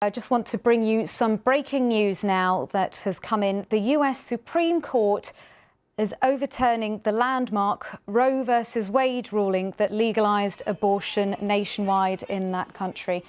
I just want to bring you some breaking news now that has come in. The US Supreme Court is overturning the landmark Roe versus Wade ruling that legalised abortion nationwide in that country.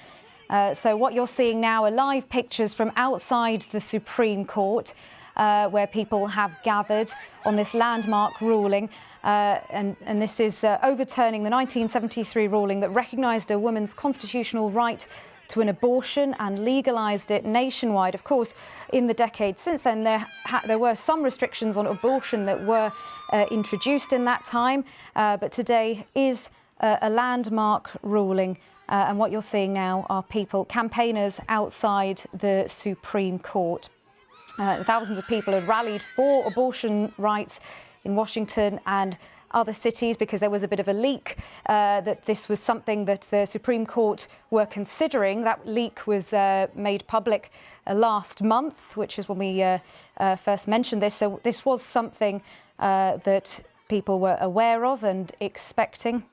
So what you're seeing now are live pictures from outside the Supreme Court, where people have gathered on this landmark ruling. And this is overturning the 1973 ruling that recognised a woman's constitutional right to an abortion and legalised it nationwide. Of course, in the decades since then, there were some restrictions on abortion that were introduced in that time, but today is a landmark ruling. And what you're seeing now are people, campaigners outside the Supreme Court. Thousands of people have rallied for abortion rights in Washington and other cities because there was a bit of a leak that this was something that the Supreme Court were considering. That leak was made public last month, which is when we first mentioned this. So this was something that people were aware of and expecting.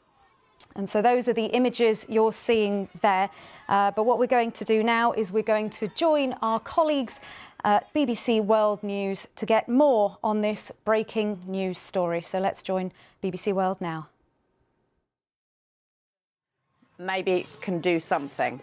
And so those are the images you're seeing there. But what we're going to do now is we're going to join our colleagues at BBC World News to get more on this breaking news story. So let's join BBC World now. Maybe it can do something.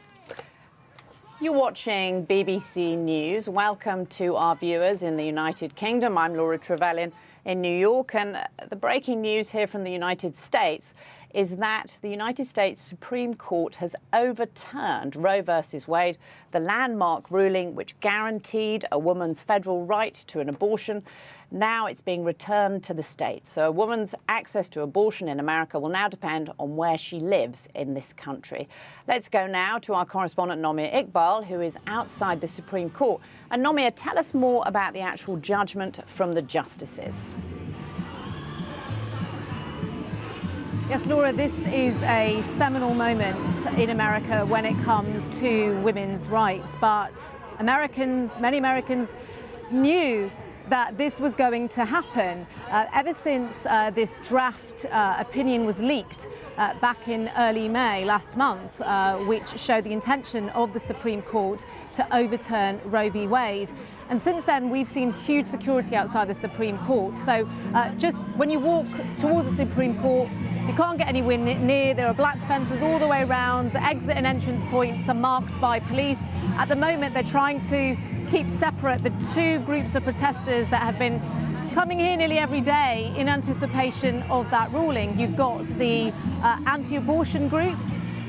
You're watching BBC News. Welcome to our viewers in the United Kingdom. I'm Laura Trevelyan in New York, and the breaking news here from the United States is that the United States Supreme Court has overturned Roe versus Wade, the landmark ruling which guaranteed a woman's federal right to an abortion. Now it's being returned to the states. So a woman's access to abortion in America will now depend on where she lives in this country. Let's go now to our correspondent Nomia Iqbal, who is outside the Supreme Court. And Nomia, tell us more about the actual judgment from the justices. Yes, Laura, this is a seminal moment in America when it comes to women's rights. But many Americans knew that this was going to happen ever since this draft opinion was leaked back in early May last month, which showed the intention of the Supreme Court to overturn Roe v. Wade. And since then, we've seen huge security outside the Supreme Court. So just when you walk towards the Supreme Court, you can't get anywhere near. There are black fences all the way around. The exit and entrance points are marked by police. At the moment, they're trying to keep separate the two groups of protesters that have been coming here nearly every day in anticipation of that ruling. You've got the anti-abortion group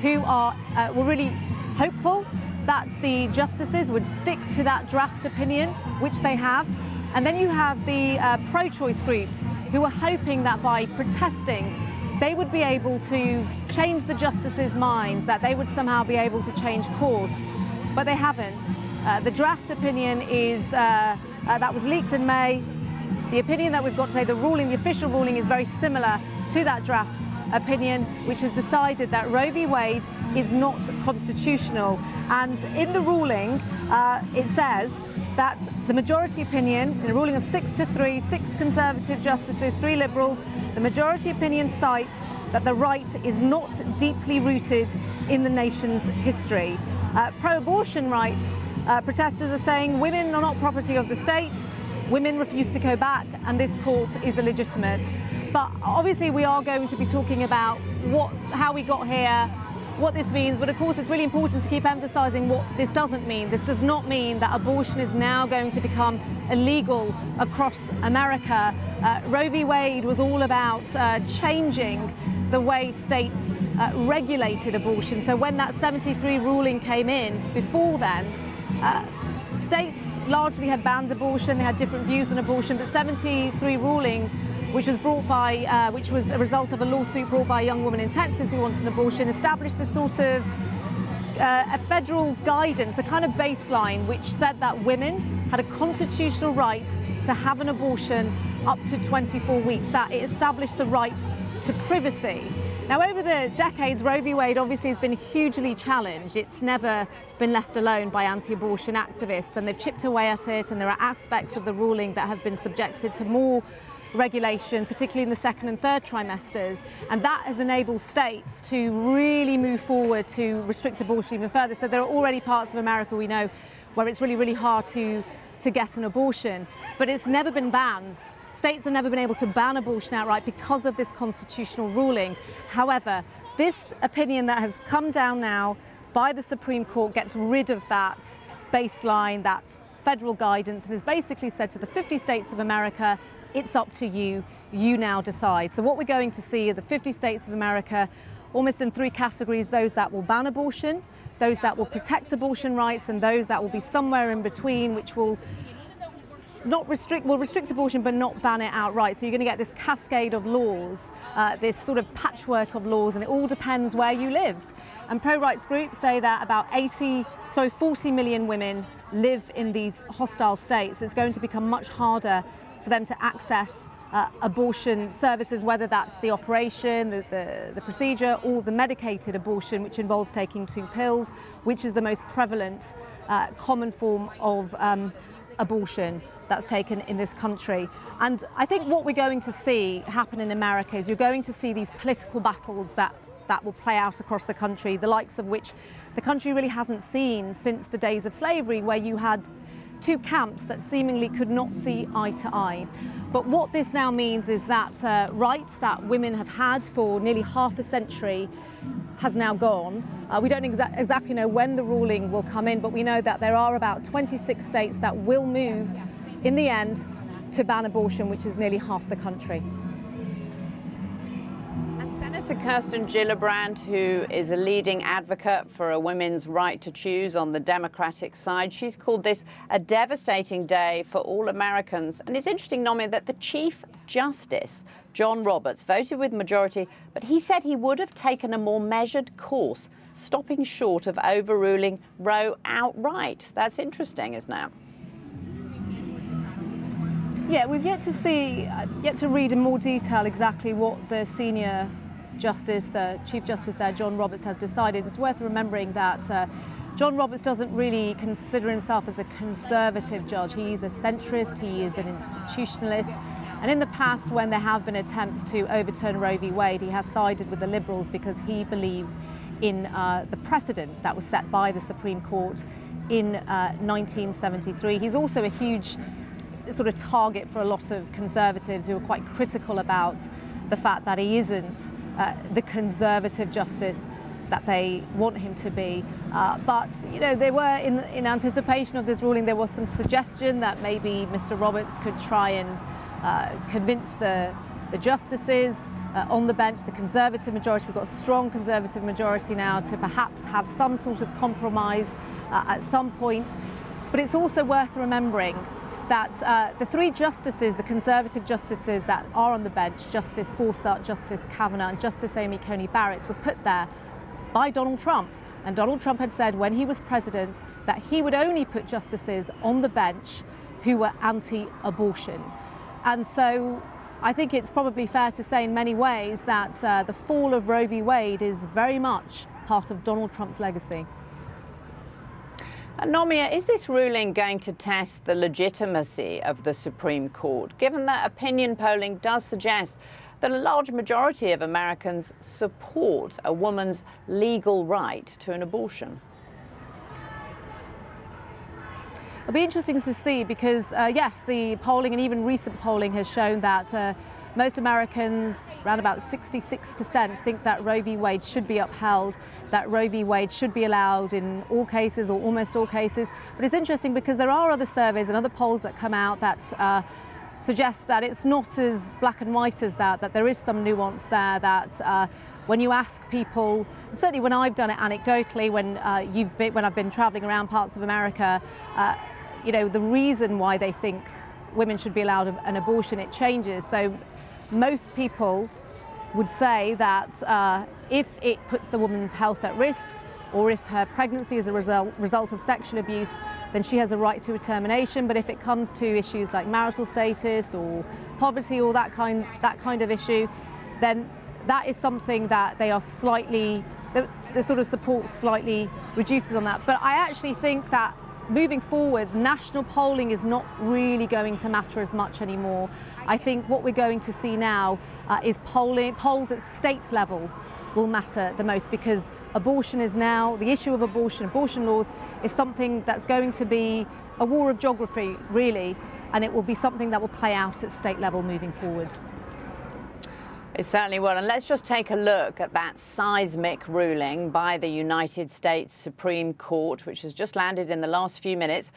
who were really hopeful that the justices would stick to that draft opinion, which they have. And then you have the pro-choice groups who are hoping that by protesting, they would be able to change the justices' minds, that they would somehow be able to change course. But they haven't. The draft opinion is that was leaked in May. The opinion that we've got today, the official ruling, is very similar to that draft opinion, which has decided that Roe v. Wade is not constitutional. And in the ruling, it says that the majority opinion, in a ruling of 6-3, 6 conservative justices, 3 liberals, the majority opinion cites that the right is not deeply rooted in the nation's history. Pro-abortion rights protesters are saying women are not property of the state, women refuse to go back, and this court is illegitimate. But obviously we are going to be talking about how we got here, what this means, but of course it's really important to keep emphasising what this doesn't mean. This does not mean that abortion is now going to become illegal across America. Roe v. Wade was all about changing the way states regulated abortion. So when that 73 ruling came in, before then, states largely had banned abortion, they had different views on abortion, but 73 ruling, which was a result of a lawsuit brought by a young woman in Texas who wants an abortion, established this sort of a federal guidance, the kind of baseline which said that women had a constitutional right to have an abortion up to 24 weeks, that it established the right to privacy. Now, over the decades, Roe v. Wade obviously has been hugely challenged. It's never been left alone by anti-abortion activists, and they've chipped away at it, and there are aspects of the ruling that have been subjected to more regulation, particularly in the second and third trimesters, and that has enabled states to really move forward to restrict abortion even further. So there are already parts of America, we know, where it's really, really hard to get an abortion, but it's never been banned. States have never been able to ban abortion outright because of this constitutional ruling. However, this opinion that has come down now by the Supreme Court gets rid of that baseline, that federal guidance, and has basically said to the 50 states of America, it's up to you, you now decide. So what we're going to see are the 50 states of America almost in three categories: those that will ban abortion, those that will protect abortion rights, and those that will be somewhere in between, which will restrict abortion but not ban it outright. So you're going to get this cascade of laws, this sort of patchwork of laws, and it all depends where you live. And pro-rights groups say that about 40 million women live in these hostile states. It's going to become much harder for them to access abortion services, whether that's the operation, the procedure, or the medicated abortion, which involves taking 2 pills, which is the most prevalent common form of abortion that's taken in this country. And I think what we're going to see happen in America is you're going to see these political battles that will play out across the country, the likes of which the country really hasn't seen since the days of slavery, where you had 2 camps that seemingly could not see eye to eye. But what this now means is that rights that women have had for nearly half a century has now gone. We don't exactly know when the ruling will come in, but we know that there are about 26 states that will move in the end to ban abortion, which is nearly half the country. Senator Kirsten Gillibrand, who is a leading advocate for a women's right to choose on the Democratic side, she's called this a devastating day for all Americans. And it's interesting, Nomi, that the Chief Justice, John Roberts, voted with majority, but he said he would have taken a more measured course, stopping short of overruling Roe outright. That's interesting, isn't it? Yeah, we've yet to read in more detail exactly what the senior justice, the Chief Justice there, John Roberts, has decided. It's worth remembering that John Roberts doesn't really consider himself as a conservative judge. He's a centrist, he is an institutionalist, and in the past, when there have been attempts to overturn Roe v. Wade, he has sided with the Liberals because he believes in the precedent that was set by the Supreme Court in 1973. He's also a huge sort of target for a lot of conservatives who are quite critical about the fact that he isn't the conservative justice that they want him to be. But, you know, there were, in anticipation of this ruling, there was some suggestion that maybe Mr. Roberts could try and convince the justices on the bench, the Conservative majority. We've got a strong Conservative majority now, to perhaps have some sort of compromise at some point. But it's also worth remembering that the 3 justices, the Conservative justices that are on the bench, Justice Gorsuch, Justice Kavanaugh and Justice Amy Coney Barrett, were put there by Donald Trump. And Donald Trump had said when he was president that he would only put justices on the bench who were anti-abortion. And so I think it's probably fair to say in many ways that the fall of Roe v. Wade is very much part of Donald Trump's legacy. Nomia, is this ruling going to test the legitimacy of the Supreme Court, given that opinion polling does suggest that a large majority of Americans support a woman's legal right to an abortion? It'll be interesting to see because, yes, the polling and even recent polling has shown that most Americans, around about 66%, think that Roe v. Wade should be upheld, that Roe v. Wade should be allowed in all cases or almost all cases. But it's interesting because there are other surveys and other polls that come out that suggest that it's not as black and white as that there is some nuance there, that when you ask people, certainly when I've done it anecdotally, when I've been traveling around parts of America, you know, the reason why they think women should be allowed an abortion, it changes. So most people would say that if it puts the woman's health at risk, or if her pregnancy is a result of sexual abuse, then she has a right to a termination. But if it comes to issues like marital status or poverty or that kind of issue, then that is something that they are slightly, the sort of support slightly reduces on that. But I actually think that moving forward, national polling is not really going to matter as much anymore. I think what we're going to see now is polls at state level will matter the most, because abortion is now, the issue of abortion laws is something that's going to be a war of geography, really, and it will be something that will play out at state level moving forward. It certainly will. And let's just take a look at that seismic ruling by the United States Supreme Court, which has just landed in the last few minutes.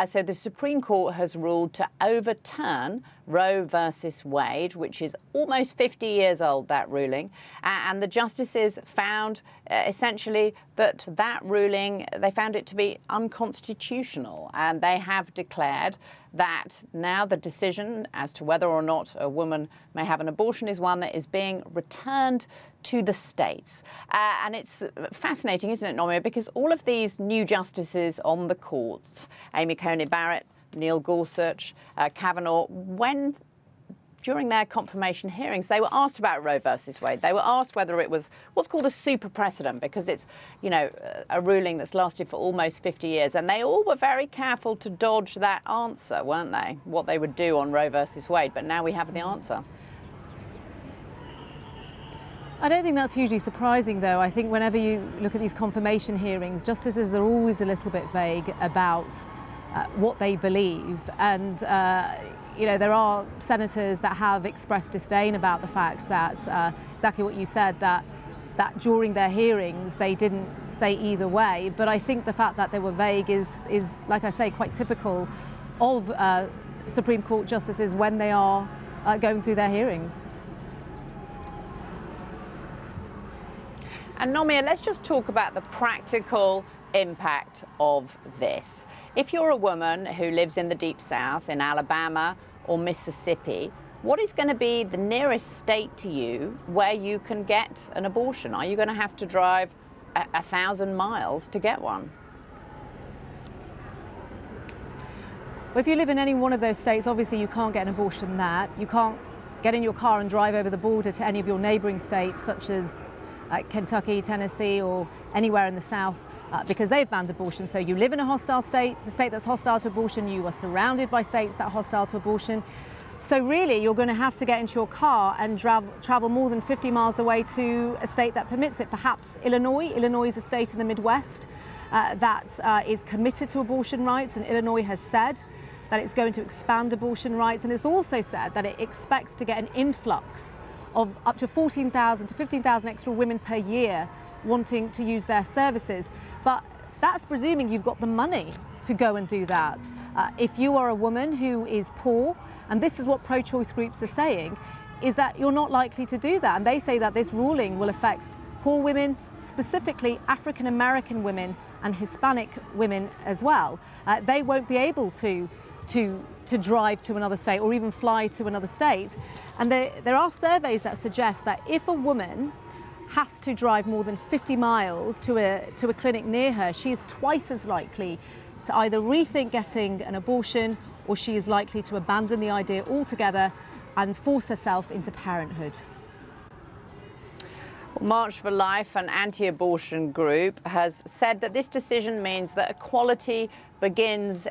So the Supreme Court has ruled to overturn Roe versus Wade, which is almost 50 years old, that ruling. And the justices found essentially that ruling, they found it to be unconstitutional. And they have declared that now the decision as to whether or not a woman may have an abortion is one that is being returned to the states. And it's fascinating, isn't it, Nomia? Because all of these new justices on the courts, Amy Coney Barrett, Neil Gorsuch, Kavanaugh, during their confirmation hearings, they were asked about Roe versus Wade. They were asked whether it was what's called a super precedent, because it's, you know, a ruling that's lasted for almost 50 years. And they all were very careful to dodge that answer, weren't they? What they would do on Roe versus Wade. But now we have the answer. I don't think that's hugely surprising, though. I think whenever you look at these confirmation hearings, justices are always a little bit vague about what they believe. And you know, there are senators that have expressed disdain about the fact that exactly what you said, that during their hearings they didn't say either way. But I think the fact that they were vague is like I say, quite typical of Supreme Court justices when they are going through their hearings. And Nomia, let's just talk about the practical impact of this. If you're a woman who lives in the Deep South, in Alabama or Mississippi, what is going to be the nearest state to you where you can get an abortion? Are you going to have to drive 1,000 miles to get one? Well, if you live in any one of those states, obviously you can't get an abortion there. You can't get in your car and drive over the border to any of your neighbouring states, such as Kentucky, Tennessee, or anywhere in the South, because they've banned abortion. So you live in a hostile state, the state that's hostile to abortion, you are surrounded by states that are hostile to abortion. So really, you're going to have to get into your car and travel more than 50 miles away to a state that permits it. Perhaps Illinois. Illinois is a state in the Midwest that is committed to abortion rights, and Illinois has said that it's going to expand abortion rights, and it's also said that it expects to get an influx of up to 14,000 to 15,000 extra women per year wanting to use their services. But that's presuming you've got the money to go and do that. If you are a woman who is poor, and this is what pro-choice groups are saying, is that you're not likely to do that. And they say that this ruling will affect poor women, specifically African American women and Hispanic women as well. They won't be able to drive to another state or even fly to another state. And there are surveys that suggest that if a woman has to drive more than 50 miles to a clinic near her, she is twice as likely to either rethink getting an abortion, or she is likely to abandon the idea altogether and force herself into parenthood. March for Life, an anti-abortion group, has said that this decision means that equality begins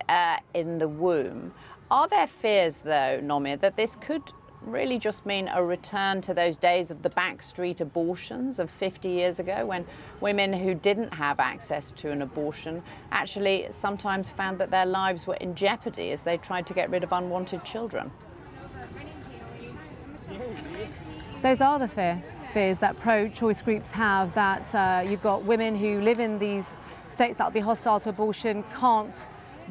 in the womb. Are there fears, though, Nomia, that this could really just mean a return to those days of the backstreet abortions of 50 years ago, when women who didn't have access to an abortion actually sometimes found that their lives were in jeopardy as they tried to get rid of unwanted children? Those are the fears that pro-choice groups have, that you've got women who live in these states that will be hostile to abortion, can't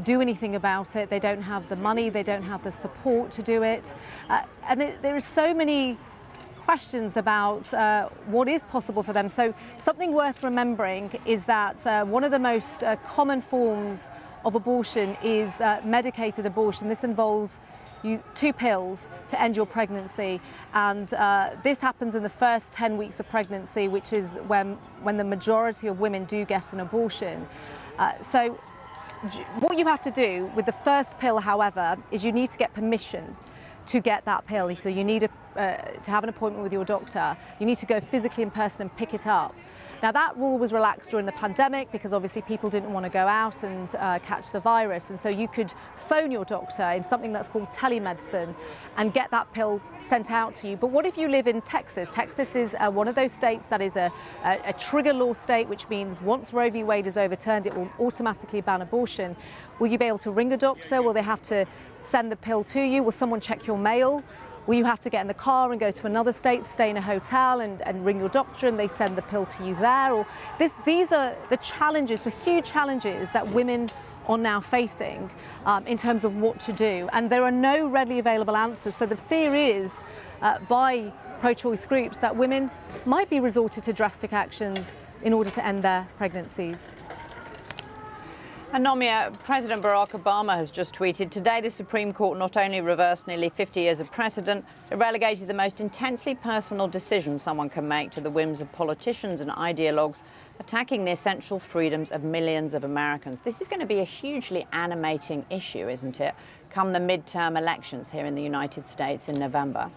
do anything about it. They don't have the money, they don't have the support to do it. And there are so many questions about what is possible for them. So something worth remembering is that one of the most common forms of abortion is medicated abortion. This involves 2 pills to end your pregnancy, and this happens in the first 10 weeks of pregnancy, which is when the majority of women do get an abortion. So what you have to do with the first pill, however, is you need to get permission to get that pill. So you need to have an appointment with your doctor. You need to go physically in person and pick it up. Now, that rule was relaxed during the pandemic because obviously people didn't want to go out and catch the virus. And so you could phone your doctor in something that's called telemedicine and get that pill sent out to you. But what if you live in Texas? Texas is one of those states that is a trigger law state, which means once Roe v. Wade is overturned, it will automatically ban abortion. Will you be able to ring a doctor? Will they have to send the pill to you? Will someone check your mail? Will you have to get in the car and go to another state, stay in a hotel and ring your doctor and they send the pill to you there? Or these are the challenges, the huge challenges that women are now facing in terms of what to do. And there are no readily available answers. So the fear is by pro-choice groups that women might be resorted to drastic actions in order to end their pregnancies. And Nomia, President Barack Obama has just tweeted, today the Supreme Court not only reversed nearly 50 years of precedent, it relegated the most intensely personal decision someone can make to the whims of politicians and ideologues attacking the essential freedoms of millions of Americans. This is going to be a hugely animating issue, isn't it, come the midterm elections here in the United States in November?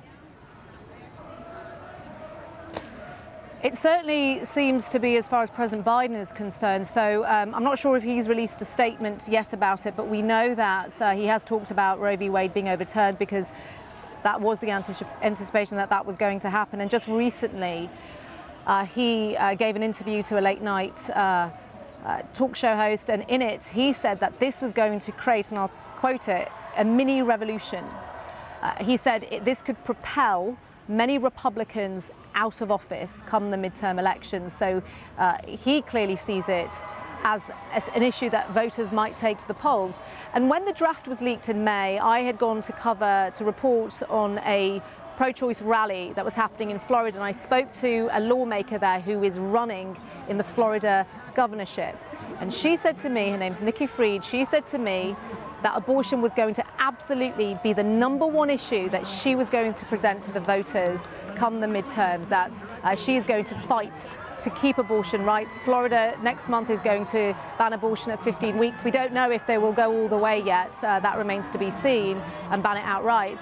It certainly seems to be as far as President Biden is concerned. So I'm not sure if he's released a statement yet about it, but we know that he has talked about Roe v. Wade being overturned because that was the anticipation that that was going to happen. And just recently, he gave an interview to a late night talk show host, and in it he said that this was going to create, and I'll quote it, a mini revolution. He said this could propel many Republicans out of office come the midterm elections. So he clearly sees it as an issue that voters might take to the polls. And when the draft was leaked in May, I had gone to report on a pro-choice rally that was happening in Florida, and I spoke to a lawmaker there who is running in the Florida governorship. And she said to me, her name's Nikki Fried, she said to me that abortion was going to absolutely be the #1 issue that she was going to present to the voters come the midterms, that she is going to fight to keep abortion rights. Florida next month is going to ban abortion at 15 weeks. We don't know if they will go all the way yet. That remains to be seen, and ban it outright.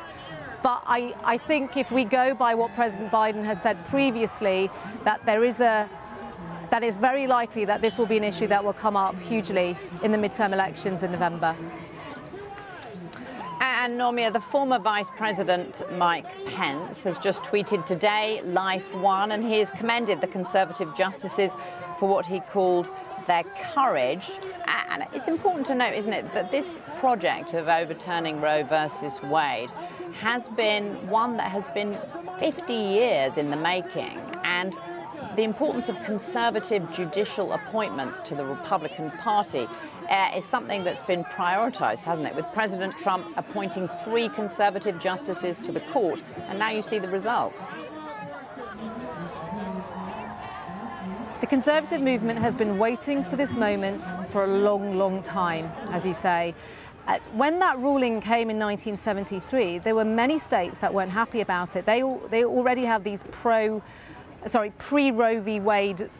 But I think if we go by what President Biden has said previously, that that is very likely that this will be an issue that will come up hugely in the midterm elections in November. And Nomia, the former Vice President Mike Pence has just tweeted today, life won, and he has commended the Conservative justices for what he called their courage. And it's important to note, isn't it, that this project of overturning Roe versus Wade has been one that has been 50 years in the making, and the importance of conservative judicial appointments to the Republican Party is something that's been prioritized, hasn't it? With President Trump appointing 3 conservative justices to the court, and now you see the results. The conservative movement has been waiting for this moment for a long, long time, as you say. When that ruling came in 1973, there were many states that weren't happy about it. They already have these pre-Roe v. Wade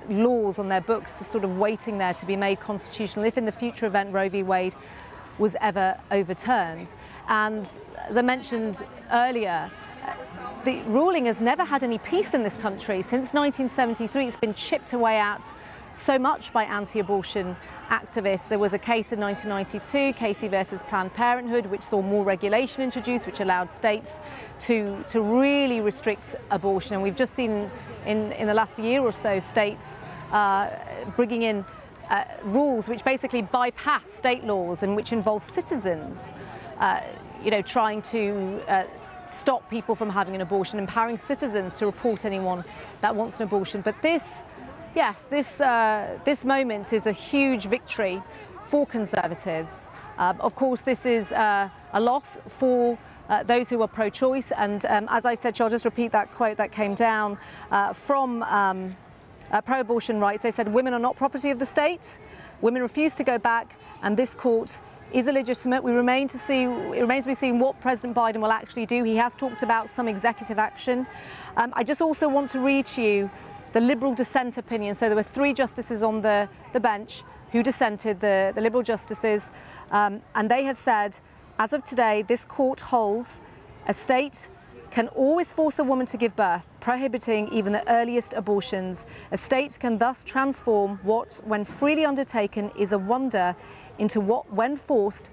laws on their books, just sort of waiting there to be made constitutional if in the future event Roe v. Wade was ever overturned. And as I mentioned earlier, the ruling has never had any peace in this country. Since 1973, it's been chipped away at so much by anti-abortion activists. There was a case in 1992, Casey versus Planned Parenthood, which saw more regulation introduced, which allowed states to really restrict abortion. And we've just seen in the last year or so states bringing in rules which basically bypass state laws and which involve citizens, trying to stop people from having an abortion, empowering citizens to report anyone that wants an abortion. But this moment is a huge victory for conservatives. Of course, this is a loss for those who are pro-choice. And as I said, I'll just repeat that quote that came down from pro-abortion rights. They said, women are not property of the state. Women refuse to go back, and this court is illegitimate. It remains to be seen what President Biden will actually do. He has talked about some executive action. I just also want to read to you the Liberal dissent opinion. So there were 3 justices on the bench who dissented, the Liberal justices, and they have said, as of today, this court holds a state can always force a woman to give birth, prohibiting even the earliest abortions. A state can thus transform what, when freely undertaken, is a wonder into what, when forced,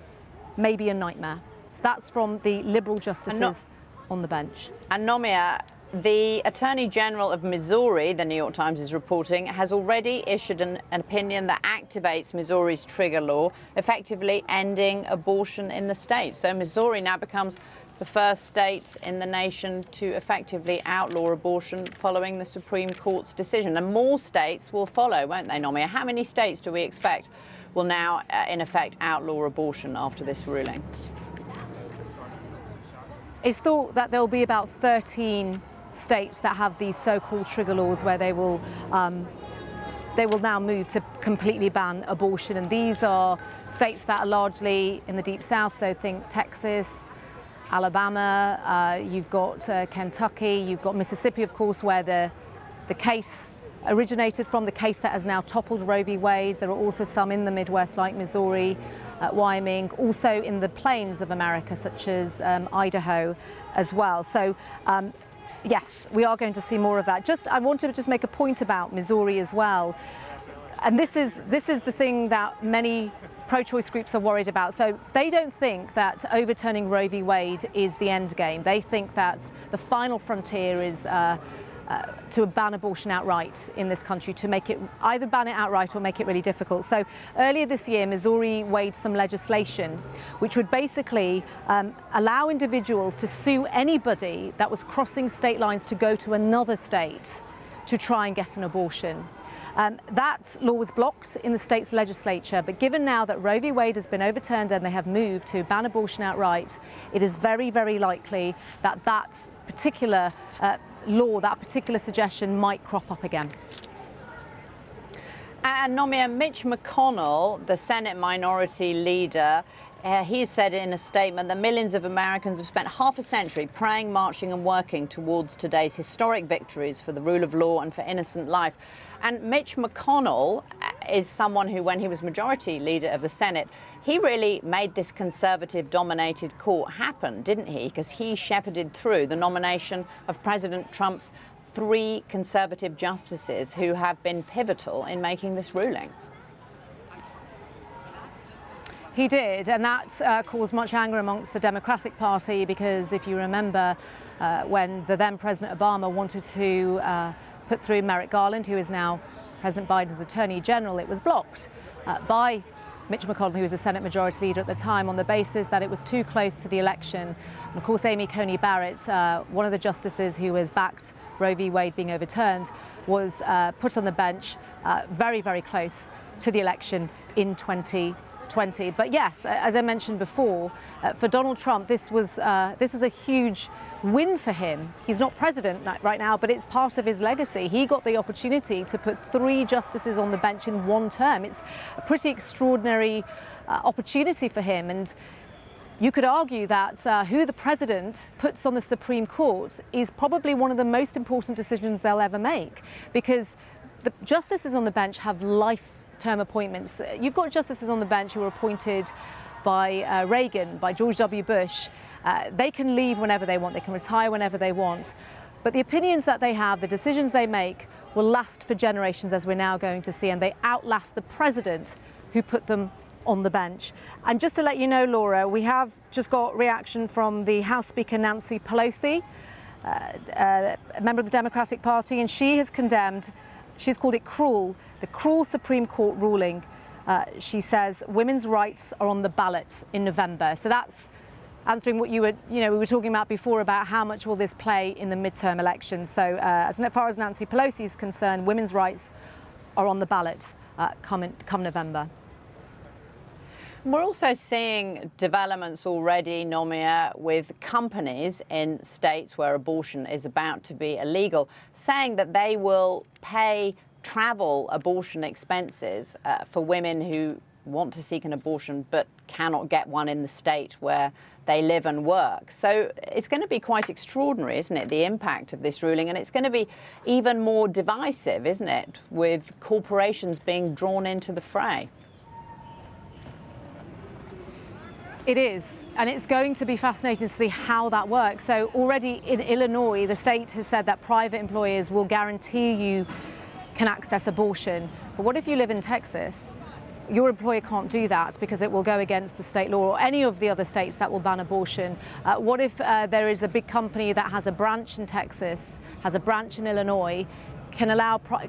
may be a nightmare. So that's from the Liberal justices on the bench. And Nomia, the Attorney General of Missouri, the New York Times is reporting, has already issued an opinion that activates Missouri's trigger law, effectively ending abortion in the state. So Missouri now becomes the first state in the nation to effectively outlaw abortion following the Supreme Court's decision. And more states will follow, won't they, Nomia? How many states do we expect will now, in effect, outlaw abortion after this ruling? It's thought that there will be about 13 states that have these so-called trigger laws where they will now move to completely ban abortion. And these are states that are largely in the Deep South, so think Texas, Alabama, you've got Kentucky, you've got Mississippi, of course, where the case originated from, the case that has now toppled Roe v. Wade. There are also some in the Midwest like Missouri, Wyoming, also in the plains of America such as Idaho as well. So yes, we are going to see more of that. I want to just make a point about Missouri as well. And this is the thing that many pro-choice groups are worried about. So they don't think that overturning Roe v. Wade is the end game. They think that the final frontier is to ban abortion outright in this country, to make it either ban it outright or make it really difficult. So earlier this year, Missouri weighed some legislation which would basically allow individuals to sue anybody that was crossing state lines to go to another state to try and get an abortion. That law was blocked in the state's legislature, but given now that Roe v. Wade has been overturned and they have moved to ban abortion outright, it is very, very likely that that particular law, that particular suggestion might crop up again. And Nomia, Mitch McConnell, the Senate Minority Leader, he said in a statement that millions of Americans have spent half a century praying, marching and working towards today's historic victories for the rule of law and for innocent life. And Mitch McConnell is someone who, when he was Majority Leader of the Senate, he really made this conservative-dominated court happen, didn't he? Because he shepherded through the nomination of President Trump's 3 conservative justices who have been pivotal in making this ruling. He did, and that caused much anger amongst the Democratic Party, because if you remember when the then President Obama wanted to put through Merrick Garland, who is now President Biden's Attorney General, it was blocked by Mitch McConnell, who was the Senate Majority Leader at the time, on the basis that it was too close to the election. And of course, Amy Coney Barrett, one of the justices who has backed Roe v. Wade being overturned, was put on the bench very, very close to the election in 2020. But yes, as I mentioned before, for Donald Trump, this is a huge win for him. He's not president right now, but it's part of his legacy. He got the opportunity to put 3 justices on the bench in one term. It's a pretty extraordinary opportunity for him. And you could argue that who the president puts on the Supreme Court is probably one of the most important decisions they'll ever make, because the justices on the bench have life-term appointments. You've got justices on the bench who were appointed by Reagan, by George W. Bush. They can leave whenever they want, they can retire whenever they want. But the opinions that they have, the decisions they make, will last for generations, as we're now going to see, and they outlast the president who put them on the bench. And just to let you know, Laura, we have just got reaction from the House Speaker Nancy Pelosi, a member of the Democratic Party, and she has condemned, she's called it cruel, the cruel Supreme Court ruling. She says women's rights are on the ballot in November. So that's answering what we were talking about before about how much will this play in the midterm elections. So as far as Nancy Pelosi is concerned, women's rights are on the ballot come November. We're also seeing developments already, Nomia, with companies in states where abortion is about to be illegal, saying that they will pay travel abortion expenses for women who want to seek an abortion but cannot get one in the state where they live and work. So it's going to be quite extraordinary, isn't it, the impact of this ruling? And it's going to be even more divisive, isn't it, with corporations being drawn into the fray? It is, and it's going to be fascinating to see how that works. So already in Illinois, the state has said that private employers will guarantee you can access abortion. But what if you live in Texas? Your employer can't do that because it will go against the state law or any of the other states that will ban abortion. What if there is a big company that has a branch in Texas, has a branch in Illinois, will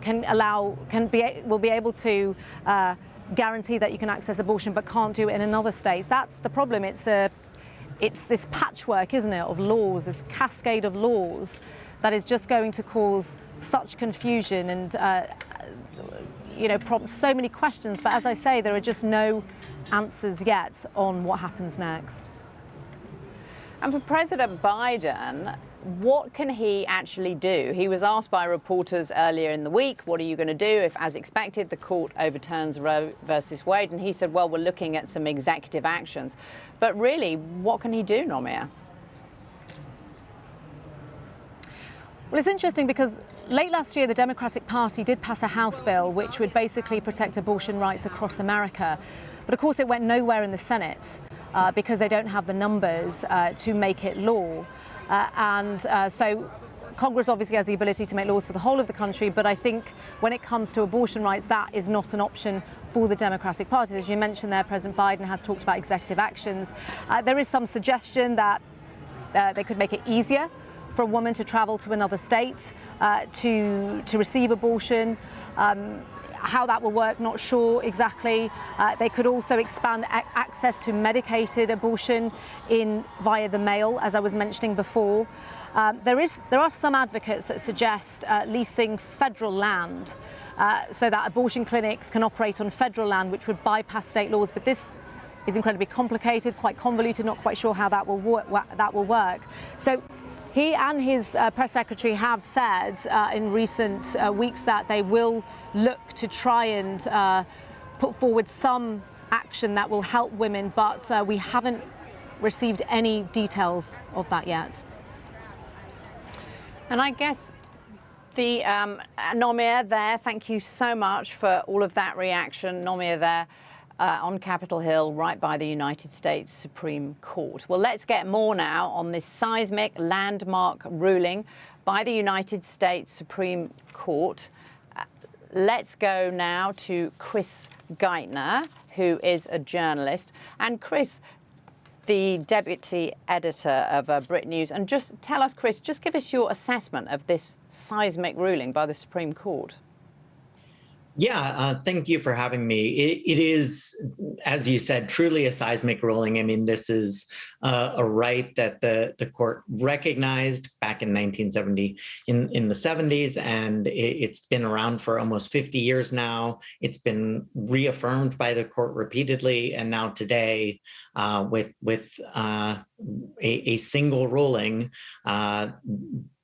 be able to guarantee that you can access abortion but can't do it in another state? That's the problem. It's this patchwork, isn't it, of laws, this cascade of laws that is just going to cause such confusion and prompt so many questions. But as I say, there are just no answers yet on what happens next. And for President Biden, what can he actually do? He was asked by reporters earlier in the week, what are you going to do if, as expected, the court overturns Roe versus Wade? And he said, well, we're looking at some executive actions. But really, what can he do, Nomia? Well, it's interesting because late last year, the Democratic Party did pass a House bill which would basically protect abortion rights across America. But of course, it went nowhere in the Senate because they don't have the numbers to make it law. So Congress obviously has the ability to make laws for the whole of the country, but I think when it comes to abortion rights, that is not an option for the Democratic Party. As you mentioned there, President Biden has talked about executive actions. There is some suggestion that they could make it easier for a woman to travel to another state to receive abortion. How that will work, not sure exactly. They could also expand access to medicated abortion via the mail, as I was mentioning before. There are some advocates that suggest leasing federal land so that abortion clinics can operate on federal land, which would bypass state laws. But this is incredibly complicated, quite convoluted, not quite sure how that will work. So he and his press secretary have said in recent weeks that they will look to try and put forward some action that will help women, but we haven't received any details of that yet. And I guess the Nomia there, thank you so much for all of that reaction. Nomia there on Capitol Hill, right by the United States Supreme Court. Well, let's get more now on this seismic landmark ruling by the United States Supreme Court. Let's go now to Chris Geithner, who is a journalist. And Chris, the deputy editor of Brit News. And just tell us, Chris, just give us your assessment of this seismic ruling by the Supreme Court. Yeah, thank you for having me. It is, as you said, truly a seismic ruling. I mean, this is a right that the court recognized back in 1970, in the 70s, and it's been around for almost 50 years now. It's been reaffirmed by the court repeatedly, and now today, with a single ruling,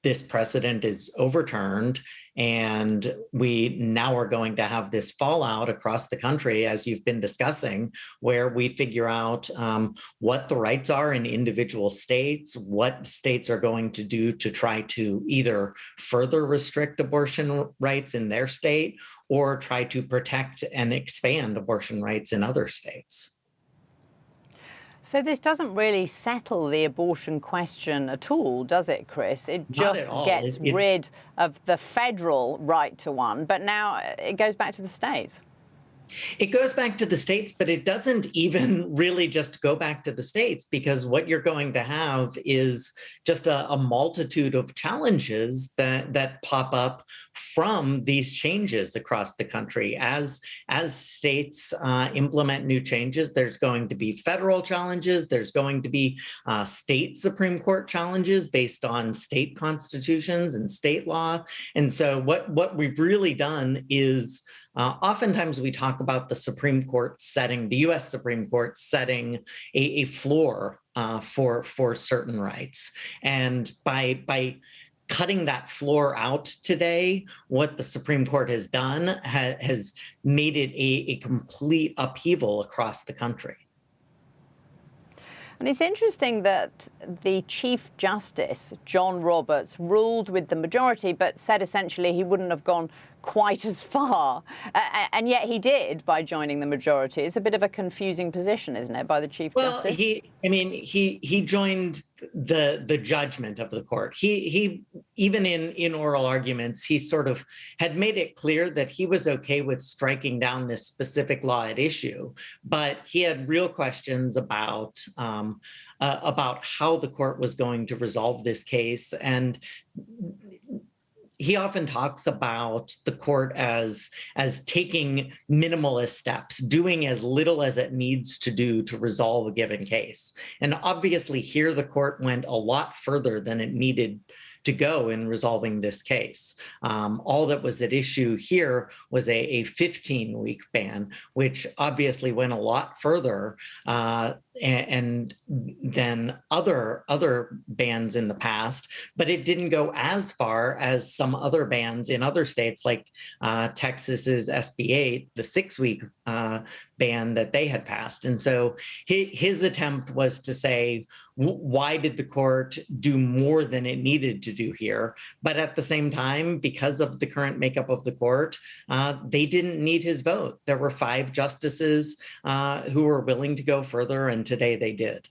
this precedent is overturned, and we now are going to have this fallout across the country, as you've been discussing, where we figure out what the rights are in individual states, what states are going to do to try to either further restrict abortion rights in their state or try to protect and expand abortion rights in other states. So this doesn't really settle the abortion question at all, does it, Chris? It just gets rid of the federal right to one, but now it goes back to the states. It goes back to the states, but it doesn't even really just go back to the states, because what you're going to have is just a multitude of challenges that pop up from these changes across the country. As states implement new changes, there's going to be federal challenges. There's going to be state Supreme Court challenges based on state constitutions and state law. And so what we've really done is oftentimes we talk about the Supreme Court setting, the U.S. Supreme Court setting a floor for certain rights. And by cutting that floor out today, what the Supreme Court has done has made it a complete upheaval across the country. And it's interesting that the Chief Justice, John Roberts, ruled with the majority, but said essentially he wouldn't have gone quite as far. And yet he did by joining the majority. It's a bit of a confusing position, isn't it, by the Chief Justice? He joined the judgment of the court. He even in oral arguments, he sort of had made it clear that he was okay with striking down this specific law at issue, but he had real questions about how the court was going to resolve this case. And he often talks about the court as taking minimalist steps, doing as little as it needs to do to resolve a given case. And obviously here the court went a lot further than it needed to go in resolving this case. All that was at issue here was a 15-week ban, which obviously went a lot further and than other bans in the past, but it didn't go as far as some other bans in other states, like Texas's SB 8, the 6-week ban that they had passed. And so his attempt was to say, why did the court do more than it needed to do here? But at the same time, because of the current makeup of the court, they didn't need his vote. There were 5 justices who were willing to go further, and today they did.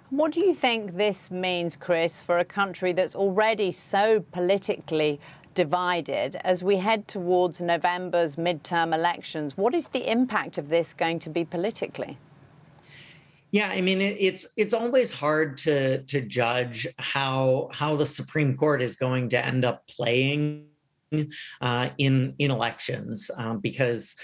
What do you think this means, Chris, for a country that's already so politically divided as we head towards November's midterm elections? What is the impact of this going to be politically? Yeah, I mean, it's always hard to judge how the Supreme Court is going to end up playing in elections because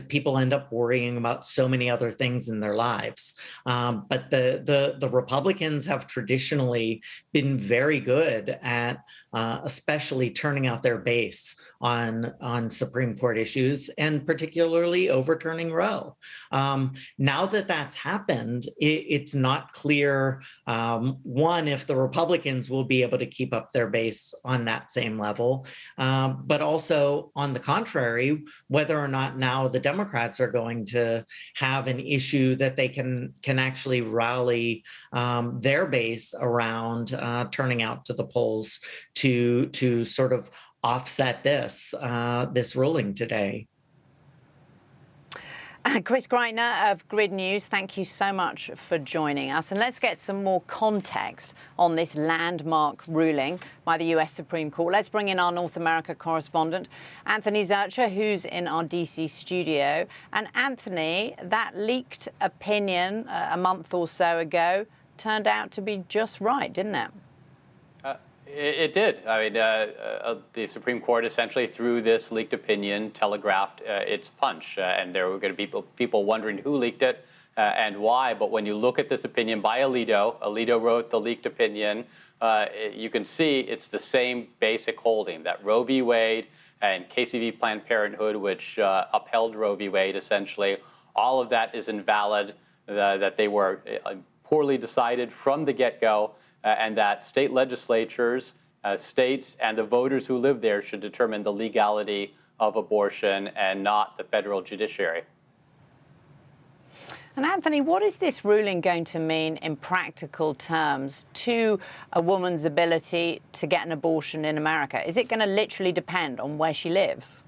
people end up worrying about so many other things in their lives. But the Republicans have traditionally been very good at especially turning out their base on Supreme Court issues, and particularly overturning Roe. Now that that's happened, it's not clear, one, if the Republicans will be able to keep up their base on that same level, but also, on the contrary, whether or not now the Democrats are going to have an issue that they can actually rally their base around turning out to the polls to sort of offset this ruling today. Chris Greitner of Grid News, thank you so much for joining us. And let's get some more context on this landmark ruling by the US Supreme Court. Let's bring in our North America correspondent, Anthony Zurcher, who's in our DC studio. And Anthony, that leaked opinion a month or so ago turned out to be just right, didn't it? It did. I mean, the Supreme Court essentially, through this leaked opinion, telegraphed its punch. And there were going to be people wondering who leaked it and why. But when you look at this opinion by Alito wrote the leaked opinion, you can see it's the same basic holding, that Roe v. Wade and Casey v. Planned Parenthood, which upheld Roe v. Wade, essentially, all of that is invalid, that they were poorly decided from the get-go, and that state legislatures, states, and the voters who live there should determine the legality of abortion and not the federal judiciary. And Anthony, what is this ruling going to mean in practical terms to a woman's ability to get an abortion in America? Is it going to literally depend on where she lives?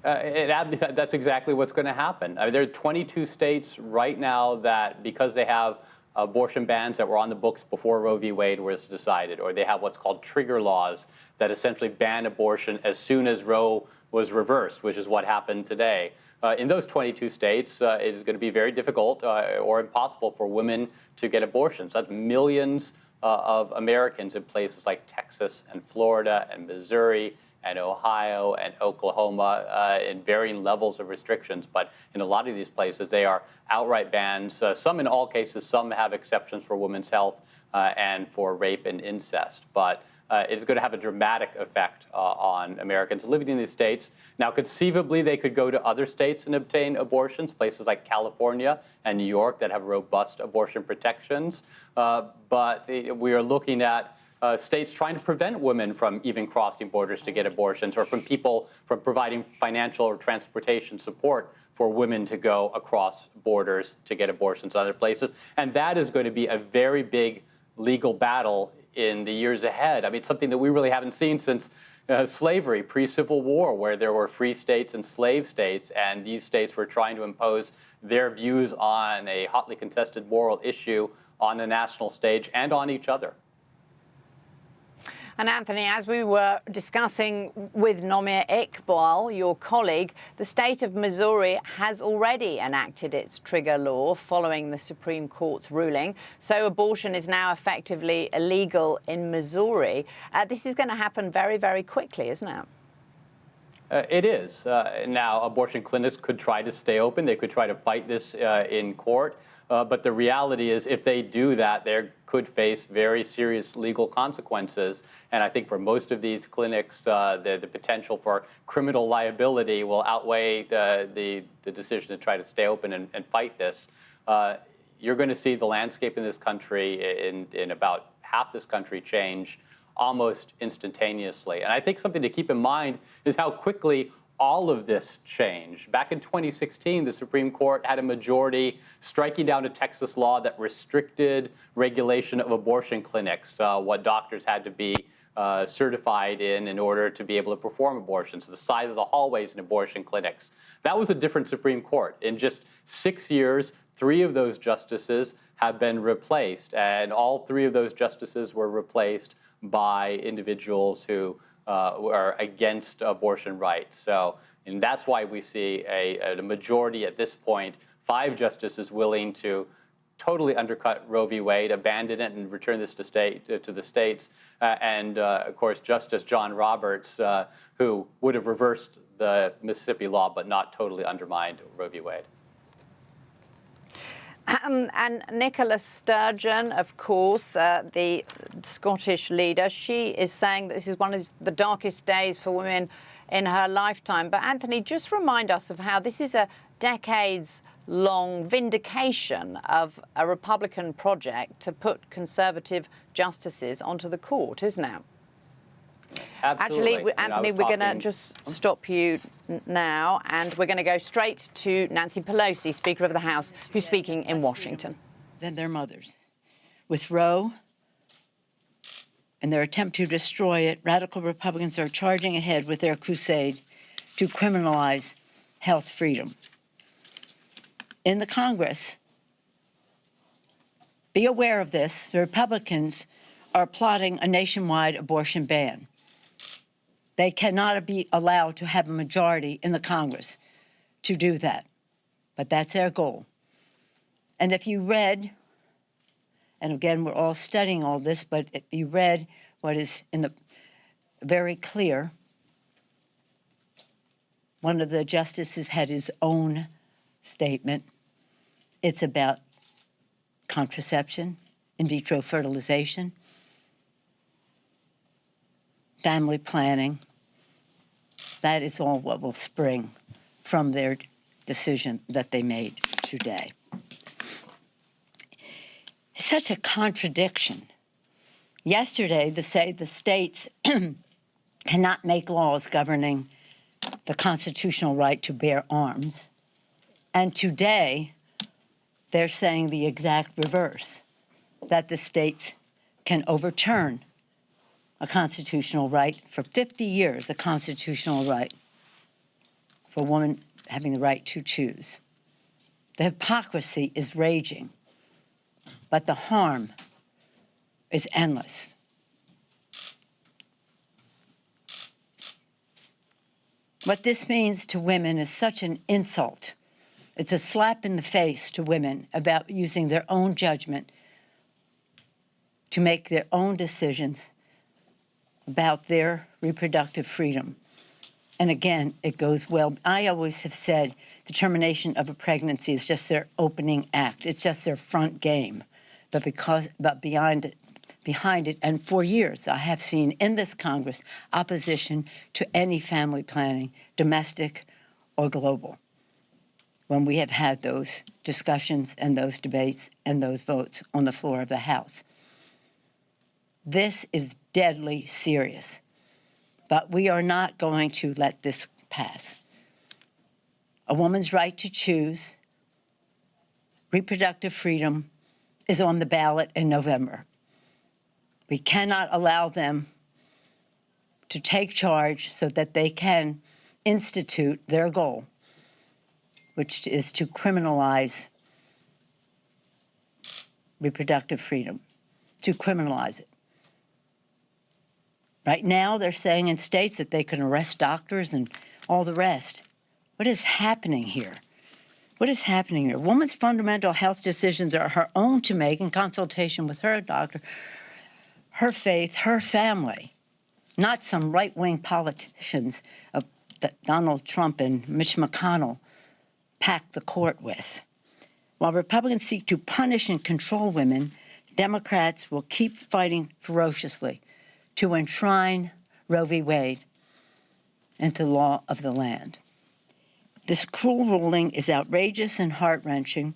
That's exactly what's going to happen. I mean, there are 22 states right now that, because they have abortion bans that were on the books before Roe v. Wade was decided, or they have what's called trigger laws that essentially ban abortion as soon as Roe was reversed, which is what happened today. In those 22 states, it is going to be very difficult or impossible for women to get abortions. That's millions of Americans in places like Texas and Florida and Missouri and Ohio and Oklahoma in varying levels of restrictions. But in a lot of these places, they are outright bans. Some in all cases, some have exceptions for women's health and for rape and incest. But it's going to have a dramatic effect on Americans living in these states. Now, conceivably, they could go to other states and obtain abortions, places like California and New York that have robust abortion protections. But we are looking at states trying to prevent women from even crossing borders to get abortions, or from providing financial or transportation support for women to go across borders to get abortions in other places. And that is going to be a very big legal battle in the years ahead. I mean, it's something that we really haven't seen since slavery, pre-Civil War, where there were free states and slave states, and these states were trying to impose their views on a hotly contested moral issue on the national stage and on each other. And Anthony, as we were discussing with Nomir Iqbal, your colleague, the state of Missouri has already enacted its trigger law following the Supreme Court's ruling. So abortion is now effectively illegal in Missouri. This is going to happen very, very quickly, isn't it? It is. Now, abortion clinics could try to stay open. They could try to fight this in court. But the reality is, if they do that, they could face very serious legal consequences. And I think for most of these clinics, the potential for criminal liability will outweigh the decision to try to stay open and fight this. You're going to see the landscape in this country, in about half this country, change almost instantaneously. And I think something to keep in mind is how quickly all of this changed. Back in 2016, the Supreme Court had a majority striking down a Texas law that restricted regulation of abortion clinics, what doctors had to be certified in order to be able to perform abortions, the size of the hallways in abortion clinics. That was a different Supreme Court. In just 6 years, 3 of those justices have been replaced, and all 3 of those justices were replaced by individuals who are against abortion rights. So, and that's why we see a majority at this point, 5 justices willing to totally undercut Roe v. Wade, abandon it, and return this to the states. And of course, Justice John Roberts, who would have reversed the Mississippi law but not totally undermined Roe v. Wade. And Nicola Sturgeon, of course, the Scottish leader, she is saying that this is one of the darkest days for women in her lifetime. But Anthony, just remind us of how this is a decades-long vindication of a Republican project to put conservative justices onto the court, isn't it? Absolutely. Actually, Anthony, we're going to just stop you now, and we're going to go straight to Nancy Pelosi, Speaker of the House, who's speaking in Washington. Than their mothers. With Roe and their attempt to destroy it, radical Republicans are charging ahead with their crusade to criminalize health freedom. In the Congress, be aware of this, the Republicans are plotting a nationwide abortion ban. They cannot be allowed to have a majority in the Congress to do that, but that's their goal. And if you read, and again, we're all studying all this, but if you read what is in the very clear, one of the justices had his own statement. It's about contraception, in vitro fertilization, family planning. That is all what will spring from their decision that they made today. It's such a contradiction. Yesterday, they say the states cannot make laws governing the constitutional right to bear arms. And today, they're saying the exact reverse, that the states can overturn a constitutional right for 50 years, a constitutional right for a woman having the right to choose. The hypocrisy is raging, but the harm is endless. What this means to women is such an insult. It's a slap in the face to women about using their own judgment to make their own decisions about their reproductive freedom. And again, it goes well. I always have said the termination of a pregnancy is just their opening act. It's just their front game. But behind it, and for years, I have seen in this Congress opposition to any family planning, domestic or global, when we have had those discussions and those debates and those votes on the floor of the House. This is deadly serious, but we are not going to let this pass. A woman's right to choose, reproductive freedom, is on the ballot in November. We cannot allow them to take charge so that they can institute their goal, which is to criminalize reproductive freedom, to criminalize it. Right now, they're saying in states that they can arrest doctors and all the rest. What is happening here? What is happening here? A woman's fundamental health decisions are her own to make in consultation with her doctor, her faith, her family, not some right-wing politicians that Donald Trump and Mitch McConnell packed the court with. While Republicans seek to punish and control women, Democrats will keep fighting ferociously to enshrine Roe v. Wade into the law of the land. This cruel ruling is outrageous and heart-wrenching,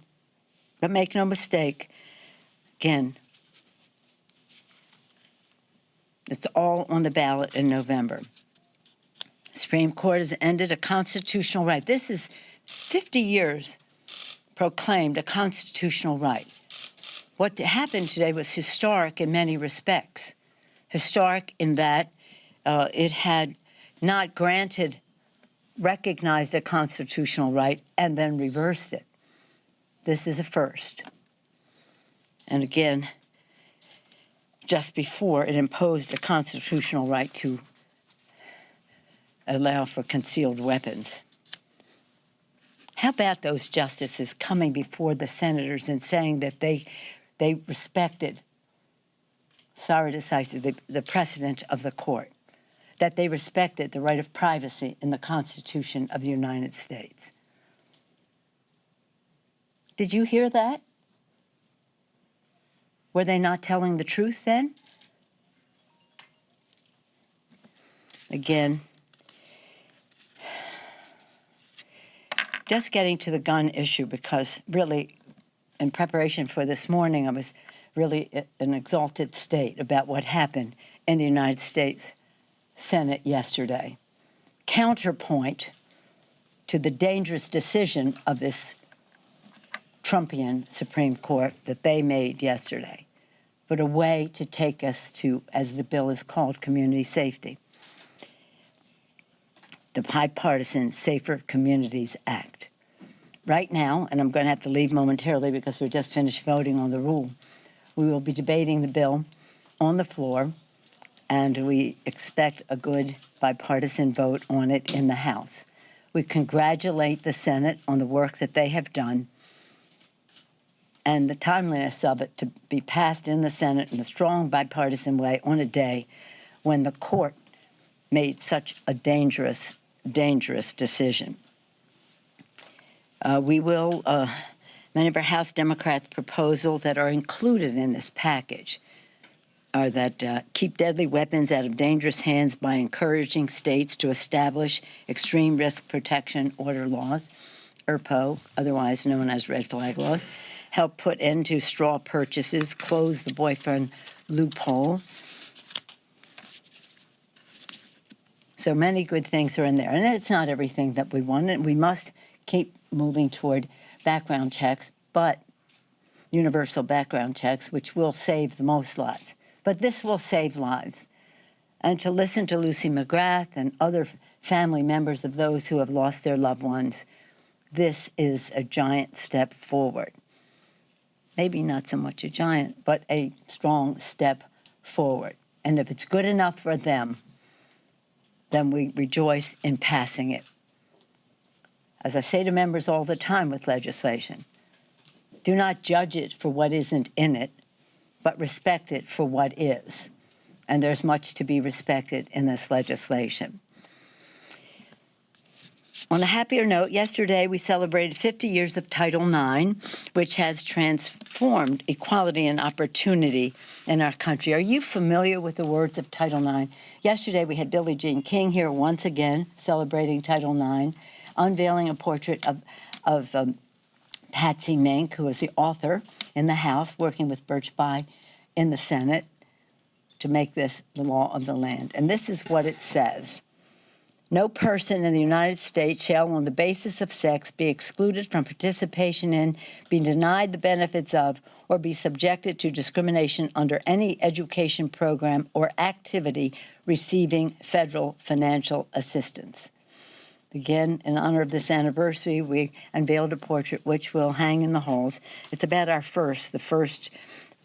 but make no mistake, again, it's all on the ballot in November. The Supreme Court has ended a constitutional right. This is 50 years proclaimed a constitutional right. What happened today was historic in many respects. Historic in that it had not recognized a constitutional right and then reversed it. This is a first. And again, just before it imposed a constitutional right to allow for concealed weapons. How about those justices coming before the senators and saying that they respected, stare decisis, the precedent of the court, that they respected the right of privacy in the Constitution of the United States? Did you hear that? Were they not telling the truth then? Again, just getting to the gun issue, because really, in preparation for this morning, I was really in an exalted state about what happened in the United States Senate yesterday. Counterpoint to the dangerous decision of this Trumpian Supreme Court that they made yesterday, but a way to take us to, as the bill is called, community safety. The Bipartisan Safer Communities Act. Right now, and I'm going to have to leave momentarily because we're just finished voting on the rule, we will be debating the bill on the floor, and we expect a good bipartisan vote on it in the House. We congratulate the Senate on the work that they have done and the timeliness of it to be passed in the Senate in a strong bipartisan way on a day when the court made such a dangerous decision. We will, many of our House Democrats' proposals that are included in this package are that keep deadly weapons out of dangerous hands by encouraging states to establish extreme risk protection order laws, ERPO, otherwise known as red flag laws, help put end to straw purchases, close the boyfriend loophole. So many good things are in there. And it's not everything that we want, and we must keep moving toward background checks, but universal background checks, which will save the most lives. But this will save lives. And to listen to Lucy McGrath and other family members of those who have lost their loved ones, this is a giant step forward. Maybe not so much a giant, but a strong step forward. And if it's good enough for them, then we rejoice in passing it. As I say to members all the time with legislation, do not judge it for what isn't in it, but respect it for what is. And there's much to be respected in this legislation. On a happier note, yesterday we celebrated 50 years of Title IX, which has transformed equality and opportunity in our country. Are you familiar with the words of Title IX? Yesterday we had Billie Jean King here once again celebrating Title IX, unveiling a portrait of Patsy Mink, who is the author in the House, working with Birch Bayh in the Senate to make this the law of the land. And this is what it says. No person in the United States shall, on the basis of sex, be excluded from participation in, be denied the benefits of, or be subjected to discrimination under any education program or activity receiving federal financial assistance. Again, in honor of this anniversary, we unveiled a portrait which will hang in the halls. It's about our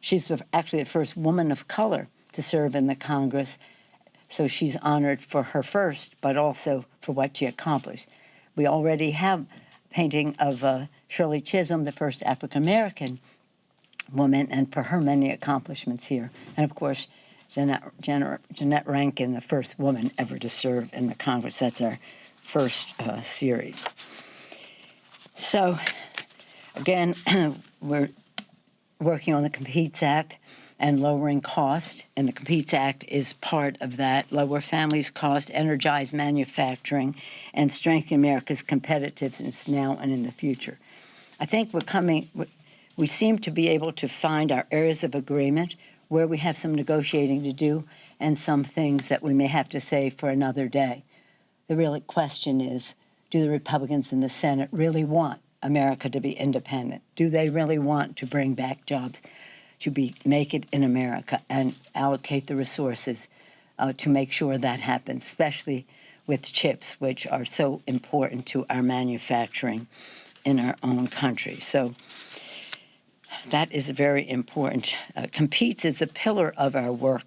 she's actually the first woman of color to serve in the Congress. So she's honored for her first, but also for what she accomplished. We already have a painting of Shirley Chisholm, the first African-American woman, and for her many accomplishments here. And of course, Jeanette Rankin, the first woman ever to serve in the Congress. That's our first series. So again, we're working on the Competes Act and lowering cost, and the Competes Act is part of that. Lower families' cost, energize manufacturing, and strengthen America's competitiveness now and in the future. I think we seem to be able to find our areas of agreement where we have some negotiating to do and some things that we may have to say for another day. The real question is, do the Republicans in the Senate really want America to be independent? Do they really want to bring back jobs, to make it in America, and allocate the resources to make sure that happens, especially with chips, which are so important to our manufacturing in our own country. So that is very important. Competes is a pillar of our work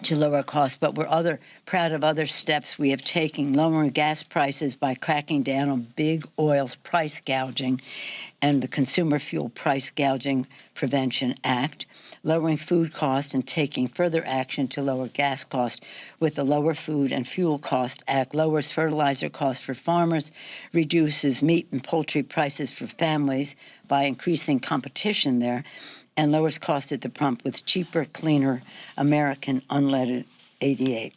to lower costs, but we're proud of other steps we have taken, lowering gas prices by cracking down on big oil's price gouging and the Consumer Fuel Price Gouging Prevention Act, lowering food costs and taking further action to lower gas costs with the Lower Food and Fuel Cost Act, lowers fertilizer costs for farmers, reduces meat and poultry prices for families by increasing competition there, and lowers cost at the pump with cheaper, cleaner American unleaded 88.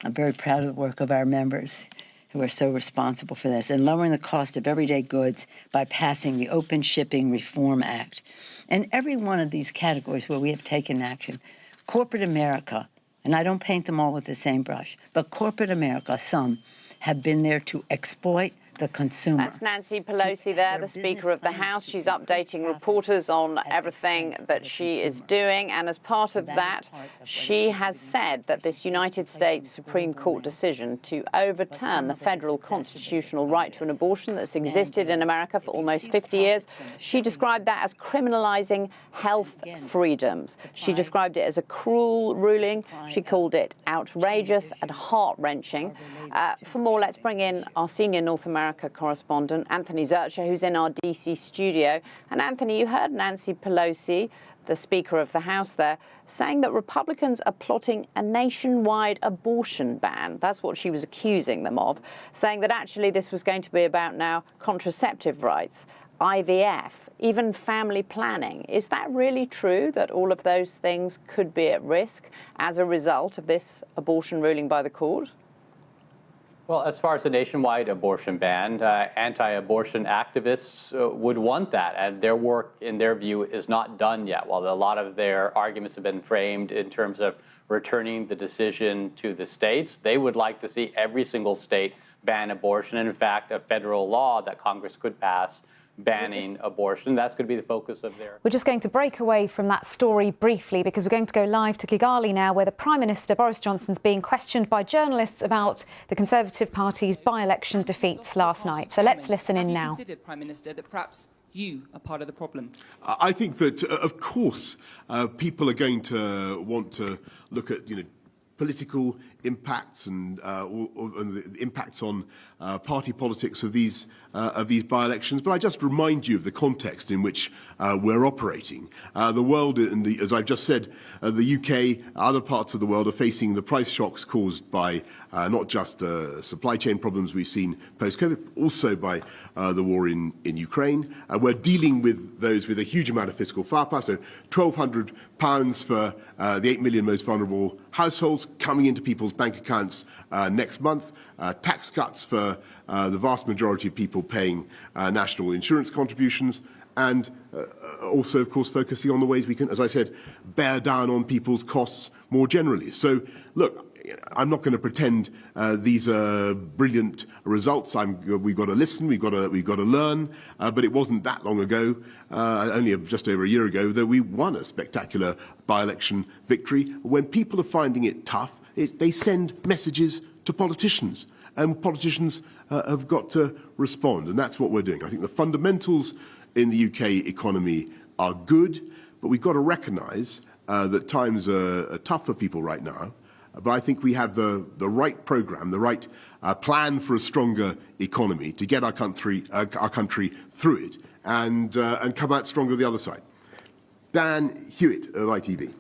I'm very proud of the work of our members who are so responsible for this, and lowering the cost of everyday goods by passing the Open Shipping Reform Act. In every one of these categories where we have taken action, corporate America, and I don't paint them all with the same brush, but corporate America, some, have been there to exploit the consumer. That's Nancy Pelosi there, the Speaker of the House. She's updating reporters on everything that she is doing. And as part of that, she has said that this United States Supreme Court decision to overturn the federal constitutional right to an abortion that's existed in America for almost 50 years, she described that as criminalizing health freedoms. She described it as a cruel ruling. She called it outrageous and heart-wrenching. For more, let's bring in our senior North American correspondent, Anthony Zurcher, who's in our DC studio. And Anthony, you heard Nancy Pelosi, the Speaker of the House there, saying that Republicans are plotting a nationwide abortion ban. That's what she was accusing them of, saying that actually this was going to be about now contraceptive rights, IVF, even family planning. Is that really true, that all of those things could be at risk as a result of this abortion ruling by the court? Well, as far as the nationwide abortion ban, anti-abortion activists would want that, and their work, in their view, is not done yet. While a lot of their arguments have been framed in terms of returning the decision to the states, they would like to see every single state ban abortion. And in fact, a federal law that Congress could pass banning abortion. That's going to be the focus of their... We're just going to break away from that story briefly because we're going to go live to Kigali now, where the Prime Minister, Boris Johnson's being questioned by journalists about the Conservative Party's by-election defeats last night. So let's listen in now. Have you considered, Prime Minister, that perhaps you are part of the problem? I think that, of course, people are going to want to look at, political impacts and the impacts on party politics of these by-elections. But I just remind you of the context in which we're operating. The world, as I've just said, the UK, other parts of the world are facing the price shocks caused by not just supply chain problems we've seen post-COVID, also by the war in Ukraine. We're dealing with those with a huge amount of fiscal firepower, so £1,200 for the 8 million most vulnerable households coming into people's bank accounts next month, tax cuts for the vast majority of people paying national insurance contributions, and also, of course, focusing on the ways we can, as I said, bear down on people's costs more generally. So, look, I'm not going to pretend these are brilliant results. We've got to listen, we've got to learn. But it wasn't that long ago, only just over a year ago, that we won a spectacular by-election victory. When people are finding it tough, they send messages to politicians, and politicians have got to respond, and that's what we're doing. I think the fundamentals in the UK economy are good, but we've got to recognise that times are tough for people right now. But I think we have the right programme, the right plan for a stronger economy to get our country through it and come out stronger the other side. Dan Hewitt of ITV.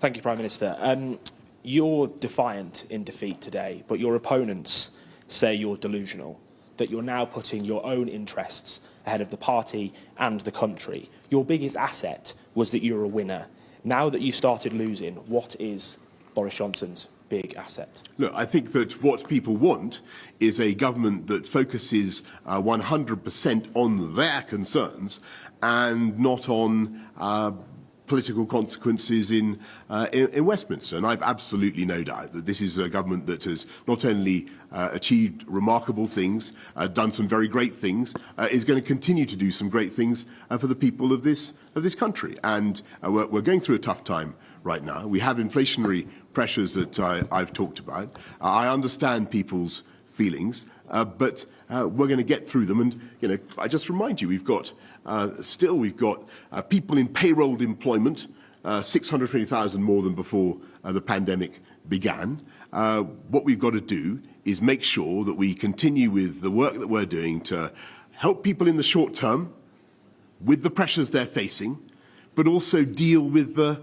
Thank you, Prime Minister. You're defiant in defeat today, but your opponents say you're delusional, that you're now putting your own interests ahead of the party and the country. Your biggest asset was that you're a winner. Now that you started losing, what is Boris Johnson's big asset? Look, I think that what people want is a government that focuses 100% on their concerns and not on political consequences in Westminster. And I've absolutely no doubt that this is a government that has not only achieved remarkable things, done some very great things, is going to continue to do some great things for the people of this country. And we're going through a tough time right now. We have inflationary pressures that I've talked about. I understand people's feelings, but we're going to get through them. And I just remind you, we've got people in payrolled employment, 620,000 more than before the pandemic began. What we've got to do is make sure that we continue with the work that we're doing to help people in the short term with the pressures they're facing, but also deal with the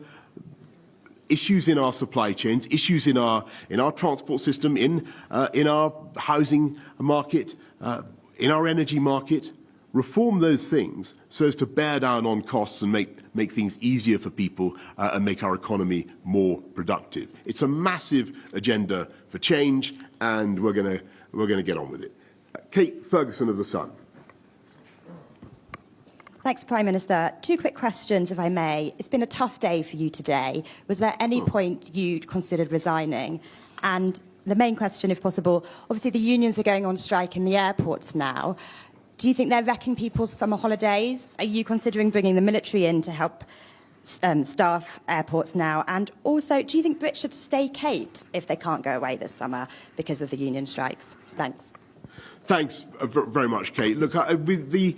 issues in our supply chains, issues in our transport system, in our housing market, in our energy market. Reform those things so as to bear down on costs and make things easier for people and make our economy more productive. It's a massive agenda for change, and we're going to get on with it. Kate Ferguson of The Sun. Thanks, Prime Minister. Two quick questions, if I may. It's been a tough day for you today. Was there any point you'd considered resigning? And the main question, if possible, obviously the unions are going on strike in the airports now. Do you think they're wrecking people's summer holidays? Are you considering bringing the military in to help staff airports now? And also, do you think Brits should staycate if they can't go away this summer because of the union strikes? Thanks. Thanks very much, Kate. Look, with the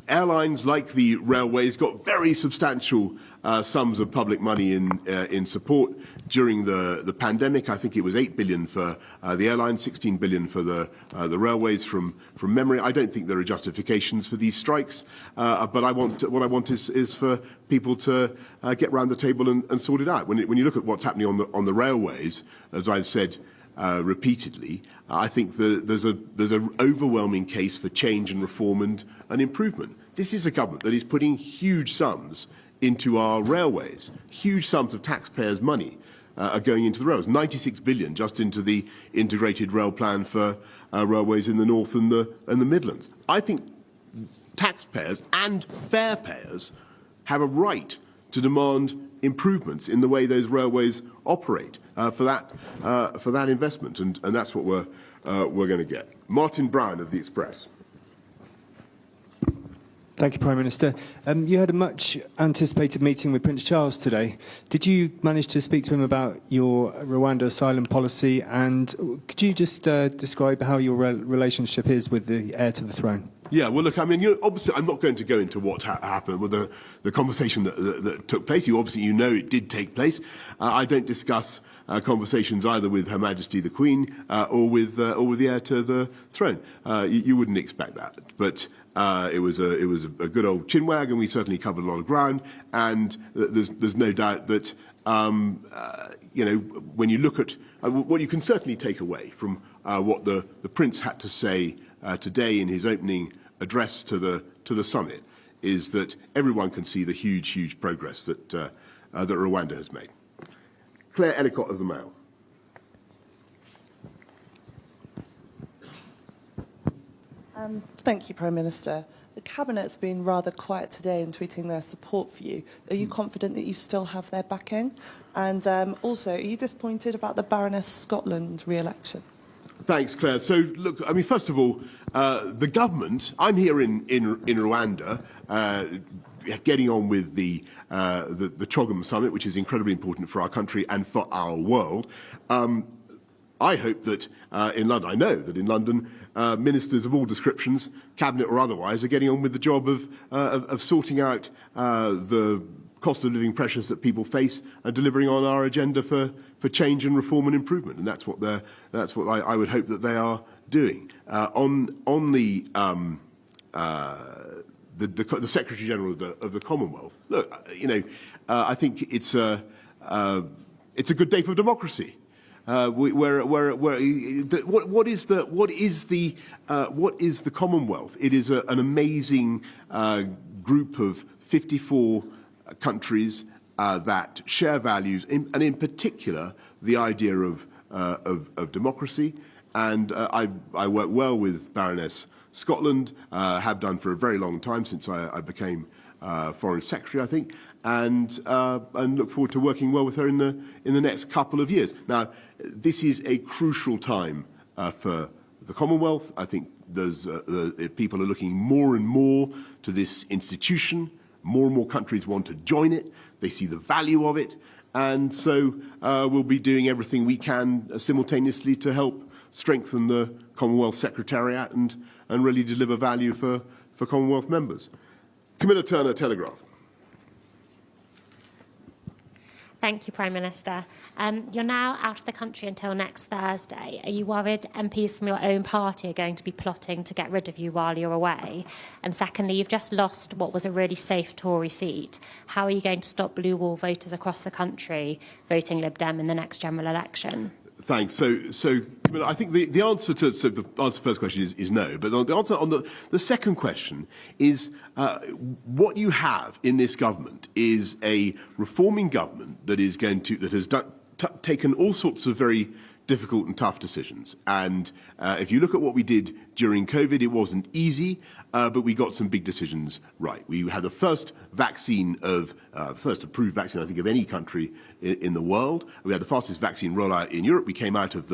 airlines, like the railways, got very substantial sums of public money in support during the pandemic. I think it was 8 billion for the airlines, 16 billion for the railways from memory. I don't think there are justifications for these strikes, but what I want is for people to get round the table and sort it out. When you look at what's happening on the railways, as I've said repeatedly, I think there's an overwhelming case for change and reform and improvement. This is a government that is putting huge sums into our railways. Huge sums of taxpayers' money are going into the rails. 96 billion just into the integrated rail plan for railways in the north and the Midlands. I think taxpayers and fare payers have a right to demand improvements in the way those railways operate for that investment, and that's what we're going to get. Martin Brown of The Express. Thank you, Prime Minister. You had a much anticipated meeting with Prince Charles today. Did you manage to speak to him about your Rwanda asylum policy? And could you just describe how your relationship is with the heir to the throne? Yeah, well, look, I mean, obviously, I'm not going to go into what happened with the conversation that took place. You know it did take place. I don't discuss conversations either with Her Majesty the Queen or with the heir to the throne. You wouldn't expect that, but it was a good old chinwag, and we certainly covered a lot of ground. And there's no doubt that when you look at what you can certainly take away from what the Prince had to say today in his opening address to the summit is that everyone can see the huge progress that Rwanda has made. Claire Ellicott of the Mail. Thank you, Prime Minister. The Cabinet's been rather quiet today in tweeting their support for you. Are you confident that you still have their backing? And also, are you disappointed about the Baroness Scotland re-election? Thanks, Claire. So, look, I mean, first of all, the government, I'm here in Rwanda, getting on with the CHOGM summit, which is incredibly important for our country and for our world. I hope that in London, I know that in London, ministers of all descriptions, cabinet or otherwise, are getting on with the job of sorting out the cost of living pressures that people face and delivering on our agenda for change and reform and improvement. And that's what I would hope that they are doing. On the Secretary General of the Commonwealth, look, you know, I think it's a good day for democracy. What is the Commonwealth? It is an amazing group of 54 countries that share values, and in particular the idea of democracy. And I work well with Baroness Scotland, have done for a very long time since I became Foreign Secretary, I think, and look forward to working well with her in the next couple of years. Now, this is a crucial time for the Commonwealth. I think people are looking more and more to this institution. More and more countries want to join it. They see the value of it. And so we'll be doing everything we can simultaneously to help strengthen the Commonwealth Secretariat and really deliver value for Commonwealth members. Camilla Turner, Telegraph. Thank you, Prime Minister. You're now out of the country until next Thursday. Are you worried MPs from your own party are going to be plotting to get rid of you while you're away? And secondly, you've just lost what was a really safe Tory seat. How are you going to stop blue wall voters across the country voting Lib Dem in the next general election? Thanks. So I think the answer to the first question is no. But the answer on the second question is what you have in this government is a reforming government that has taken all sorts of very difficult and tough decisions. And if you look at what we did during COVID, it wasn't easy, but we got some big decisions right. We had the first first approved vaccine, I think, of any country in the world. We had the fastest vaccine rollout in Europe. We came out of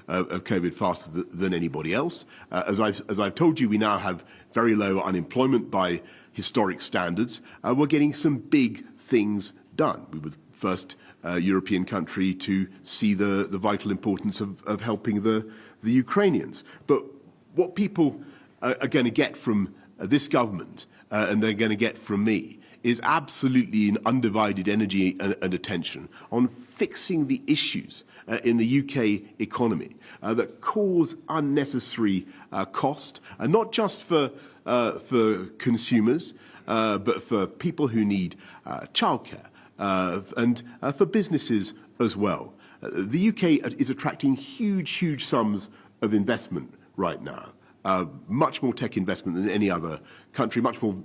COVID faster than anybody else. As I've told you, we now have very low unemployment by historic standards. We're getting some big things done. We were the first European country to see the vital importance of helping the Ukrainians. But what people are going to get from this government, and they're going to get from me, is absolutely an undivided energy and attention on fixing the issues in the UK economy that cause unnecessary cost, and not just for consumers, but for people who need childcare and for businesses as well. The UK is attracting huge sums of investment right now. Much more tech investment than any other country, much more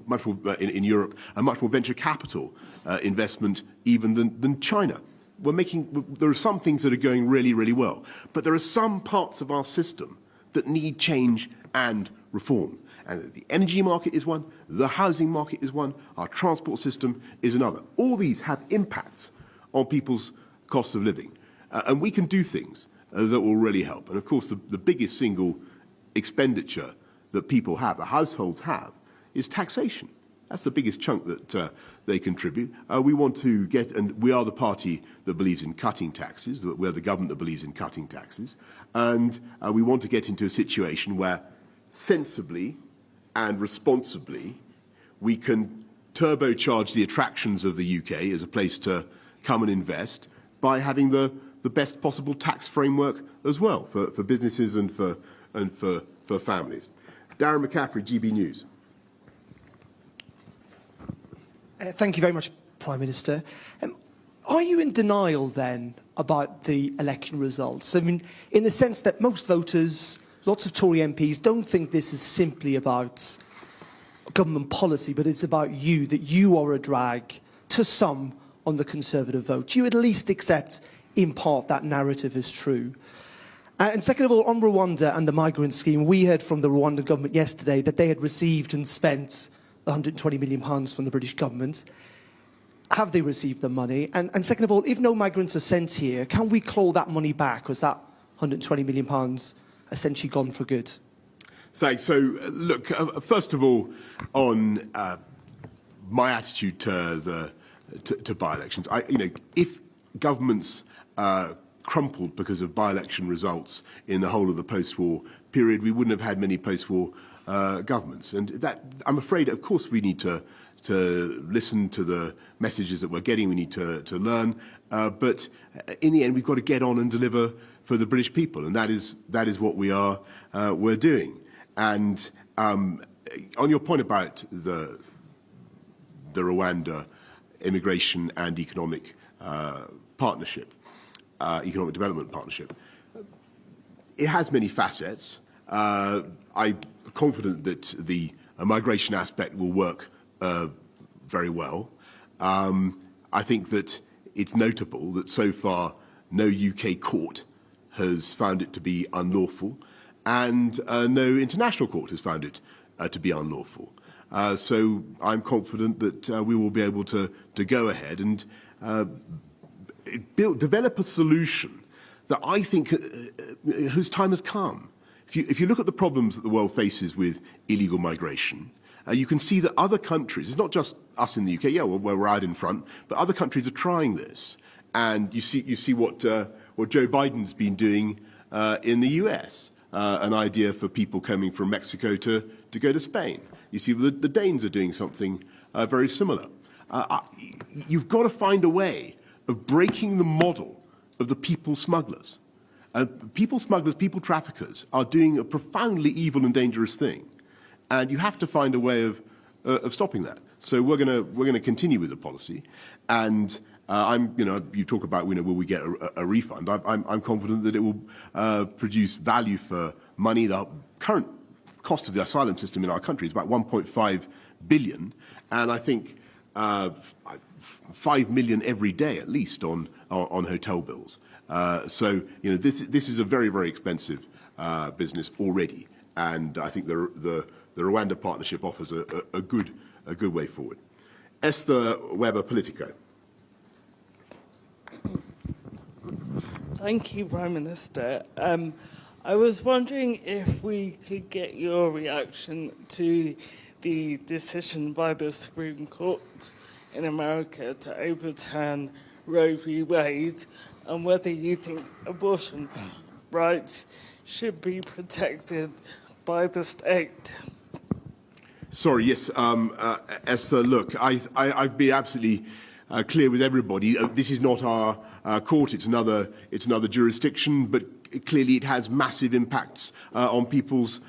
in Europe, and much more venture capital investment even than China. There are some things that are going really well, but there are some parts of our system that need change and reform. And the energy market is one, the housing market is one, our transport system is another. All these have impacts on people's cost of living. And we can do things that will really help. And of course, the biggest single expenditure that people have, the households have, is taxation. That's the biggest chunk that they contribute. We want to get, and we are the party that believes in cutting taxes, we're the government that believes in cutting taxes, and we want to get into a situation where sensibly and responsibly we can turbocharge the attractions of the UK as a place to come and invest by having the best possible tax framework as well for businesses and for families. Darren McCaffrey, GB News. Thank you very much, Prime Minister. Are you in denial then about the election results? I mean, in the sense that most voters, lots of Tory MPs, don't think this is simply about government policy, but it's about you, that you are a drag to some on the Conservative vote. Do you at least accept, in part, that narrative is true? And second of all, on Rwanda and the migrant scheme, we heard from the Rwandan government yesterday that they had received and spent £120 million from the British government. Have they received the money? And second of all, if no migrants are sent here, can we claw that money back? Or is that £120 million essentially gone for good? Thanks. So, look, first of all, on my attitude to by-elections, if governments crumpled because of by-election results in the whole of the post-war period, we wouldn't have had many post-war governments. And that, I'm afraid, of course, we need to listen to the messages that we're getting. We need to learn. But in the end, we've got to get on and deliver for the British people, and that is what we're doing. And on your point about the Rwanda immigration and economic partnership, economic development partnership, it has many facets. I'm confident that the migration aspect will work very well. I think that it's notable that so far no UK court has found it to be unlawful, and no international court has found it to be unlawful. So I'm confident that we will be able to go ahead and develop a solution that I think whose time has come. If you look at the problems that the world faces with illegal migration, you can see that other countries, it's not just us in the UK, where we're out in front, but other countries are trying this. And you see what Joe Biden's been doing in the US, an idea for people coming from Mexico to go to Spain. You see the Danes are doing something very similar. You've got to find a way of breaking the model of the people smugglers. People smugglers, people traffickers are doing a profoundly evil and dangerous thing. And you have to find a way of stopping that. So we're going to continue with the policy, and you talk about will we get a refund? I'm confident that it will produce value for money. The current cost of the asylum system in our country is about 1.5 billion, and I think 5 million every day at least on hotel bills. So this is a very, very expensive business already, and I think the Rwanda partnership offers a good way forward. Esther Weber, Politico. Thank you, Prime Minister. I was wondering if we could get your reaction to the decision by the Supreme Court in America to overturn Roe v. Wade, and whether you think abortion rights should be protected by the state. Sorry, yes, Esther, look, I'd be absolutely clear with everybody. This is not our court, it's another jurisdiction, but clearly it has massive impacts on people's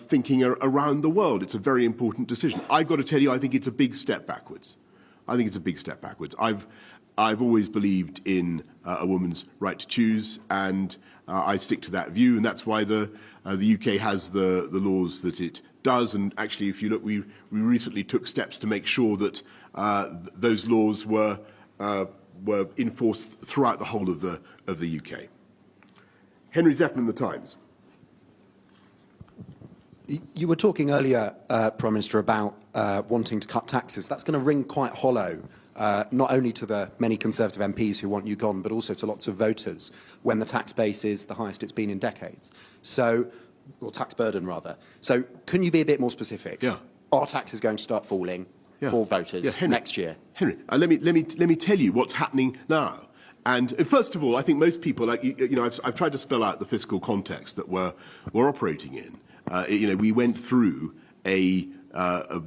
thinking around the world. It's a very important decision. I've got to tell you, I think it's a big step backwards. I've always believed in a woman's right to choose, and I stick to that view, and that's why the UK has the laws that it does. And actually, if you look, we recently took steps to make sure that those laws were enforced throughout the whole of the UK. Henry Zeffman, The Times. You were talking earlier, Prime Minister, about wanting to cut taxes. That's going to ring quite hollow, not only to the many Conservative MPs who want you gone, but also to lots of voters when the tax base is the highest it's been in decades. So, or tax burden, rather. So, can you be a bit more specific? Yeah. Are taxes going to start falling for voters next year? Henry, let me tell you what's happening now. And first of all, I think most people, I've tried to spell out the fiscal context that we're operating in. We went through a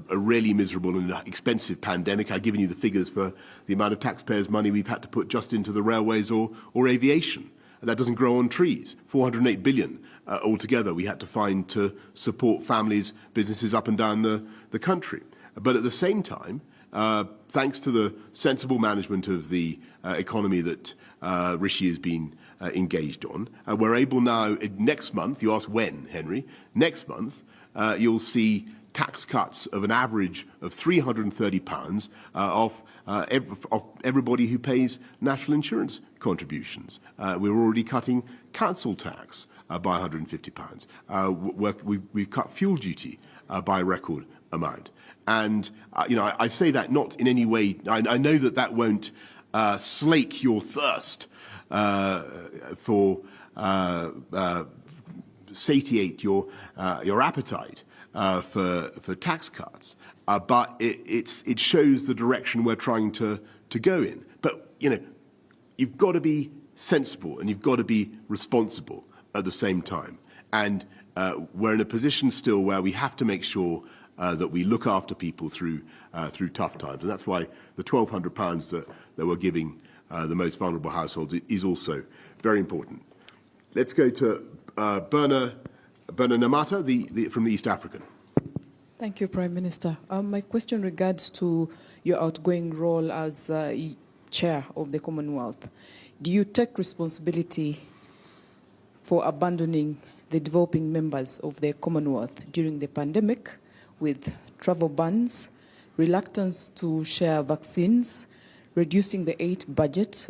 really miserable and expensive pandemic. I've given you the figures for the amount of taxpayers' money we've had to put just into the railways or aviation. And that doesn't grow on trees. 408 billion altogether we had to find to support families, businesses up and down the country. But at the same time, thanks to the sensible management of the economy that Rishi has been engaged on, we're able now, next month, you asked when, Henry, next month, you'll see tax cuts of an average of £330 off of everybody who pays national insurance contributions. We're already cutting council tax by £150. We've cut fuel duty by a record amount. And, I say that not in any way. I know that won't slake your thirst for satiate your appetite for tax cuts, but it shows the direction we're trying to go in. But you've got to be sensible and you've got to be responsible at the same time. And we're in a position still where we have to make sure that we look after people through tough times, and that's why the £1,200 that we're giving the most vulnerable households is also very important. Let's go to Berna Namata, from the East African. Thank you, Prime Minister. My question regards to your outgoing role as chair of the Commonwealth. Do you take responsibility for abandoning the developing members of the Commonwealth during the pandemic with travel bans, reluctance to share vaccines, reducing the aid budget,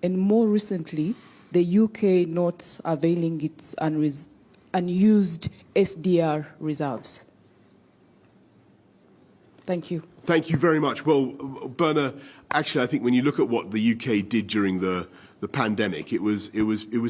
and more recently, the UK not availing its unused SDR reserves? Thank you. Thank you very much. Well, Berna, actually, I think when you look at what the UK did during the pandemic, it was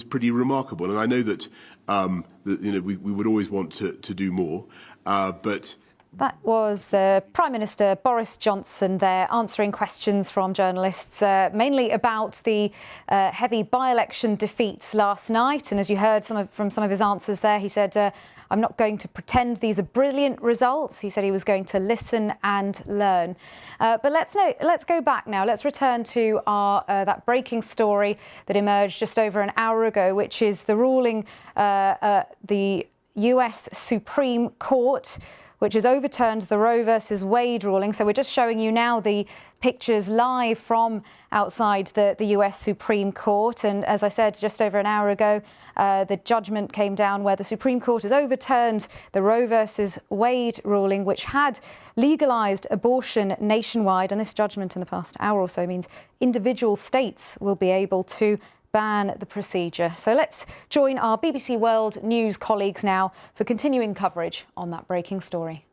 pretty remarkable. And I know that we would always want to do more, but. That was the Prime Minister Boris Johnson there answering questions from journalists, mainly about the heavy by-election defeats last night. And as you heard from some of his answers there, he said, I'm not going to pretend these are brilliant results. He said he was going to listen and learn. But let's go back now. Let's return to that breaking story that emerged just over an hour ago, which is the ruling, the US Supreme Court, which has overturned the Roe versus Wade ruling. So we're just showing you now the pictures live from outside the US Supreme Court. And as I said, just over an hour ago, the judgment came down where the Supreme Court has overturned the Roe versus Wade ruling, which had legalised abortion nationwide. And this judgment in the past hour or so means individual states will be able to ban the procedure. So let's join our BBC World News colleagues now for continuing coverage on that breaking story.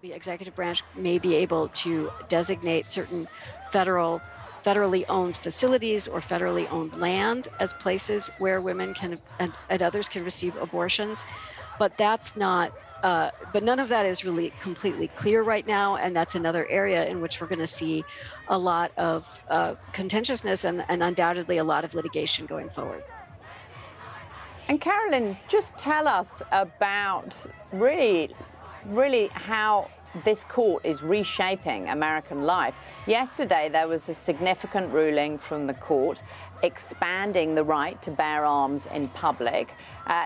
The executive branch may be able to designate certain federally owned facilities or federally owned land as places where women can and others can receive abortions, but that's not. But none of that is really completely clear right now, and that's another area in which we're going to see a lot of contentiousness and undoubtedly a lot of litigation going forward. And Carolyn, just tell us about really how this court is reshaping American life. Yesterday, there was a significant ruling from the court expanding the right to bear arms in public.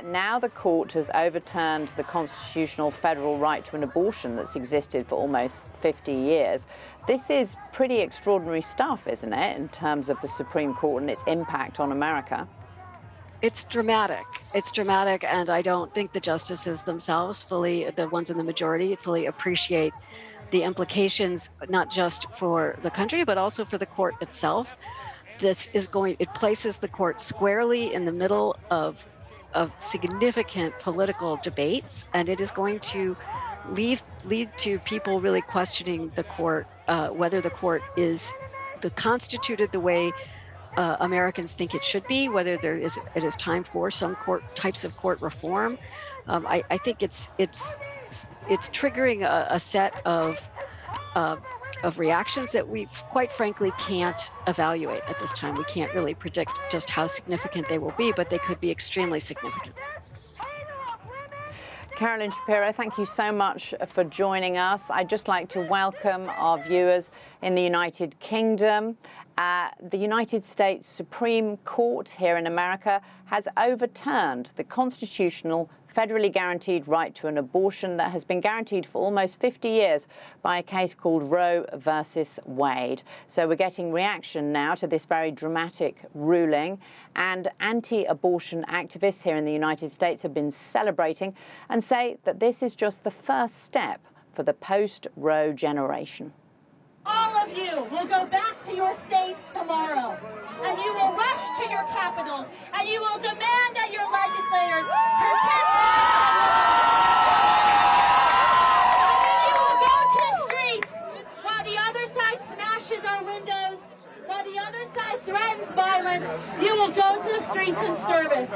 Now the court has overturned the constitutional federal right to an abortion that's existed for almost 50 years. This is pretty extraordinary stuff, isn't it, in terms of the Supreme Court and its impact on America? It's dramatic. It's dramatic, and I don't think the justices themselves fully, the ones in the majority, fully appreciate the implications, not just for the country, but also for the court itself. It places the court squarely in the middle of significant political debates, and it is going to lead to people really questioning the court, whether the court is constituted the way Americans think it should be, whether it is time for some types of court reform. I think it's triggering a set of reactions that we quite frankly can't evaluate at this time. We can't really predict just how significant they will be, but they could be extremely significant. Carolyn Shapiro, thank you so much for joining us. I'd just like to welcome our viewers in the United Kingdom. The United States Supreme Court here in America has overturned the constitutional federally guaranteed right to an abortion that has been guaranteed for almost 50 years by a case called Roe versus Wade. So we're getting reaction now to this very dramatic ruling, and anti-abortion activists here in the United States have been celebrating and say that this is just the first step for the post-Roe generation. All of you will go back to your states tomorrow, and you will rush to your capitals, and you will demand that your legislators protect and you will go to the streets while the other side smashes our windows, while the other side threatens violence. You will go to the streets in service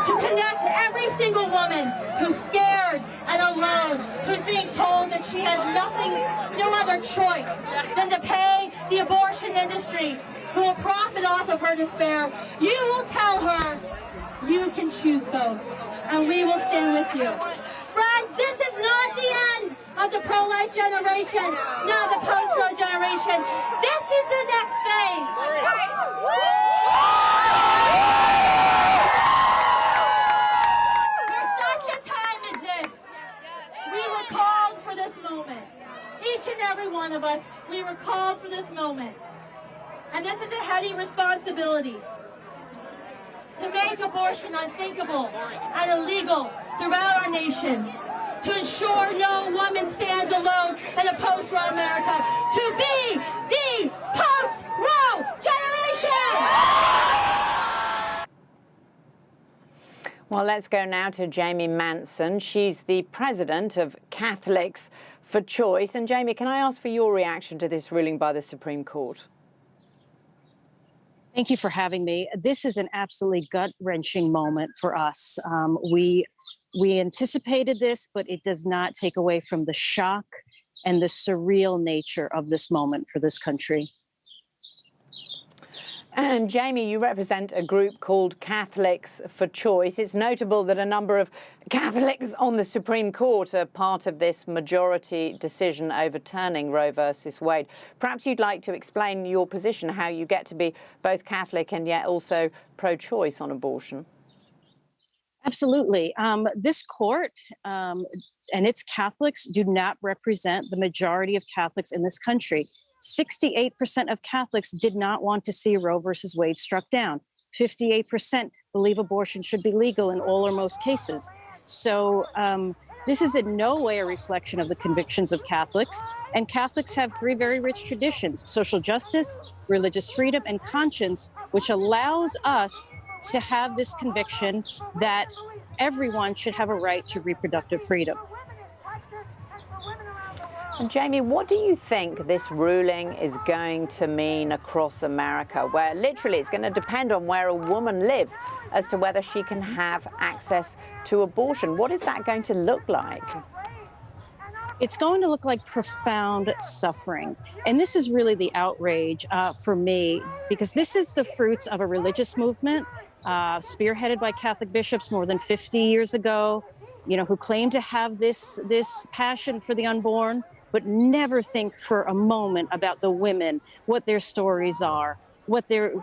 to connect every single woman who's scared and alone, who's being told that she has no other choice than to pay the abortion industry, who will profit off of her despair. You will tell her you can choose both, and we will stand with you. Friends, this is not the end of the pro-life generation, now the post-Roe generation. This is the next phase. For such a time as this, we were called for this moment. Each and every one of us, we were called for this moment. And this is a heady responsibility to make abortion unthinkable and illegal throughout our nation, to ensure no woman stands alone in a post-Roe America, to be the post-Roe generation! Well, let's go now to Jamie Manson. She's the president of Catholics for Choice. And Jamie, can I ask for your reaction to this ruling by the Supreme Court? Thank you for having me. This is an absolutely gut-wrenching moment for us. We anticipated this, but it does not take away from the shock and the surreal nature of this moment for this country. And Jamie, you represent a group called Catholics for Choice. It's notable that a number of Catholics on the Supreme Court are part of this majority decision overturning Roe versus Wade. Perhaps you'd like to explain your position, how you get to be both Catholic and yet also pro-choice on abortion. Absolutely. This court and its Catholics do not represent the majority of Catholics in this country. 68% of Catholics did not want to see Roe versus Wade struck down. 58% believe abortion should be legal in all or most cases. So this is in no way a reflection of the convictions of Catholics. And Catholics have three very rich traditions: social justice, religious freedom, and conscience, which allows us to have this conviction that everyone should have a right to reproductive freedom. And Jamie, what do you think this ruling is going to mean across America, where literally it's going to depend on where a woman lives as to whether she can have access to abortion? What is that going to look like? It's going to look like profound suffering. And this is really the outrage for me, because this is the fruits of a religious movement spearheaded by Catholic bishops more than 50 years ago, who claim to have this passion for the unborn, but never think for a moment about the women, what their stories are,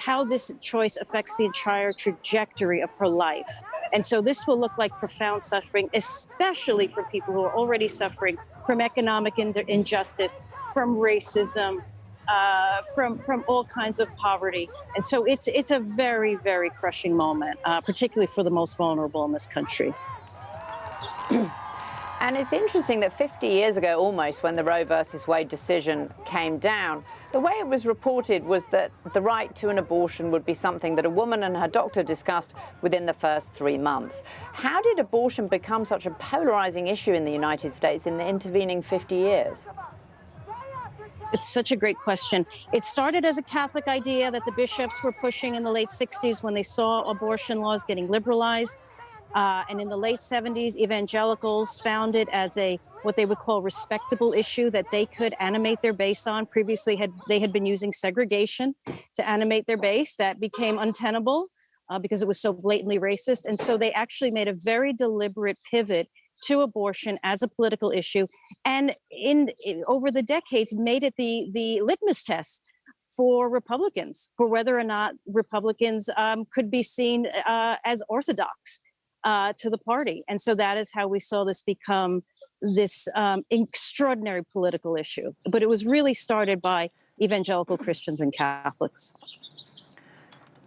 how this choice affects the entire trajectory of her life. And so this will look like profound suffering, especially for people who are already suffering from economic injustice, from racism, from all kinds of poverty. And so it's a very, very crushing moment, particularly for the most vulnerable in this country. And it's interesting that 50 years ago, almost, when the Roe versus Wade decision came down, the way it was reported was that the right to an abortion would be something that a woman and her doctor discussed within the first 3 months. How did abortion become such a polarizing issue in the United States in the intervening 50 years? It's such a great question. It started as a Catholic idea that the bishops were pushing in the late 60s when they saw abortion laws getting liberalized. And in the late 70s, evangelicals found it as what they would call respectable issue that they could animate their base on. Previously, they had been using segregation to animate their base. That became untenable because it was so blatantly racist. And so they actually made a very deliberate pivot to abortion as a political issue. And over the decades, made it the litmus test for Republicans, for whether or not Republicans could be seen as orthodox to the party. And so that is how we saw this become this extraordinary political issue. But it was really started by evangelical Christians and Catholics.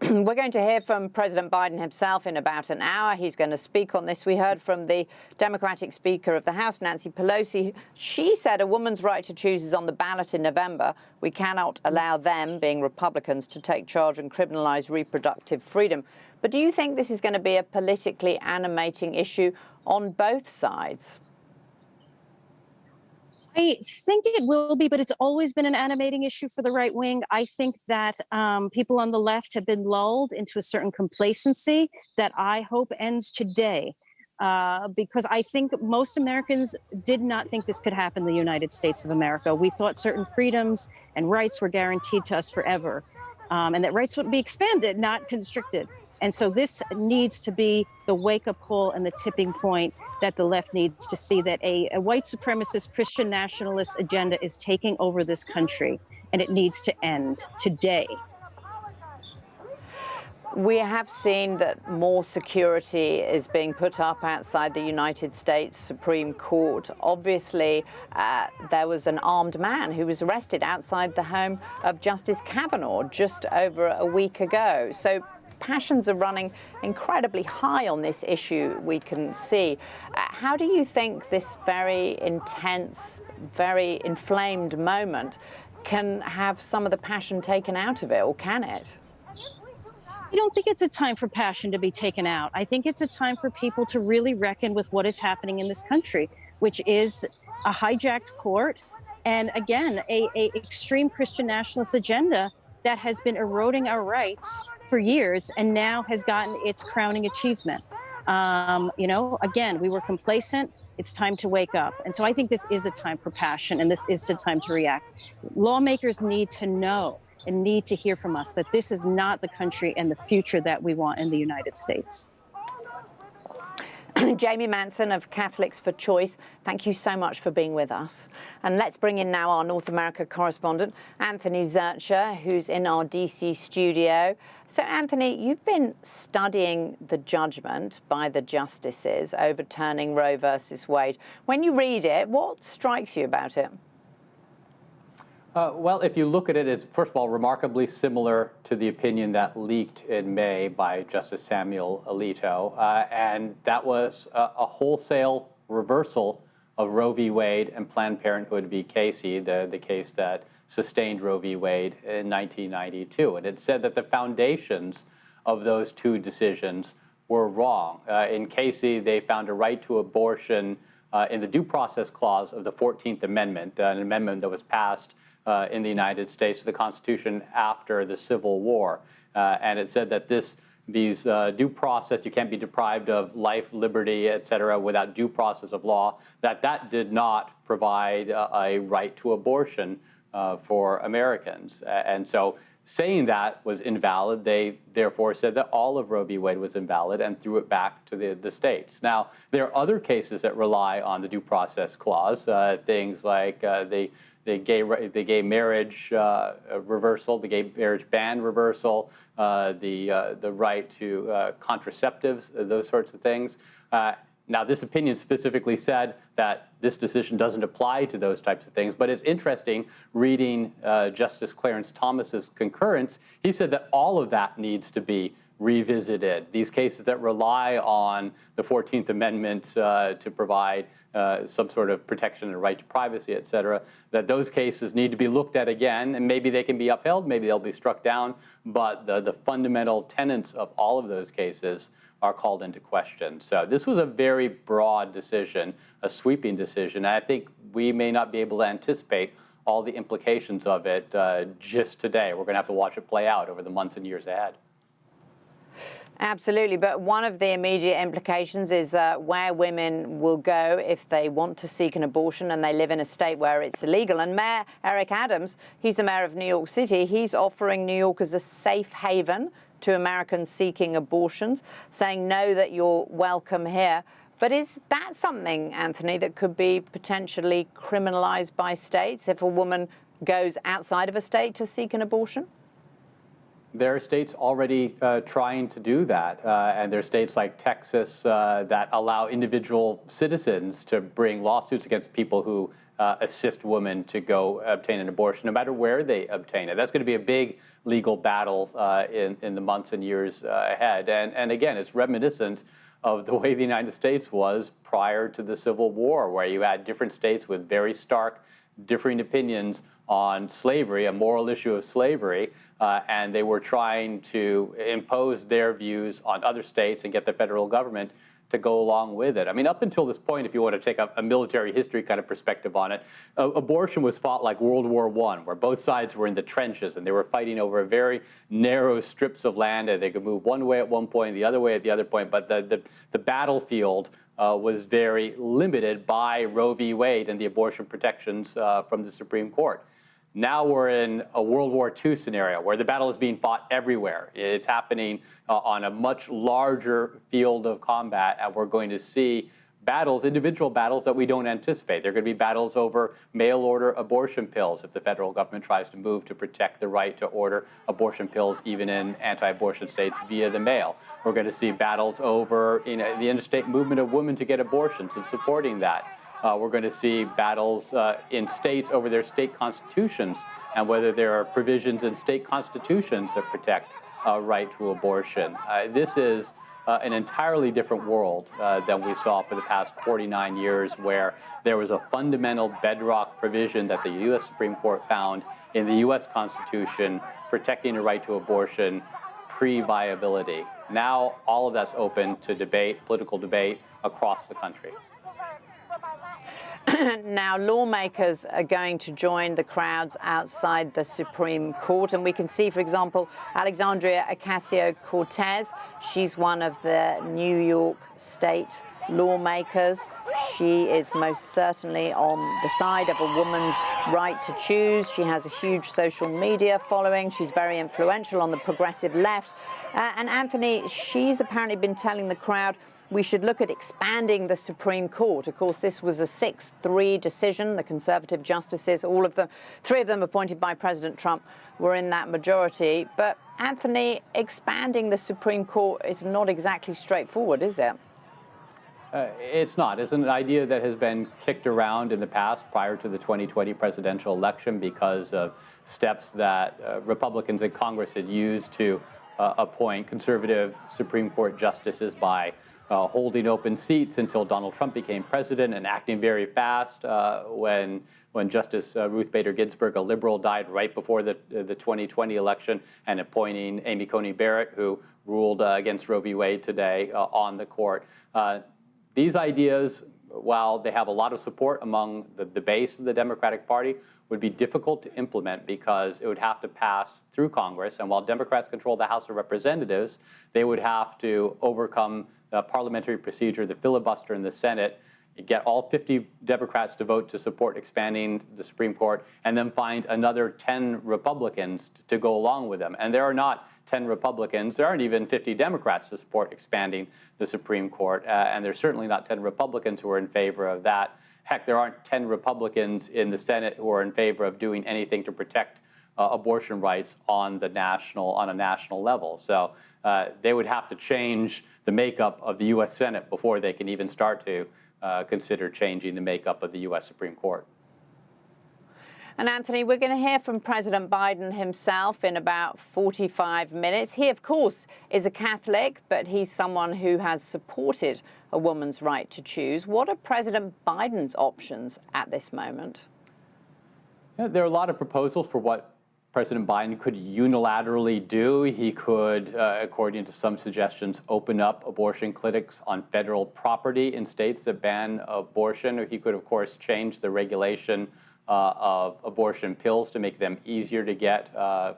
We're going to hear from President Biden himself in about an hour. He's going to speak on this. We heard from the Democratic Speaker of the House, Nancy Pelosi. She said a woman's right to choose is on the ballot in November. We cannot allow them, being Republicans, to take charge and criminalize reproductive freedom. But do you think this is going to be a politically animating issue on both sides? I think it will be, but it's always been an animating issue for the right wing. I think that people on the left have been lulled into a certain complacency that I hope ends today. Because I think most Americans did not think this could happen in the United States of America. We thought certain freedoms and rights were guaranteed to us forever, and that rights would be expanded, not constricted. And so this needs to be the wake-up call and the tipping point that the left needs to see, that a white supremacist Christian nationalist agenda is taking over this country, and it needs to end today. We have seen that more security is being put up outside the United States Supreme Court. Obviously, there was an armed man who was arrested outside the home of Justice Kavanaugh just over a week ago. So passions are running incredibly high on this issue, we can see. How do you think this very intense, very inflamed moment can have some of the passion taken out of it, or can it? I don't think it's a time for passion to be taken out. I think it's a time for people to really reckon with what is happening in this country, which is a hijacked court and, again, a extreme Christian nationalist agenda that has been eroding our rights for years and now has gotten its crowning achievement. Again, we were complacent. It's time to wake up. And so I think this is a time for passion, and this is the time to react. Lawmakers need to know and need to hear from us that this is not the country and the future that we want in the United States. Jamie Manson of Catholics for Choice, thank you so much for being with us. And let's bring in now our North America correspondent, Anthony Zurcher, who's in our DC studio. So, Anthony, you've been studying the judgment by the justices overturning Roe versus Wade. When you read it, what strikes you about it? Well, if you look at it, it's, first of all, remarkably similar to the opinion that leaked in May by Justice Samuel Alito. And that was a wholesale reversal of Roe v. Wade and Planned Parenthood v. Casey, the case that sustained Roe v. Wade in 1992. And it said that the foundations of those two decisions were wrong. In Casey, they found a right to abortion in the Due Process Clause of the 14th Amendment, an amendment that was passed in the United States to the Constitution after the Civil War. And it said that these due process, you can't be deprived of life, liberty, et cetera, without due process of law, that did not provide a right to abortion for Americans. And so saying that was invalid, they therefore said that all of Roe v. Wade was invalid and threw it back to the states. Now, there are other cases that rely on the Due Process Clause, things like the gay marriage reversal, the gay marriage ban reversal, the right to contraceptives, those sorts of things. Now, this opinion specifically said that this decision doesn't apply to those types of things, but it's interesting reading Justice Clarence Thomas's concurrence. He said that all of that needs to be revisited. These cases that rely on the 14th Amendment to provide some sort of protection and right to privacy, et cetera, that those cases need to be looked at again, and maybe they can be upheld, maybe they'll be struck down, but the fundamental tenets of all of those cases are called into question. So this was a very broad decision, a sweeping decision. And I think we may not be able to anticipate all the implications of it just today. We're going to have to watch it play out over the months and years ahead. Absolutely, but one of the immediate implications is where women will go if they want to seek an abortion and they live in a state where it's illegal. And Mayor Eric Adams, he's the mayor of New York City, he's offering New York as a safe haven to Americans seeking abortions, saying, no, that you're welcome here. But is that something, Anthony, that could be potentially criminalized by states if a woman goes outside of a state to seek an abortion? There are states already trying to do that, and there are states like Texas that allow individual citizens to bring lawsuits against people who assist women to go obtain an abortion, no matter where they obtain it. That's going to be a big legal battle in the months and years ahead. And again, it's reminiscent of the way the United States was prior to the Civil War, where you had different states with very stark, differing opinions on slavery, a moral issue of slavery, and they were trying to impose their views on other states and get the federal government to go along with it. I mean, up until this point, if you want to take a military history kind of perspective on it, abortion was fought like World War I, where both sides were in the trenches and they were fighting over very narrow strips of land, and they could move one way at one point, the other way at the other point, but the battlefield was very limited by Roe v. Wade and the abortion protections from the Supreme Court. Now we're in a World War II scenario where the battle is being fought everywhere. It's happening on a much larger field of combat, and we're going to see battles, individual battles that we don't anticipate. There are going to be battles over mail-order abortion pills if the federal government tries to move to protect the right to order abortion pills even in anti-abortion states via the mail. We're going to see battles over the interstate movement of women to get abortions and supporting that. We're going to see battles in states over their state constitutions and whether there are provisions in state constitutions that protect right to abortion. This is an entirely different world than we saw for the past 49 years, where there was a fundamental bedrock provision that the U.S. Supreme Court found in the U.S. Constitution protecting a right to abortion pre-viability. Now all of that's open to debate, political debate across the country. Now, lawmakers are going to join the crowds outside the Supreme Court. And we can see, for example, Alexandria Ocasio-Cortez. She's one of the New York state lawmakers. She is most certainly on the side of a woman's right to choose. She has a huge social media following. She's very influential on the progressive left. And Anthony, she's apparently been telling the crowd we should look at expanding the Supreme Court. Of course, this was a 6-3 decision. The conservative justices, all of them, 3 of them appointed by President Trump, were in that majority. But, Anthony, expanding the Supreme Court is not exactly straightforward, is it? It's not. It's an idea that has been kicked around in the past prior to the 2020 presidential election because of steps that Republicans in Congress had used to appoint conservative Supreme Court justices by holding open seats until Donald Trump became president and acting very fast when Justice Ruth Bader Ginsburg, a liberal, died right before the 2020 election, and appointing Amy Coney Barrett, who ruled against Roe v. Wade today on the court. These ideas, while they have a lot of support among the base of the Democratic Party, would be difficult to implement because it would have to pass through Congress. And while Democrats control the House of Representatives, they would have to overcome the parliamentary procedure, the filibuster in the Senate, get all 50 Democrats to vote to support expanding the Supreme Court, and then find another 10 Republicans to go along with them. And there are not 10 Republicans. There aren't even 50 Democrats to support expanding the Supreme Court. And there's certainly not 10 Republicans who are in favor of that. Heck, there aren't 10 Republicans in the Senate who are in favor of doing anything to protect abortion rights on a national level. So they would have to change the makeup of the U.S. Senate before they can even start to consider changing the makeup of the U.S. Supreme Court. And Anthony, we're going to hear from President Biden himself in about 45 minutes. He, of course, is a Catholic, but he's someone who has supported a woman's right to choose. What are President Biden's options at this moment? There are a lot of proposals for what President Biden could unilaterally do. He could, according to some suggestions, open up abortion clinics on federal property in states that ban abortion. Or he could, of course, change the regulation of abortion pills to make them easier to get via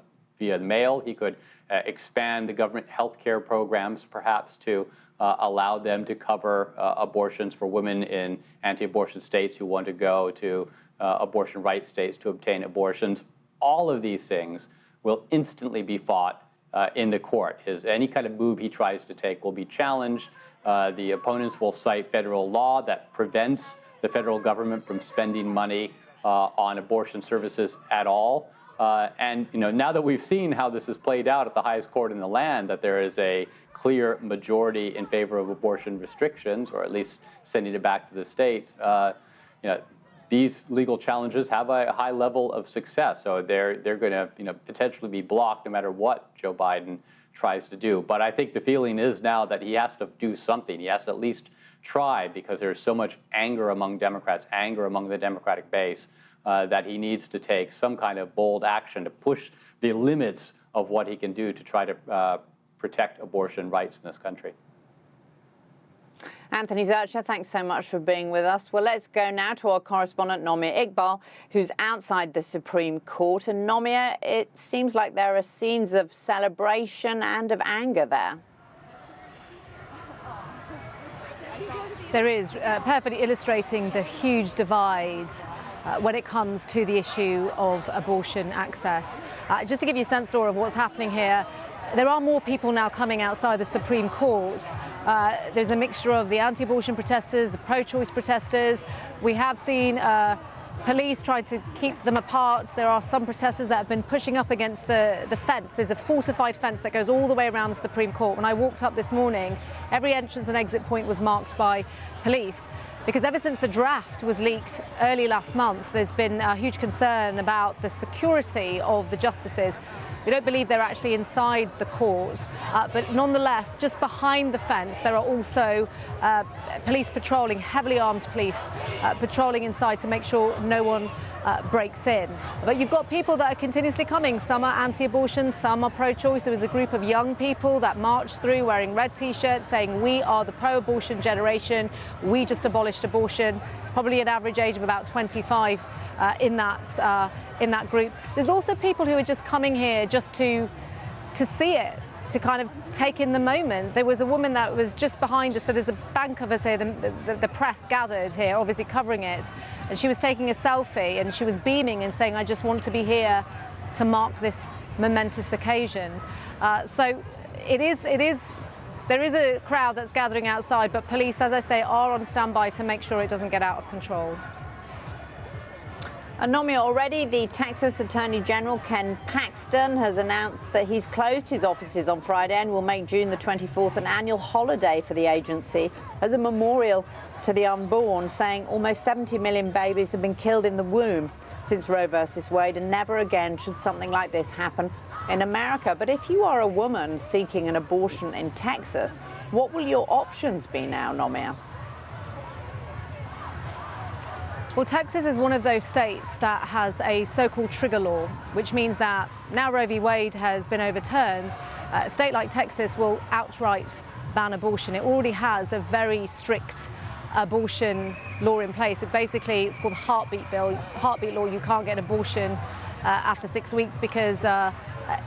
the mail. He could expand the government health care programs, perhaps, to allow them to cover abortions for women in anti-abortion states who want to go to abortion rights states to obtain abortions. All of these things will instantly be fought in the court. Any kind of move he tries to take will be challenged. The opponents will cite federal law that prevents the federal government from spending money on abortion services at all. And now that we've seen how this has played out at the highest court in the land, that there is a clear majority in favor of abortion restrictions, or at least sending it back to the states, these legal challenges have a high level of success. So they're going to potentially be blocked no matter what Joe Biden tries to do. But I think the feeling is now that he has to do something. He has to at least try, because there's so much anger among Democrats, anger among the Democratic base, that he needs to take some kind of bold action to push the limits of what he can do to try to protect abortion rights in this country. Anthony Zurcher, thanks so much for being with us. Well, let's go now to our correspondent, Nomia Iqbal, who's outside the Supreme Court. And Nomia, it seems like there are scenes of celebration and of anger there. There is, perfectly illustrating the huge divide when it comes to the issue of abortion access. Just to give you a sense, Laura, of what's happening here, there are more people now coming outside the Supreme Court. There's a mixture of the anti-abortion protesters, the pro-choice protesters. We have seen police trying to keep them apart. There are some protesters that have been pushing up against the fence. There's a fortified fence that goes all the way around the Supreme Court. When I walked up this morning, every entrance and exit point was marked by police. Because ever since the draft was leaked early last month, there's been a huge concern about the security of the justices. We don't believe they're actually inside the court, but nonetheless, just behind the fence, there are also police patrolling, heavily armed police patrolling inside to make sure no one breaks in. But you've got people that are continuously coming. Some are anti-abortion, some are pro-choice. There was a group of young people that marched through wearing red T-shirts saying, "We are the pro-abortion generation. We just abolished abortion." Probably an average age of about 25 in that group. There's also people who are just coming here just to see it, to kind of take in the moment. There was a woman that was just behind us, so there's a bank of us here, the press gathered here, obviously covering it, and she was taking a selfie and she was beaming and saying, "I just want to be here to mark this momentous occasion." So there is a crowd that's gathering outside, but police, as I say, are on standby to make sure it doesn't get out of control. Nomia, already the Texas Attorney General Ken Paxton has announced that he's closed his offices on Friday and will make June the 24th an annual holiday for the agency as a memorial to the unborn, saying almost 70 million babies have been killed in the womb since Roe versus Wade, and never again should something like this happen in America. But if you are a woman seeking an abortion in Texas, what will your options be now, Nomia? Well, Texas is one of those states that has a so-called trigger law, which means that now Roe v. Wade has been overturned, a state like Texas will outright ban abortion. It already has a very strict abortion law in place. It's called the heartbeat law. You can't get an abortion after 6 weeks because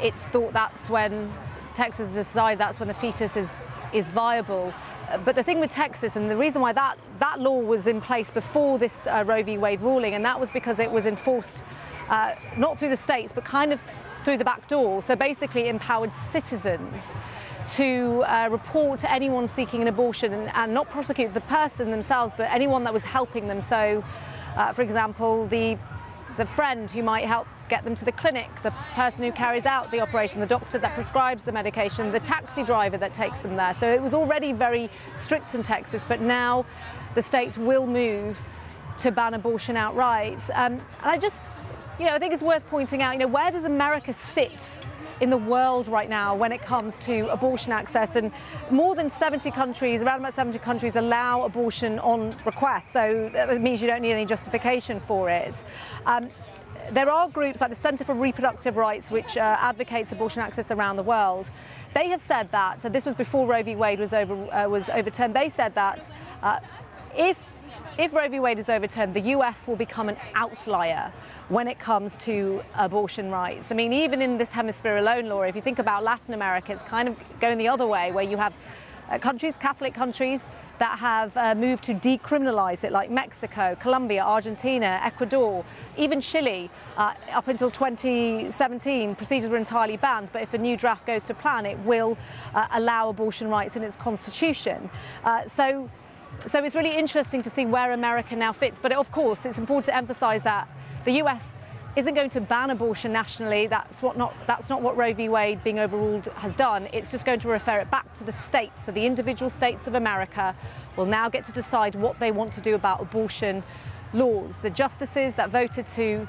it's thought that's when Texas decides that's when the fetus is viable. But the thing with Texas, and the reason why that law was in place before this Roe v. Wade ruling, and that was because it was enforced not through the states, but kind of through the back door. So basically empowered citizens to report to anyone seeking an abortion and not prosecute the person themselves, but anyone that was helping them. So, for example, the friend who might help get them to the clinic, the person who carries out the operation, the doctor that prescribes the medication, the taxi driver that takes them there. So it was already very strict in Texas, but now the state will move to ban abortion outright. And I just, I think it's worth pointing out, where does America sit in the world right now when it comes to abortion access? And more than 70 countries, around about 70 countries, allow abortion on request. So that means you don't need any justification for it. There are groups like the Center for Reproductive Rights, which advocates abortion access around the world. They have said that, so this was before Roe v. Wade was overturned, they said that if Roe v. Wade is overturned, the US will become an outlier when it comes to abortion rights. I mean, even in this hemisphere alone, Laura, if you think about Latin America, it's kind of going the other way, where you have countries, Catholic countries, that have moved to decriminalize it, like Mexico, Colombia, Argentina, Ecuador, even Chile. Up until 2017, procedures were entirely banned, but if a new draft goes to plan, it will allow abortion rights in its constitution. So it's really interesting to see where America now fits. But of course, it's important to emphasize that the US isn't going to ban abortion nationally. That's not what Roe v. Wade being overruled has done. It's just going to refer it back to the states. So the individual states of America will now get to decide what they want to do about abortion laws. The justices that voted to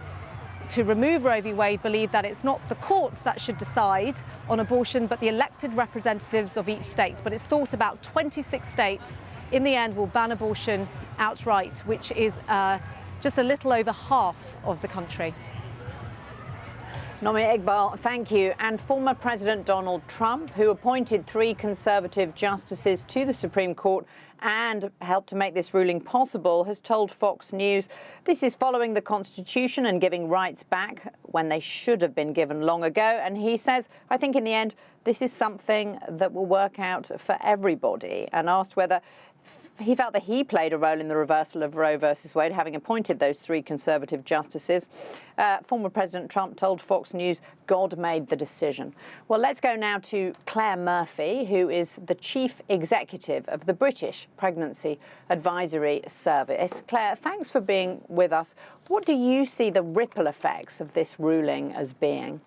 remove Roe v. Wade believe that it's not the courts that should decide on abortion, but the elected representatives of each state. But it's thought about 26 states in the end will ban abortion outright, which is just a little over half of the country. Nomi Iqbal, thank you. And former President Donald Trump, who appointed 3 conservative justices to the Supreme Court and helped to make this ruling possible, has told Fox News this is following the Constitution and giving rights back when they should have been given long ago. And he says, I think in the end, this is something that will work out for everybody. And asked whether he felt that he played a role in the reversal of Roe versus Wade, having appointed those 3 conservative justices. Former President Trump told Fox News, God made the decision. Well, let's go now to Claire Murphy, who is the chief executive of the British Pregnancy Advisory Service. Claire, thanks for being with us. What do you see the ripple effects of this ruling as being?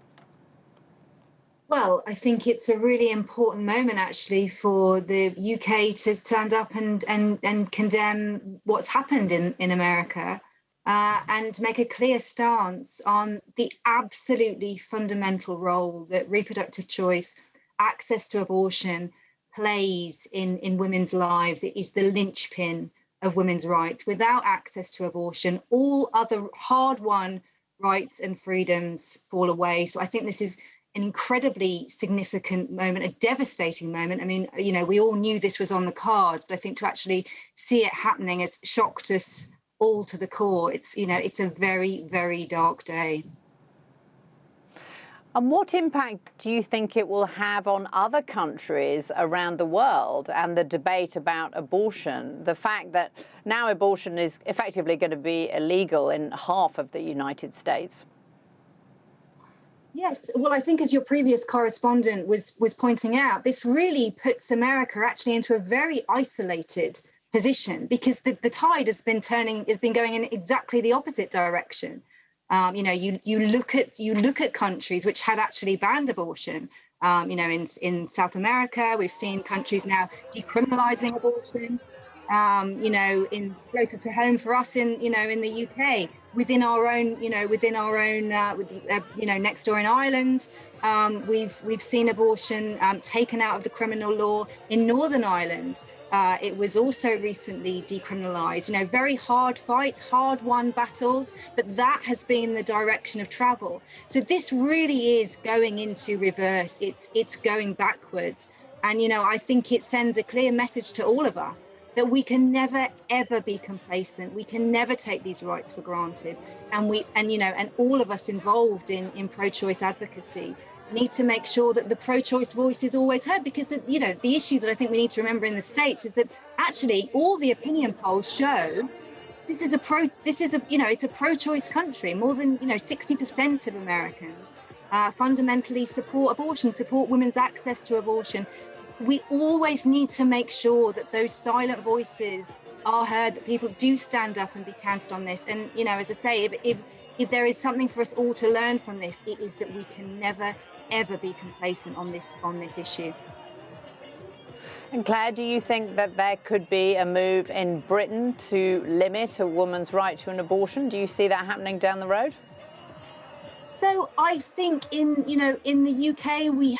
Well, I think it's a really important moment, actually, for the UK to stand up and condemn what's happened in America and make a clear stance on the absolutely fundamental role that reproductive choice, access to abortion, plays in women's lives. It is the linchpin of women's rights. Without access to abortion, all other hard-won rights and freedoms fall away. So I think this is an incredibly significant moment, a devastating moment. I mean, you know, we all knew this was on the cards, but I think to actually see it happening has shocked us all to the core. It's, you know, it's a very, very dark day. And what impact do you think it will have on other countries around the world and the debate about abortion? The fact that now abortion is effectively going to be illegal in half of the United States. Yes, well, I think as your previous correspondent was pointing out, this really puts America actually into a very isolated position because the tide has been going in exactly the opposite direction. You know, you look at countries which had actually banned abortion. You know, in South America, we've seen countries now decriminalizing abortion. You know, closer to home for us in the UK. Within our own, next door in Ireland, we've seen abortion taken out of the criminal law. In Northern Ireland, it was also recently decriminalised. You know, very hard fights, hard-won battles, but that has been the direction of travel. So this really is going into reverse. It's going backwards, and you know, I think it sends a clear message to all of us that we can never, ever be complacent. We can never take these rights for granted. And all of us involved in pro-choice advocacy need to make sure that the pro-choice voice is always heard, because the issue that I think we need to remember in the States is that actually all the opinion polls show it's a pro-choice country. More than 60% of Americans fundamentally support abortion, support women's access to abortion. We always need to make sure that those silent voices are heard, that people do stand up and be counted on this. And, you know, as I say, if there is something for us all to learn from this, it is that we can never, ever be complacent on this issue. And Claire, do you think that there could be a move in Britain to limit a woman's right to an abortion? Do you see that happening down the road? So I think in the UK we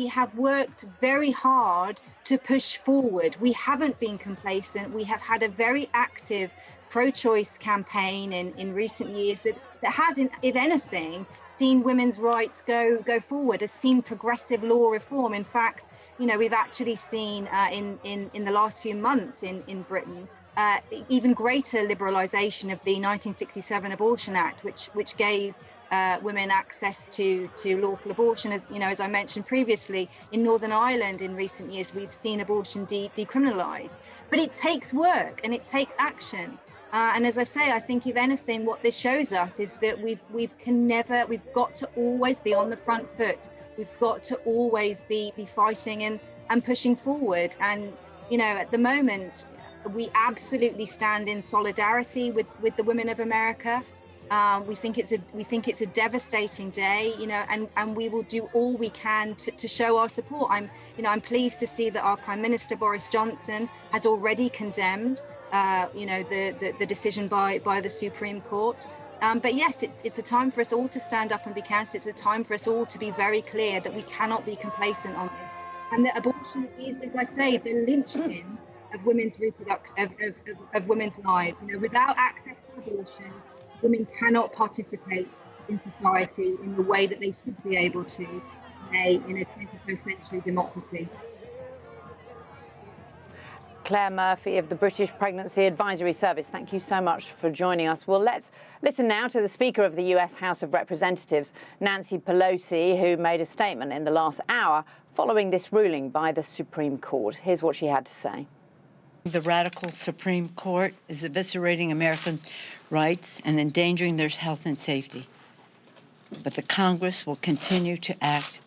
have worked very hard to push forward. We haven't been complacent. We have had a very active pro-choice campaign in recent years that has, if anything, seen women's rights go forward, has seen progressive law reform. In fact, you know, we've actually seen in the last few months in Britain even greater liberalisation of the 1967 Abortion Act, which gave women access to lawful abortion. As I mentioned previously, in Northern Ireland in recent years, we've seen abortion decriminalised. But it takes work and it takes action. And as I say, I think if anything, what this shows us is that we've got to always be on the front foot. We've got to always be fighting and pushing forward. And, you know, at the moment, we absolutely stand in solidarity with the women of America. We think it's a devastating day, you know, and we will do all we can to show our support. I'm pleased to see that our Prime Minister Boris Johnson has already condemned the decision by the Supreme Court. But yes, it's a time for us all to stand up and be counted. It's a time for us all to be very clear that we cannot be complacent on this, and that abortion is, as I say, the linchpin of women's of women's lives. Without access to abortion, women cannot participate in society in the way that they should be able to in a 21st century democracy. Claire Murphy of the British Pregnancy Advisory Service, thank you so much for joining us. Well, let's listen now to the Speaker of the US House of Representatives, Nancy Pelosi, who made a statement in the last hour following this ruling by the Supreme Court. Here's what she had to say. The radical Supreme Court is eviscerating Americans' rights and endangering their health and safety. But the Congress will continue to act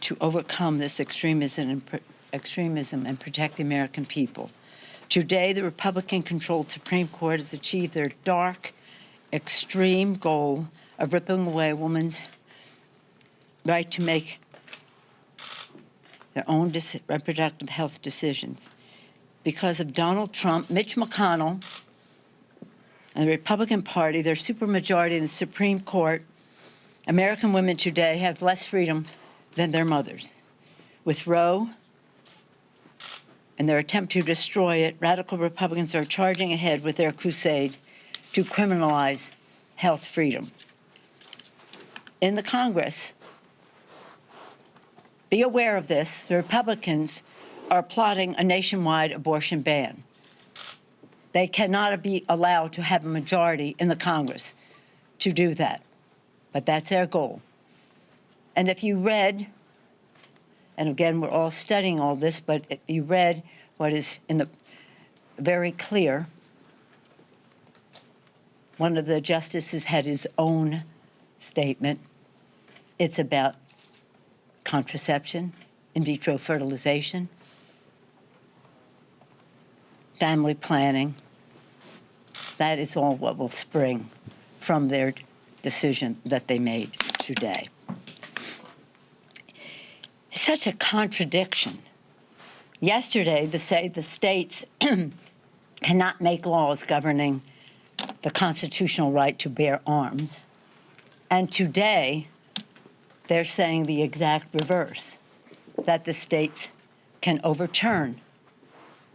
to overcome this extremism and protect the American people. Today, the Republican-controlled Supreme Court has achieved their dark, extreme goal of ripping away a woman's right to make their own reproductive health decisions. Because of Donald Trump, Mitch McConnell, and the Republican Party, their supermajority in the Supreme Court, American women today have less freedom than their mothers. With Roe and their attempt to destroy it, radical Republicans are charging ahead with their crusade to criminalize health freedom. In the Congress, be aware of this, the Republicans are plotting a nationwide abortion ban. They cannot be allowed to have a majority in the Congress to do that, but that's their goal. And if you read, and again, we're all studying all this, but if you read what is in the very clear, one of the justices had his own statement. It's about contraception, in vitro fertilization, family planning. That is all what will spring from their decision that they made today. It's such a contradiction. Yesterday, they say the states cannot make laws governing the constitutional right to bear arms. And today, they're saying the exact reverse, that the states can overturn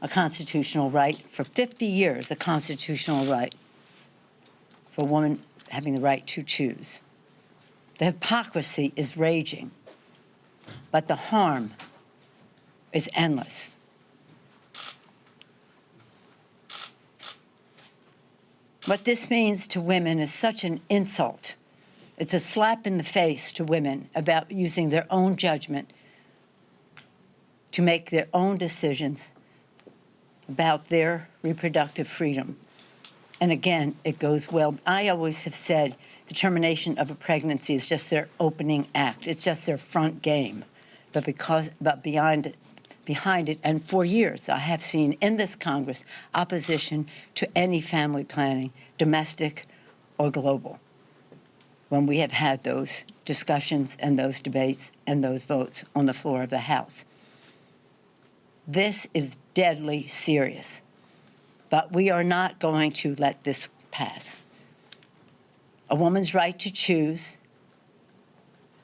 a constitutional right for 50 years, a constitutional right for a woman having the right to choose. The hypocrisy is raging, but the harm is endless. What this means to women is such an insult. It's a slap in the face to women about using their own judgment to make their own decisions about their reproductive freedom. And again, it goes well. I always have said the termination of a pregnancy is just their opening act. It's just their front game. But behind it, and for years, I have seen in this Congress opposition to any family planning, domestic or global, when we have had those discussions and those debates and those votes on the floor of the House. This is deadly serious, but we are not going to let this pass. A woman's right to choose,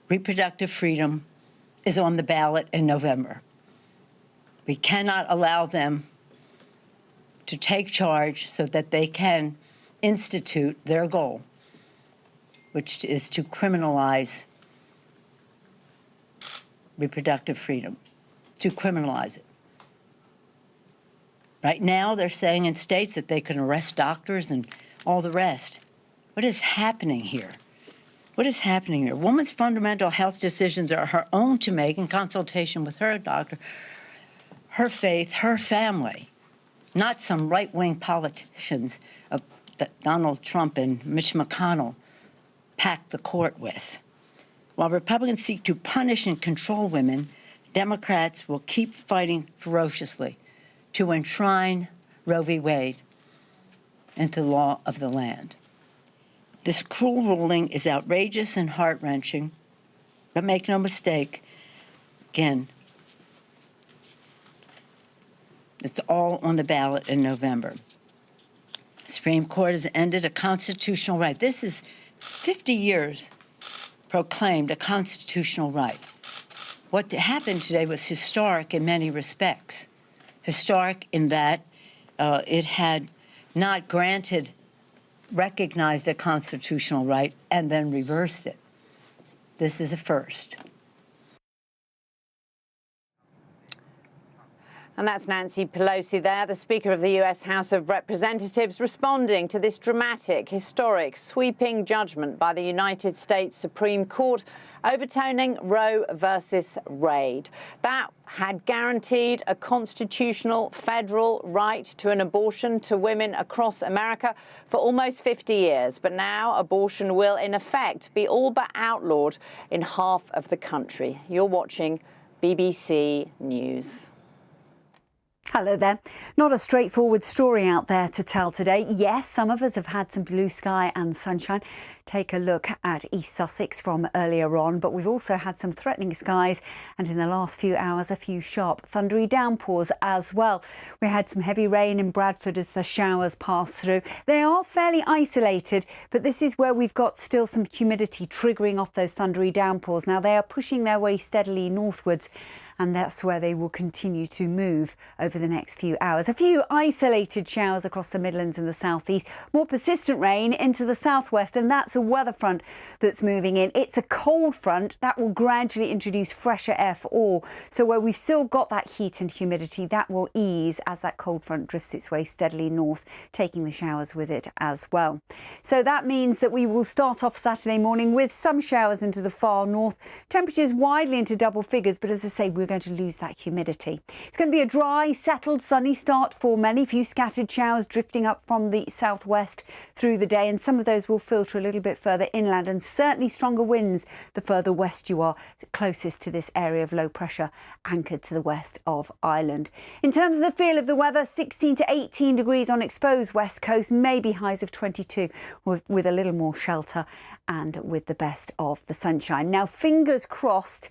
reproductive freedom, is on the ballot in November. We cannot allow them to take charge so that they can institute their goal, which is to criminalize reproductive freedom, to criminalize it. Right now, they're saying in states that they can arrest doctors and all the rest. What is happening here? What is happening here? A woman's fundamental health decisions are her own to make in consultation with her doctor, her faith, her family, not some right-wing politicians that Donald Trump and Mitch McConnell packed the court with. While Republicans seek to punish and control women, Democrats will keep fighting ferociously to enshrine Roe v. Wade into the law of the land. This cruel ruling is outrageous and heart-wrenching, but make no mistake, again, it's all on the ballot in November. Supreme Court has ended a constitutional right. This is 50 years proclaimed a constitutional right. What happened today was historic in many respects. Historic in that it had not recognized a constitutional right and then reversed it. This is a first. And that's Nancy Pelosi there, the Speaker of the US House of Representatives, responding to this dramatic, historic, sweeping judgment by the United States Supreme Court overturning Roe versus Wade. That had guaranteed a constitutional federal right to an abortion to women across America for almost 50 years. But now abortion will, in effect, be all but outlawed in half of the country. You're watching BBC News. Hello there. Not a straightforward story out there to tell today. Yes, some of us have had some blue sky and sunshine. Take a look at East Sussex from earlier on, but we've also had some threatening skies and in the last few hours a few sharp thundery downpours as well. We had some heavy rain in Bradford as the showers passed through. They are fairly isolated, but this is where we've got still some humidity triggering off those thundery downpours. Now they are pushing their way steadily northwards, and that's where they will continue to move over the next few hours. A few isolated showers across the Midlands and the southeast, more persistent rain into the southwest, and that's a weather front that's moving in. It's a cold front that will gradually introduce fresher air for all. So where we've still got that heat and humidity, that will ease as that cold front drifts its way steadily north, taking the showers with it as well. So that means that we will start off Saturday morning with some showers into the far north, temperatures widely into double figures, but as I say, we're going to lose that humidity. It's going to be a dry, settled, sunny start for many. Few scattered showers drifting up from the southwest through the day, and some of those will filter a little bit further inland, and certainly stronger winds the further west you are, closest to this area of low pressure anchored to the west of Ireland. In terms of the feel of the weather, 16 to 18 degrees on exposed west coast, maybe highs of 22 with a little more shelter and with the best of the sunshine. Now, fingers crossed,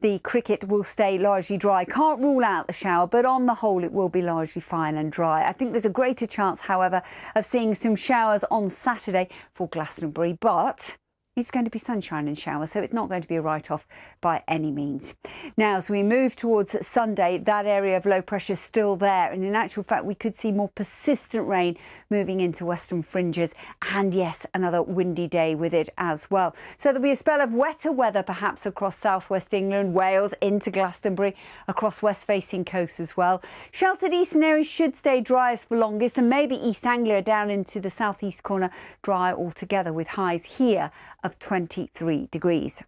the cricket will stay largely dry. Can't rule out the shower, but on the whole it will be largely fine and dry. I think there's a greater chance, however, of seeing some showers on Saturday for Glastonbury, but it's going to be sunshine and showers, so it's not going to be a write-off by any means. Now, as we move towards Sunday, that area of low pressure is still there, and in actual fact, we could see more persistent rain moving into western fringes, and yes, another windy day with it as well. So there'll be a spell of wetter weather perhaps across southwest England, Wales, into Glastonbury, across west-facing coasts as well. Sheltered eastern areas should stay driest for longest, and maybe East Anglia down into the southeast corner dry altogether, with highs here of 23 degrees.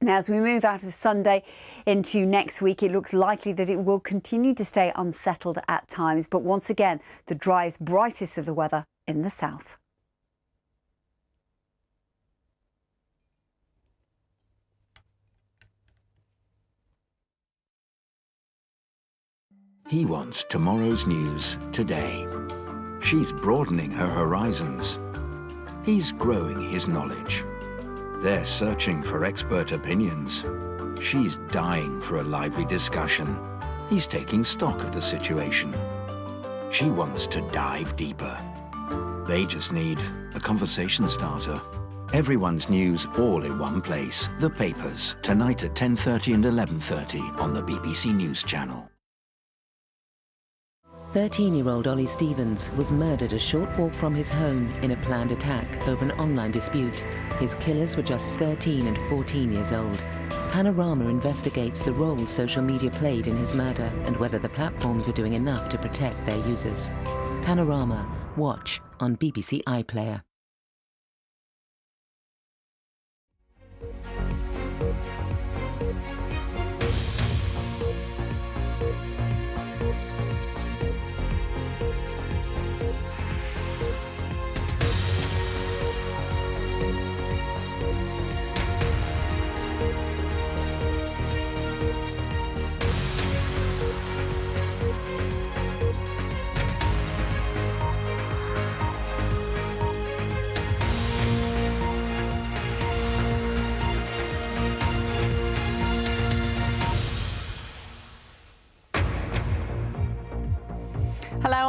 Now, as we move out of Sunday into next week, it looks likely that it will continue to stay unsettled at times, but once again, the driest, brightest of the weather in the south. He wants tomorrow's news today. She's broadening her horizons. He's growing his knowledge. They're searching for expert opinions. She's dying for a lively discussion. He's taking stock of the situation. She wants to dive deeper. They just need a conversation starter. Everyone's news all in one place. The papers, tonight at 10:30 and 11:30 on the BBC News Channel. 13-year-old Ollie Stevens was murdered a short walk from his home in a planned attack over an online dispute. His killers were just 13 and 14 years old. Panorama investigates the role social media played in his murder and whether the platforms are doing enough to protect their users. Panorama, watch on BBC iPlayer.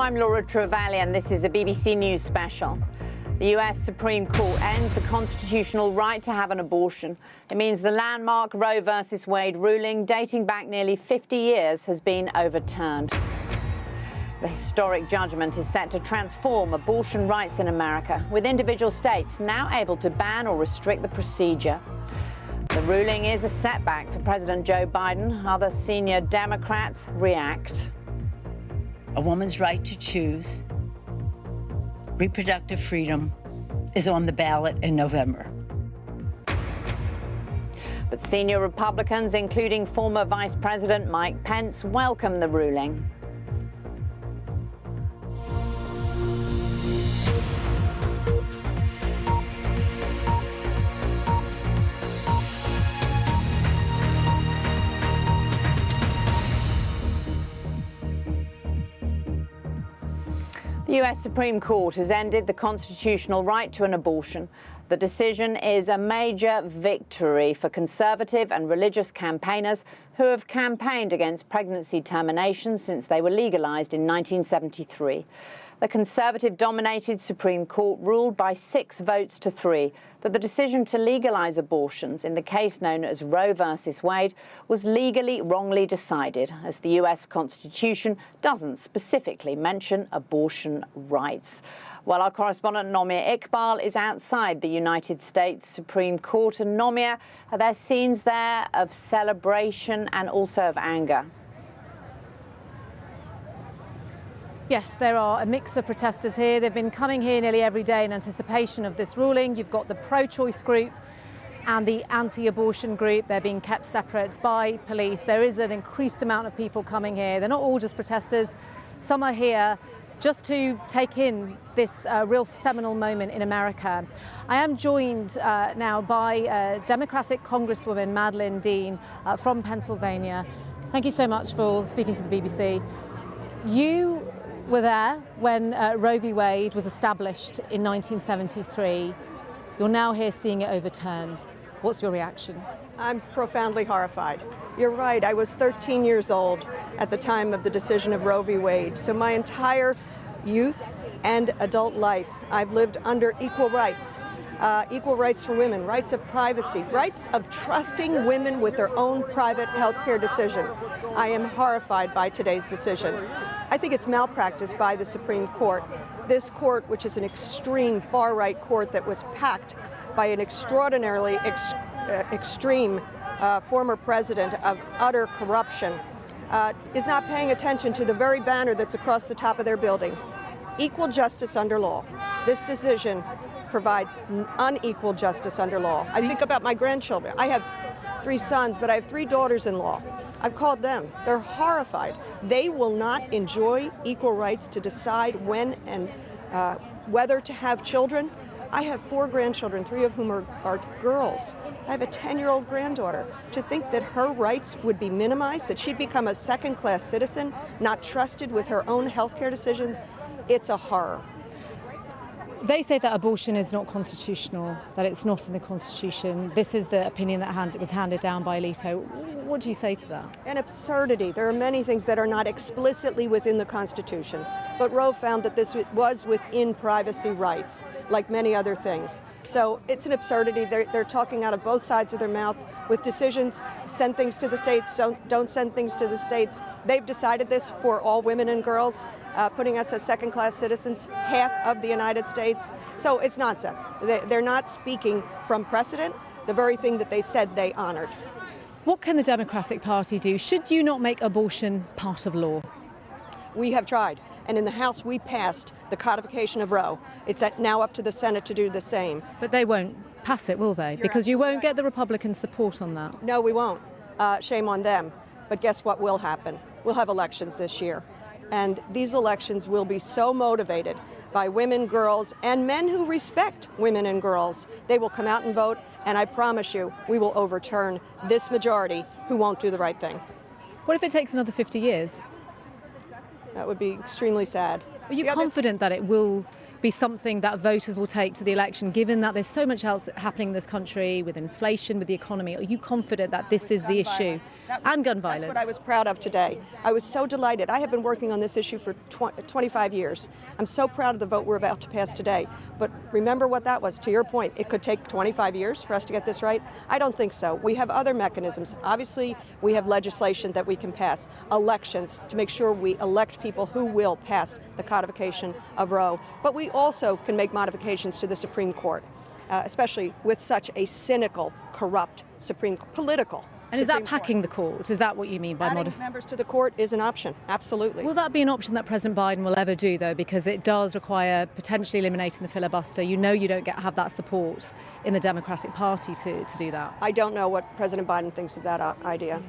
I'm Laura Trevelyan. This is a BBC News special. The US Supreme Court ends the constitutional right to have an abortion. It means the landmark Roe versus Wade ruling, dating back nearly 50 years, has been overturned. The historic judgment is set to transform abortion rights in America, with individual states now able to ban or restrict the procedure. The ruling is a setback for President Joe Biden. Other senior Democrats react. A woman's right to choose reproductive freedom is on the ballot in November. But senior Republicans, including former Vice President Mike Pence, welcome the ruling. The US Supreme Court has ended the constitutional right to an abortion. The decision is a major victory for conservative and religious campaigners who have campaigned against pregnancy termination since they were legalized in 1973. The Conservative-dominated Supreme Court ruled by 6 votes to 3 that the decision to legalize abortions in the case known as Roe versus Wade was legally wrongly decided, as the US Constitution doesn't specifically mention abortion rights. Well, our correspondent Nomia Iqbal is outside the United States Supreme Court. And Nomia, are there scenes there of celebration and also of anger? Yes, there are a mix of protesters here. They've been coming here nearly every day in anticipation of this ruling. You've got the pro-choice group and the anti-abortion group. They're being kept separate by police. There is an increased amount of people coming here. They're not all just protesters. Some are here just to take in this real seminal moment in America. I am joined now by Democratic Congresswoman Madeline Dean from Pennsylvania. Thank you so much for speaking to the BBC. You were there when Roe v. Wade was established in 1973. You're now here seeing it overturned. What's your reaction? I'm profoundly horrified. You're right, I was 13 years old at the time of the decision of Roe v. Wade. So my entire youth and adult life, I've lived under equal rights for women, rights of privacy, rights of trusting women with their own private health care decision. I am horrified by today's decision. I think it's malpractice by the Supreme Court. This court, which is an extreme far-right court that was packed by an extraordinarily extreme former president of utter corruption, is not paying attention to the very banner that's across the top of their building. Equal justice under law. This decision provides unequal justice under law. I think about my grandchildren. I have 3 sons, but I have 3 daughters-in-law. I've called them. They're horrified. They will not enjoy equal rights to decide when and whether to have children. I have 4 grandchildren, 3 of whom are girls. I have a 10-year-old granddaughter. To think that her rights would be minimized, that she'd become a second-class citizen, not trusted with her own health care decisions, it's a horror. They say that abortion is not constitutional, that it's not in the Constitution. This is the opinion that was handed down by Alito. What do you say to that? An absurdity. There are many things that are not explicitly within the Constitution, but Roe found that this was within privacy rights, like many other things. So it's an absurdity. They're talking out of both sides of their mouth with decisions, send things to the states, don't send things to the states. They've decided this for all women and girls, putting us as second-class citizens, half of the United States. So it's nonsense. They're not speaking from precedent, the very thing that they said they honored. What can the Democratic Party do? Should you not make abortion part of law? We have tried. And in the House, we passed the codification of Roe. It's now up to the Senate to do the same. But they won't pass it, will they? Because you won't get the Republican support on that. No, we won't. Shame on them. But guess what will happen? We'll have elections this year. And these elections will be so motivated by women, girls, and men who respect women and girls. They will come out and vote, and I promise you, we will overturn this majority who won't do the right thing. What if it takes another 50 years? That would be extremely sad. Are you confident that it will be something that voters will take to the election, given that there's so much else happening in this country with inflation, with the economy? Are you confident that this is the issue? And gun violence. That's what I was proud of today. I was so delighted. I have been working on this issue for 25 years. I'm so proud of the vote we're about to pass today. But remember what that was. To your point, it could take 25 years for us to get this right. I don't think so. We have other mechanisms. Obviously, we have legislation that we can pass, elections to make sure we elect people who will pass the codification of Roe. But we also can make modifications to the Supreme Court, especially with such a cynical, corrupt political. And is that packing the court? Is that what you mean by adding members to the court is an option, absolutely. Will that be an option that President Biden will ever do, though? Because it does require potentially eliminating the filibuster. You know you don't have that support in the Democratic Party to do that. I don't know what President Biden thinks of that idea.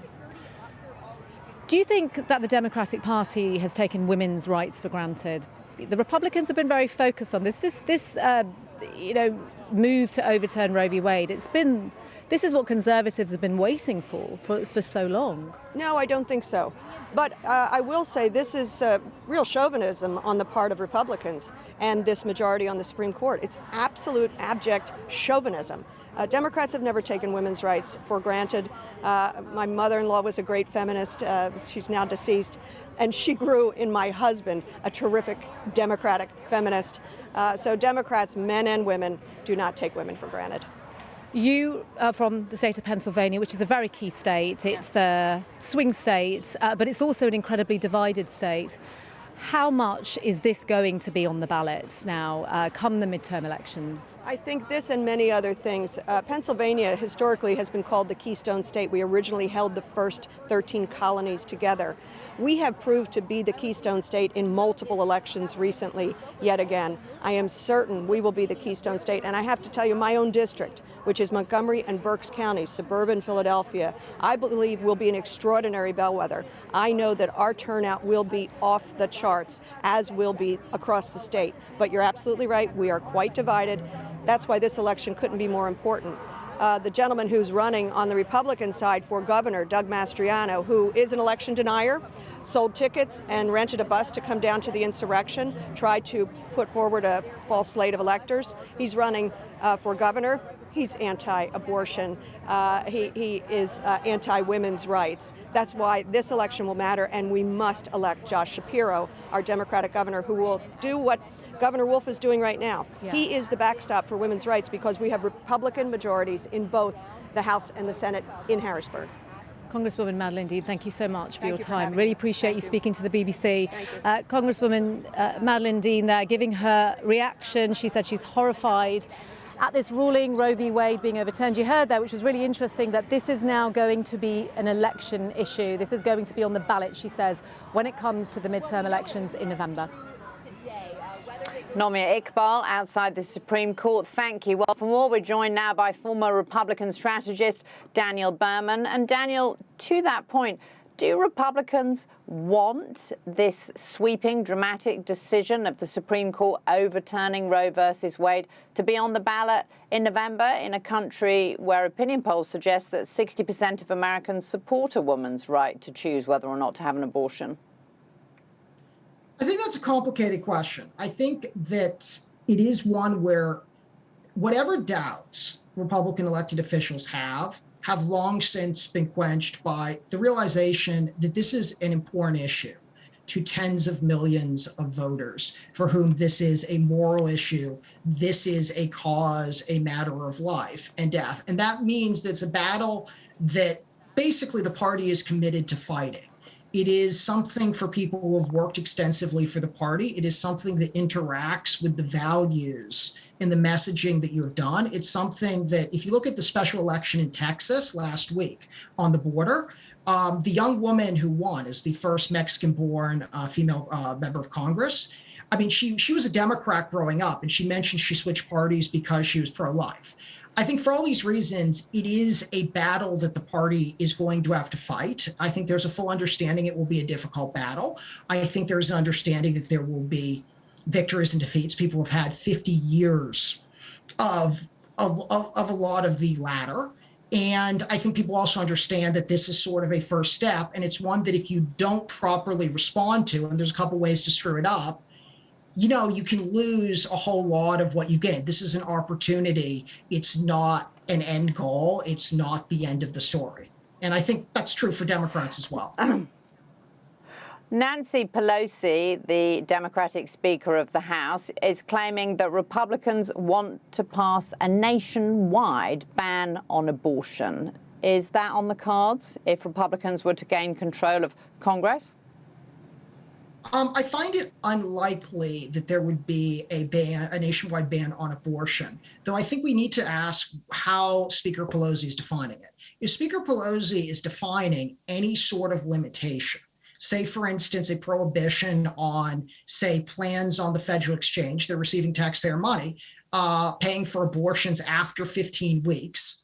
Do you think that the Democratic Party has taken women's rights for granted? The Republicans have been very focused on this. This move to overturn Roe v. Wade. This is what conservatives have been waiting for so long. No, I don't think so. But I will say this is real chauvinism on the part of Republicans and this majority on the Supreme Court. It's absolute abject chauvinism. Democrats have never taken women's rights for granted. My mother-in-law was a great feminist. She's now deceased. And she grew in my husband, a terrific Democratic feminist. So Democrats, men and women, do not take women for granted. You are from the state of Pennsylvania, which is a very key state. It's a swing state, but it's also an incredibly divided state. How much is this going to be on the ballot now, come the midterm elections? I think this and many other things. Pennsylvania historically has been called the Keystone State. We originally held the first 13 colonies together. We have proved to be the Keystone State in multiple elections recently, yet again. I am certain we will be the Keystone State. And I have to tell you, my own district, which is Montgomery and Berks counties, suburban Philadelphia, I believe will be an extraordinary bellwether. I know that our turnout will be off the charts, as will be across the state. But you're absolutely right, we are quite divided. That's why this election couldn't be more important. The gentleman who's running on the Republican side for governor, Doug Mastriano, who is an election denier, sold tickets and rented a bus to come down to the insurrection, tried to put forward a false slate of electors. He's running for governor. He's anti-abortion. He is anti-women's rights. That's why this election will matter, and we must elect Josh Shapiro, our Democratic governor, who will do what Governor Wolf is doing right now. Yeah. He is the backstop for women's rights because we have Republican majorities in both the House and the Senate in Harrisburg. Congresswoman Madeline Dean, thank you so much for your time. Really appreciate you speaking to the BBC. Congresswoman Madeline Dean there giving her reaction. She said she's horrified at this ruling, Roe v. Wade being overturned. You heard that, which was really interesting, that this is now going to be an election issue. This is going to be on the ballot, she says, when it comes to the midterm elections in November. Nomia Iqbal outside the Supreme Court. Thank you. Well, for more, we're joined now by former Republican strategist Daniel Berman. And Daniel, to that point, do Republicans want this sweeping, dramatic decision of the Supreme Court overturning Roe versus Wade to be on the ballot in November in a country where opinion polls suggest that 60% of Americans support a woman's right to choose whether or not to have an abortion? I think that's a complicated question. I think that it is one where whatever doubts Republican elected officials have long since been quenched by the realization that this is an important issue to tens of millions of voters for whom this is a moral issue. This is a cause, a matter of life and death. And that means that it's a battle that basically the party is committed to fighting. It is something for people who have worked extensively for the party. It is something that interacts with the values and the messaging that you have done. It's something that, if you look at the special election in Texas last week on the border, the young woman who won is the first Mexican-born female member of Congress. I mean, she was a Democrat growing up, and she mentioned she switched parties because she was pro-life. I think for all these reasons, it is a battle that the party is going to have to fight. I think there's a full understanding it will be a difficult battle. I think there's an understanding that there will be victories and defeats. People have had 50 years of a lot of the latter. And I think people also understand that this is sort of a first step. And it's one that if you don't properly respond to, and there's a couple ways to screw it up, you can lose a whole lot of what you gained. This is an opportunity. It's not an end goal. It's not the end of the story. And I think that's true for Democrats as well. Nancy Pelosi, the Democratic Speaker of the House, is claiming that Republicans want to pass a nationwide ban on abortion. Is that on the cards if Republicans were to gain control of Congress? I find it unlikely that there would be a nationwide ban on abortion, though I think we need to ask how Speaker Pelosi is defining it. If Speaker Pelosi is defining any sort of limitation, say, for instance, a prohibition on, say, plans on the federal exchange, they're receiving taxpayer money, paying for abortions after 15 weeks,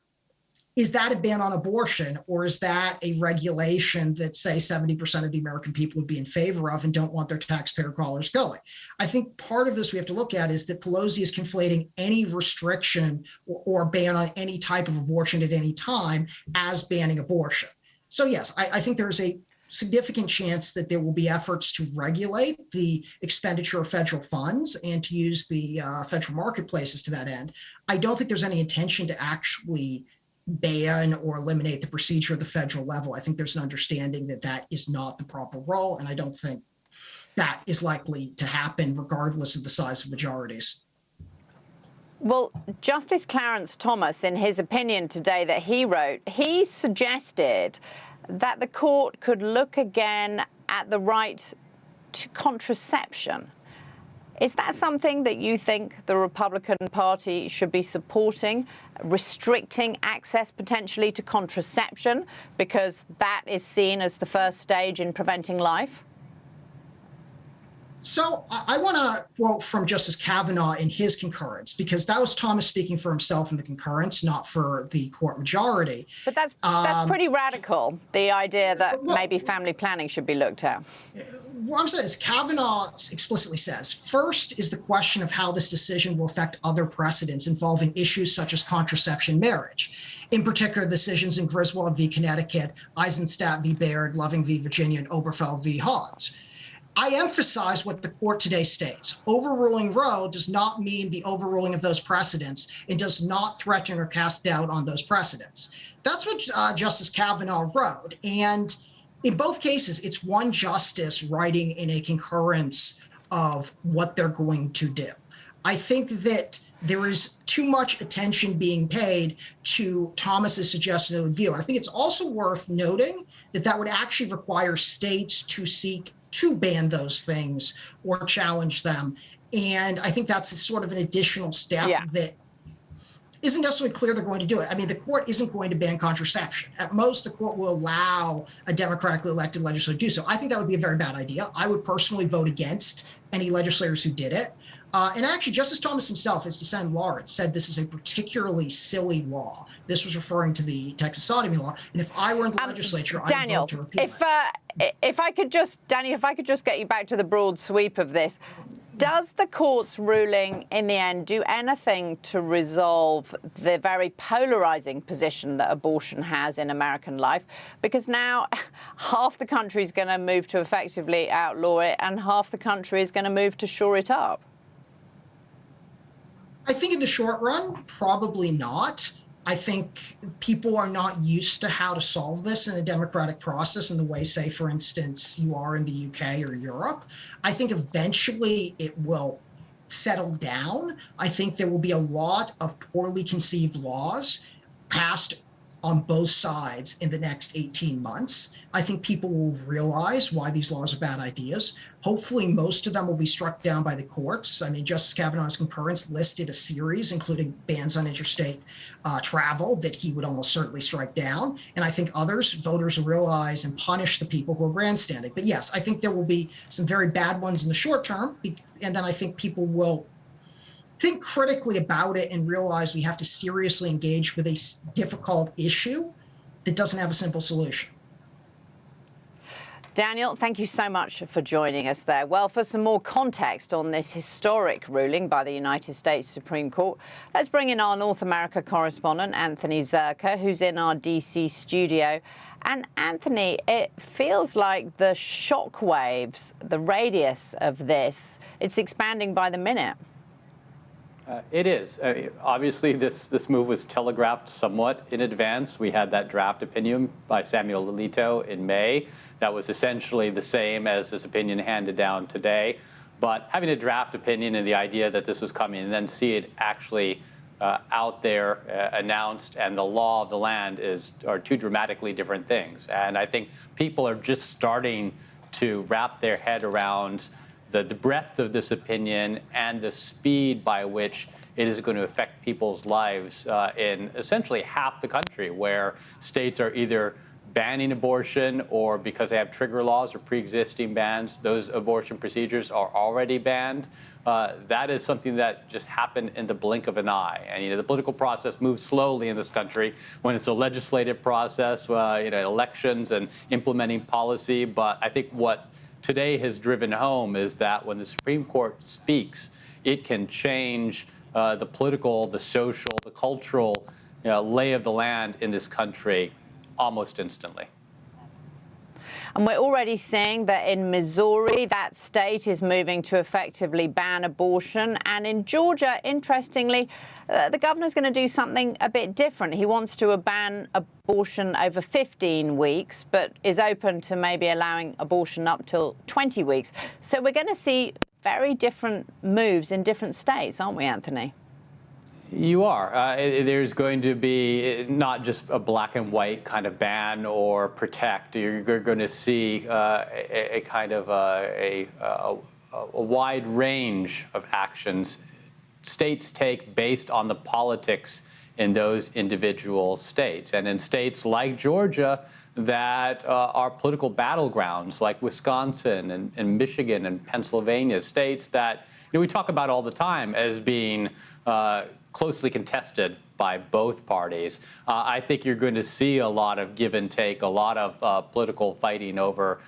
is that a ban on abortion, or is that a regulation that, say, 70% of the American people would be in favor of and don't want their taxpayer dollars going? I think part of this we have to look at is that Pelosi is conflating any restriction or ban on any type of abortion at any time as banning abortion. So yes, I think there's a significant chance that there will be efforts to regulate the expenditure of federal funds and to use the federal marketplaces to that end. I don't think there's any intention to actually ban or eliminate the procedure at the federal level. I think there's an understanding that that is not the proper role, and I don't think that is likely to happen regardless of the size of majorities. Well, Justice Clarence Thomas, in his opinion today that he wrote, he suggested that the court could look again at the right to contraception. Is that something that you think the Republican Party should be supporting, restricting access potentially to contraception, because that is seen as the first stage in preventing life? So I want to quote from Justice Kavanaugh in his concurrence, because that was Thomas speaking for himself in the concurrence, not for the court majority. But that's pretty radical, the idea that maybe family planning should be looked at. What I'm saying is Kavanaugh explicitly says, first is the question of how this decision will affect other precedents involving issues such as contraception marriage. In particular, decisions in Griswold v. Connecticut, Eisenstadt v. Baird, Loving v. Virginia, and Oberfeld v. Hawes. I emphasize what the court today states. Overruling Roe does not mean the overruling of those precedents and does not threaten or cast doubt on those precedents. That's what Justice Kavanaugh wrote. And in both cases, it's one justice writing in a concurrence of what they're going to do. I think that there is too much attention being paid to Thomas's suggested view. And I think it's also worth noting that that would actually require states to seek to ban those things or challenge them. And I think that's sort of an additional step that isn't necessarily clear they're going to do it. I mean, the court isn't going to ban contraception. At most, the court will allow a democratically elected legislator to do so. I think that would be a very bad idea. I would personally vote against any legislators who did it. And actually, Justice Thomas himself, his dissent Lawrence, said this is a particularly silly law. This was referring to the Texas sodomy law. And if I were in the legislature, I would vote to repeal it. If I could just get you back to the broad sweep of this, does the court's ruling in the end do anything to resolve the very polarizing position that abortion has in American life? Because now half the country is going to move to effectively outlaw it and half the country is going to move to shore it up. I think in the short run, probably not. I think people are not used to how to solve this in a democratic process in the way, say, for instance, you are in the UK or Europe. I think eventually it will settle down. I think there will be a lot of poorly conceived laws passed on both sides in the next 18 months. I think people will realize why these laws are bad ideas. Hopefully, most of them will be struck down by the courts. I mean, Justice Kavanaugh's concurrence listed a series, including bans on interstate travel, that he would almost certainly strike down. And I think voters will realize and punish the people who are grandstanding. But yes, I think there will be some very bad ones in the short term. And then I think people will think critically about it and realize we have to seriously engage with a difficult issue that doesn't have a simple solution. Daniel, thank you so much for joining us there. Well, for some more context on this historic ruling by the United States Supreme Court, let's bring in our North America correspondent, Anthony Zerka, who's in our DC studio. And Anthony, it feels like the shockwaves, the radius of this, it's expanding by the minute. It is. Obviously, this move was telegraphed somewhat in advance. We had that draft opinion by Samuel Alito in May. That was essentially the same as this opinion handed down today. But having a draft opinion and the idea that this was coming and then see it actually out there announced and the law of the land are two dramatically different things. And I think people are just starting to wrap their head around the breadth of this opinion and the speed by which it is going to affect people's lives in essentially half the country, where states are either banning abortion or because they have trigger laws or pre-existing bans, those abortion procedures are already banned. That is something that just happened in the blink of an eye. And the political process moves slowly in this country when it's a legislative process, elections and implementing policy. But I think what today has driven home is that when the Supreme Court speaks, it can change the political, the social, the cultural lay of the land in this country almost instantly. And we're already seeing that in Missouri, that state is moving to effectively ban abortion. And in Georgia, interestingly, the governor's going to do something a bit different. He wants to ban abortion over 15 weeks, but is open to maybe allowing abortion up till 20 weeks. So we're going to see very different moves in different states, aren't we, Anthony? You are. There's going to be not just a black and white kind of ban or protect. You're going to see a kind of a wide range of actions states take based on the politics in those individual states. And in states like Georgia that are political battlegrounds, like Wisconsin and Michigan and Pennsylvania, states that we talk about all the time as being closely contested by both parties. I think you're going to see a lot of give and take, a lot of political fighting over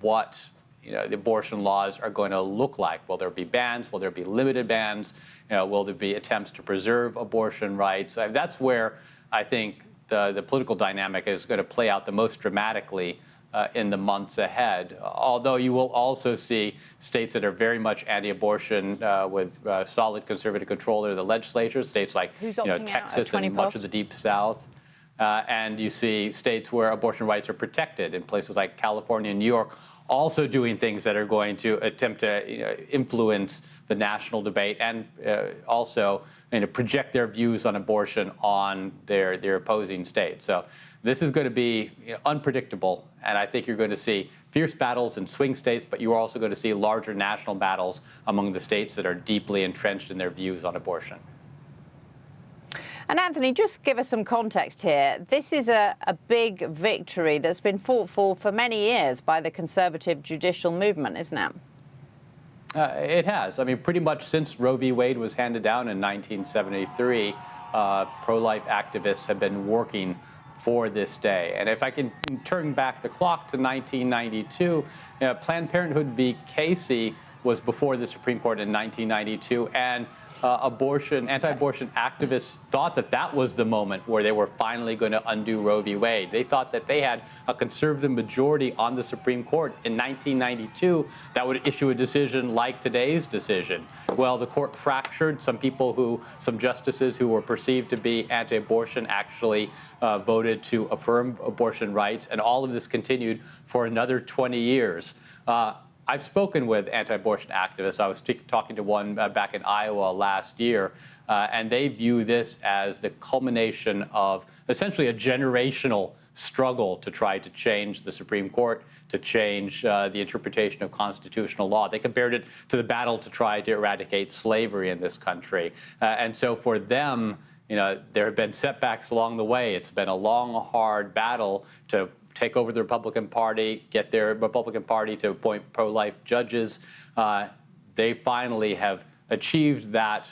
what the abortion laws are going to look like. Will there be bans? Will there be limited bans? Will there be attempts to preserve abortion rights? That's where I think the political dynamic is going to play out the most dramatically in the months ahead, although you will also see states that are very much anti-abortion with solid conservative control of the legislature, states like Texas and much of the Deep South. And you see states where abortion rights are protected in places like California and New York, also doing things that are going to attempt to influence the national debate and also project their views on abortion on their opposing states. So this is going to be unpredictable, and I think you're going to see fierce battles in swing states, but you're also going to see larger national battles among the states that are deeply entrenched in their views on abortion. And Anthony, just give us some context here. This is a big victory that's been fought for many years by the conservative judicial movement, isn't it? It has. I mean, pretty much since Roe v. Wade was handed down in 1973, pro-life activists have been working for this day. And if I can turn back the clock to 1992, Planned Parenthood v. Casey was before the Supreme Court in 1992, and anti-abortion activists thought that was the moment where they were finally going to undo Roe v. Wade. They thought that they had a conservative majority on the Supreme Court in 1992 that would issue a decision like today's decision. Well, the court fractured. Some justices who were perceived to be anti-abortion actually voted to affirm abortion rights, and all of this continued for another 20 years. I've spoken with anti-abortion activists. I was talking to one back in Iowa last year, and they view this as the culmination of essentially a generational struggle to try to change the Supreme Court, to change the interpretation of constitutional law. They compared it to the battle to try to eradicate slavery in this country. And so for them, there have been setbacks along the way. It's been a long, hard battle to take over the Republican Party, get their Republican Party to appoint pro-life judges. They finally have achieved that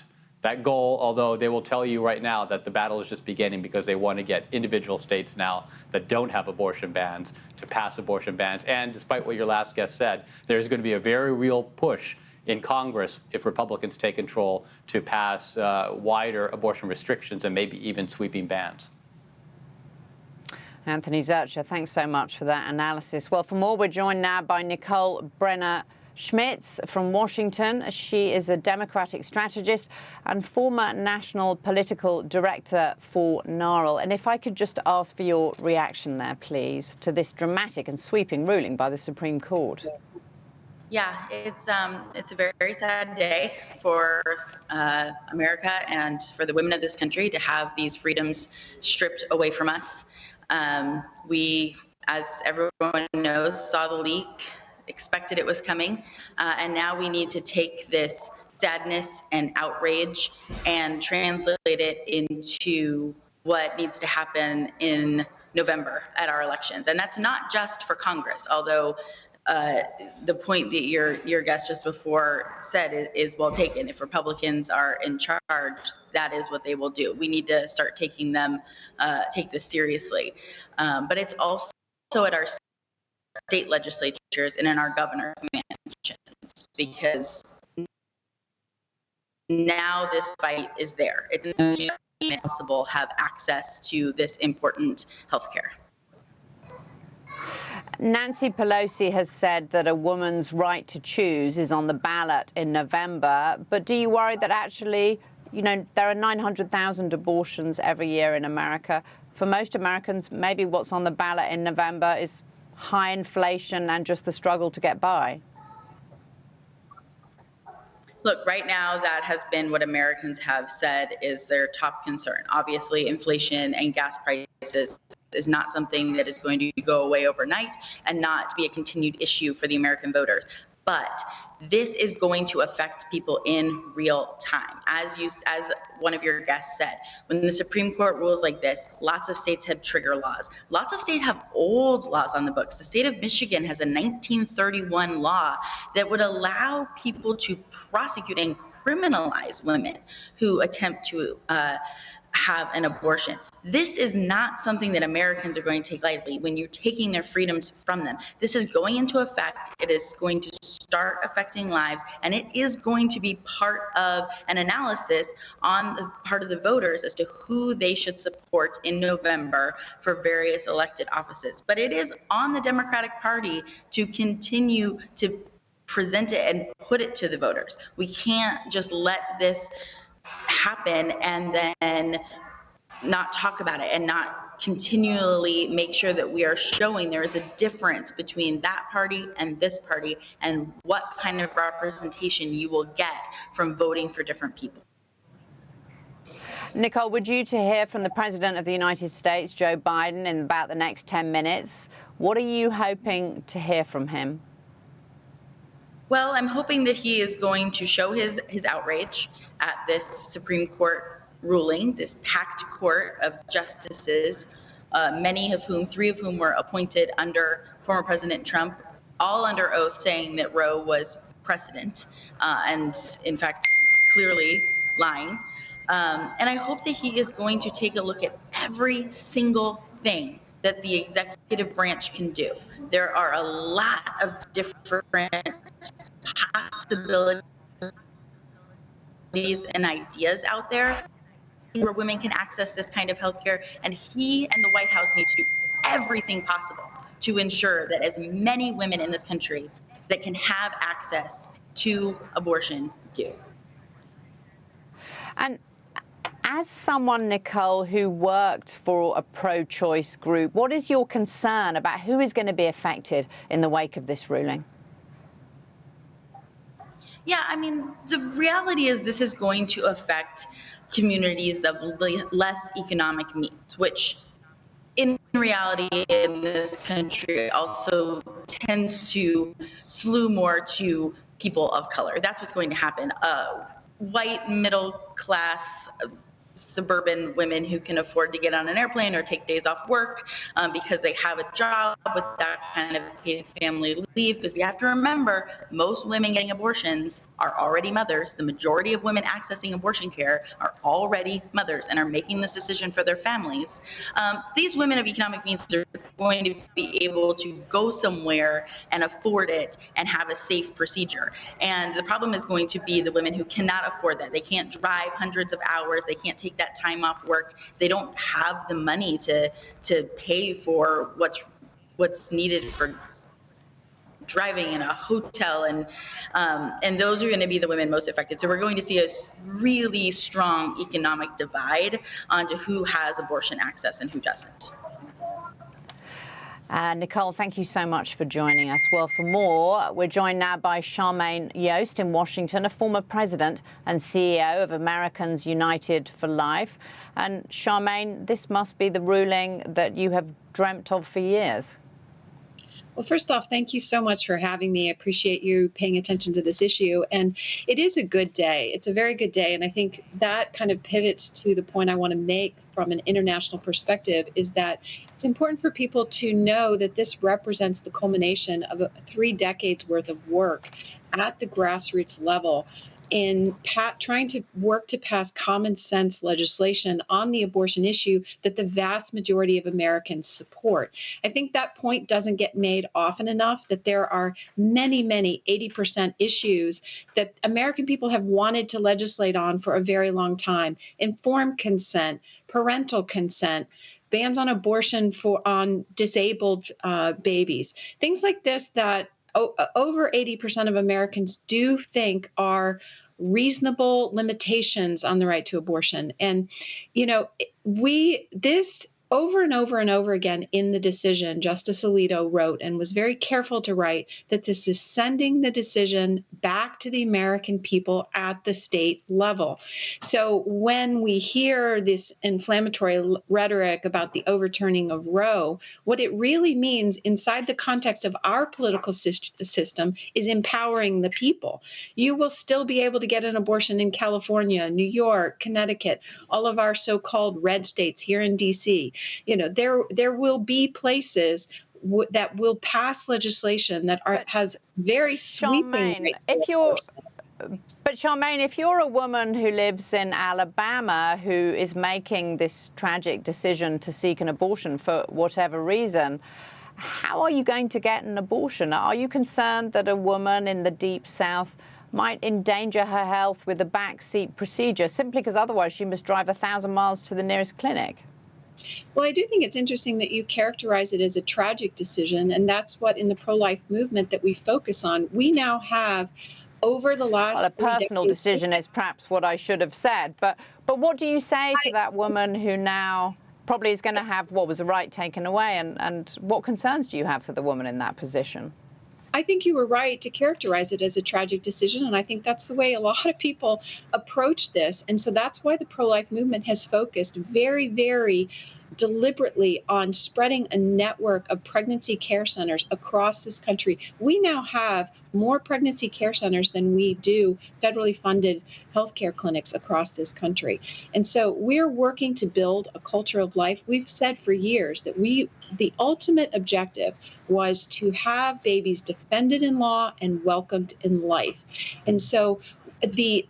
that goal, although they will tell you right now that the battle is just beginning because they want to get individual states now that don't have abortion bans to pass abortion bans. And despite what your last guest said, there's going to be a very real push in Congress, if Republicans take control, to pass wider abortion restrictions and maybe even sweeping bans. Anthony Zurcher, thanks so much for that analysis. Well, for more, we're joined now by Nicole Brenner-Schmitz from Washington. She is a Democratic strategist and former national political director for NARAL. And if I could just ask for your reaction there, please, to this dramatic and sweeping ruling by the Supreme Court. Yeah, it's a very, very sad day for America and for the women of this country to have these freedoms stripped away from us. We, as everyone knows, saw the leak, expected it was coming, and now we need to take this sadness and outrage and translate it into what needs to happen in November at our elections. And that's not just for Congress, although the point that your guest just before said is well taken. If Republicans are in charge, that is what they will do. We need to start taking take this seriously. But it's also at our state legislatures and in our governor mansions, because now this fight is there. It's impossible to have access to this important health care. Nancy Pelosi has said that a woman's right to choose is on the ballot in November. But do you worry that actually, there are 900,000 abortions every year in America? For most Americans, maybe what's on the ballot in November is high inflation and just the struggle to get by. Look, right now, that has been what Americans have said is their top concern. Obviously, inflation and gas prices is not something that is going to go away overnight and not be a continued issue for the American voters. But this is going to affect people in real time. As one of your guests said, when the Supreme Court rules like this, lots of states had trigger laws. Lots of states have old laws on the books. The state of Michigan has a 1931 law that would allow people to prosecute and criminalize women who attempt to have an abortion. This is not something that Americans are going to take lightly when you're taking their freedoms from them. This is going into effect. It is going to start affecting lives, and it is going to be part of an analysis on the part of the voters as to who they should support in November for various elected offices. But it is on the Democratic Party to continue to present it and put it to the voters. We can't just let this happen and then not talk about it and not continually make sure that we are showing there is a difference between that party and this party and what kind of representation you will get from voting for different people. Nicole, we're due to hear from the President of the United States, Joe Biden, in about the next 10 minutes. What are you hoping to hear from him? Well, I'm hoping that he is going to show his outrage at this Supreme Court ruling, this packed court of justices, three of whom were appointed under former President Trump, all under oath saying that Roe was precedent and, in fact, clearly lying. And I hope that he is going to take a look at every single thing that the executive branch can do. There are a lot of different possibilities and ideas out there where women can access this kind of health care, and he and the White House need to do everything possible to ensure that as many women in this country that can have access to abortion do. And as someone, Nicole, who worked for a pro-choice group, what is your concern about who is going to be affected in the wake of this ruling? Yeah, I mean, the reality is this is going to affect communities of less economic means, which in reality in this country also tends to slew more to people of color. That's what's going to happen. White, middle class suburban women who can afford to get on an airplane or take days off work because they have a job with that kind of paid family leave. Because we have to remember, most women getting abortions are already mothers. The majority of women accessing abortion care are already mothers and are making this decision for their families. These women of economic means are going to be able to go somewhere and afford it and have a safe procedure. And the problem is going to be the women who cannot afford that. They can't drive hundreds of hours. They can't take that time off work. They don't have the money to pay for what's needed for driving in a hotel, and those are going to be the women most affected. So we're going to see a really strong economic divide onto who has abortion access and who doesn't. Nicole, thank you so much for joining us. Well, for more, we're joined now by Charmaine Yost in Washington, a former president and CEO of Americans United for Life. And Charmaine, this must be the ruling that you have dreamt of for years. Well, first off, thank you so much for having me. I appreciate you paying attention to this issue. And it is a good day. It's a very good day. And I think that kind of pivots to the point I want to make from an international perspective, is that it's important for people to know that this represents the culmination of 3 decades worth of work at the grassroots level in trying to work to pass common sense legislation on the abortion issue that the vast majority of Americans support. I think that point doesn't get made often enough, that there are many, 80% issues that American people have wanted to legislate on for a very long time. Informed consent, parental consent, bans on abortion on disabled babies, things like this that over 80% of Americans do think are reasonable limitations on the right to abortion. And, this over and over and over again in the decision, Justice Alito wrote and was very careful to write that this is sending the decision back to the American people at the state level. So when we hear this inflammatory rhetoric about the overturning of Roe, what it really means inside the context of our political system is empowering the people. You will still be able to get an abortion in California, New York, Connecticut, all of our so-called red states here in DC. There will be places that will pass legislation that has very sweeping. Charmaine, if you're a woman who lives in Alabama who is making this tragic decision to seek an abortion for whatever reason, how are you going to get an abortion? Are you concerned that a woman in the Deep South might endanger her health with a backseat procedure simply because otherwise she must drive 1,000 miles to the nearest clinic? Well, I do think it's interesting that you characterize it as a tragic decision, and that's what in the pro-life movement that we focus on. We now have over the last a personal decision is perhaps what I should have said, but what do you say to that woman who now probably is going to have what was a right taken away, and what concerns do you have for the woman in that position? I think you were right to characterize it as a tragic decision, and I think that's the way a lot of people approach this. And so that's why the pro-life movement has focused very, very deliberately on spreading a network of pregnancy care centers across this country. We now have more pregnancy care centers than we do federally funded healthcare clinics across this country. And so we're working to build a culture of life. We've said for years that the ultimate objective was to have babies defended in law and welcomed in life. And so the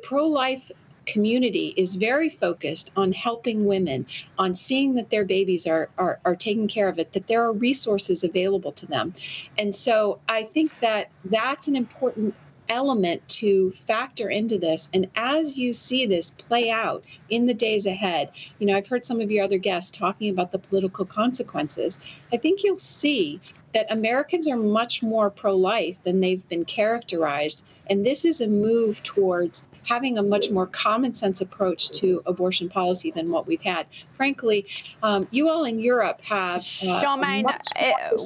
pro-life community is very focused on helping women, on seeing that their babies are taken care of, that there are resources available to them. And so I think that that's an important element to factor into this. And as you see this play out in the days ahead, I've heard some of your other guests talking about the political consequences. I think you'll see that Americans are much more pro-life than they've been characterized. And this is a move towards having a much more common sense approach to abortion policy than what we've had. Frankly, you all in Europe have Charmaine,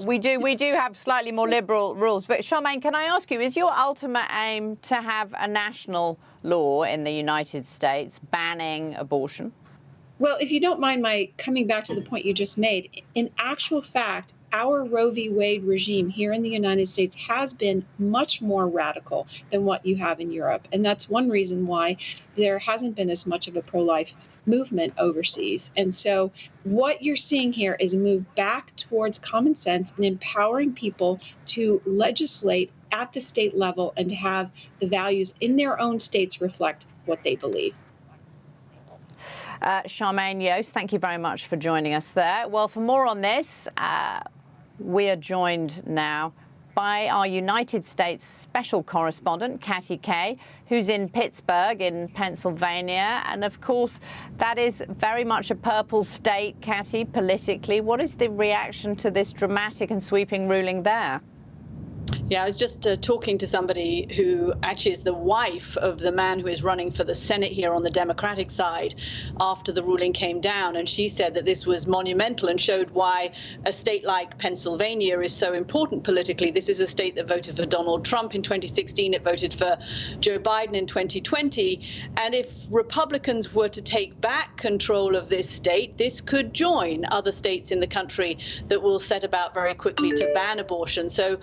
we do have slightly more liberal rules. But Charmaine, can I ask you, is your ultimate aim to have a national law in the United States banning abortion? Well, if you don't mind my coming back to the point you just made, in actual fact, our Roe v. Wade regime here in the United States has been much more radical than what you have in Europe. And that's one reason why there hasn't been as much of a pro-life movement overseas. And so what you're seeing here is a move back towards common sense and empowering people to legislate at the state level and to have the values in their own states reflect what they believe. Charmaine Yost, thank you very much for joining us there. Well, for more on this, we are joined now by our United States special correspondent, Katty Kay, who's in Pittsburgh in Pennsylvania. And of course, that is very much a purple state, Katty, politically. What is the reaction to this dramatic and sweeping ruling there? Yeah, I was just talking to somebody who actually is the wife of the man who is running for the Senate here on the Democratic side after the ruling came down. And she said that this was monumental and showed why a state like Pennsylvania is so important politically. This is a state that voted for Donald Trump in 2016. It voted for Joe Biden in 2020. And if Republicans were to take back control of this state, this could join other states in the country that will set about very quickly to ban abortion. So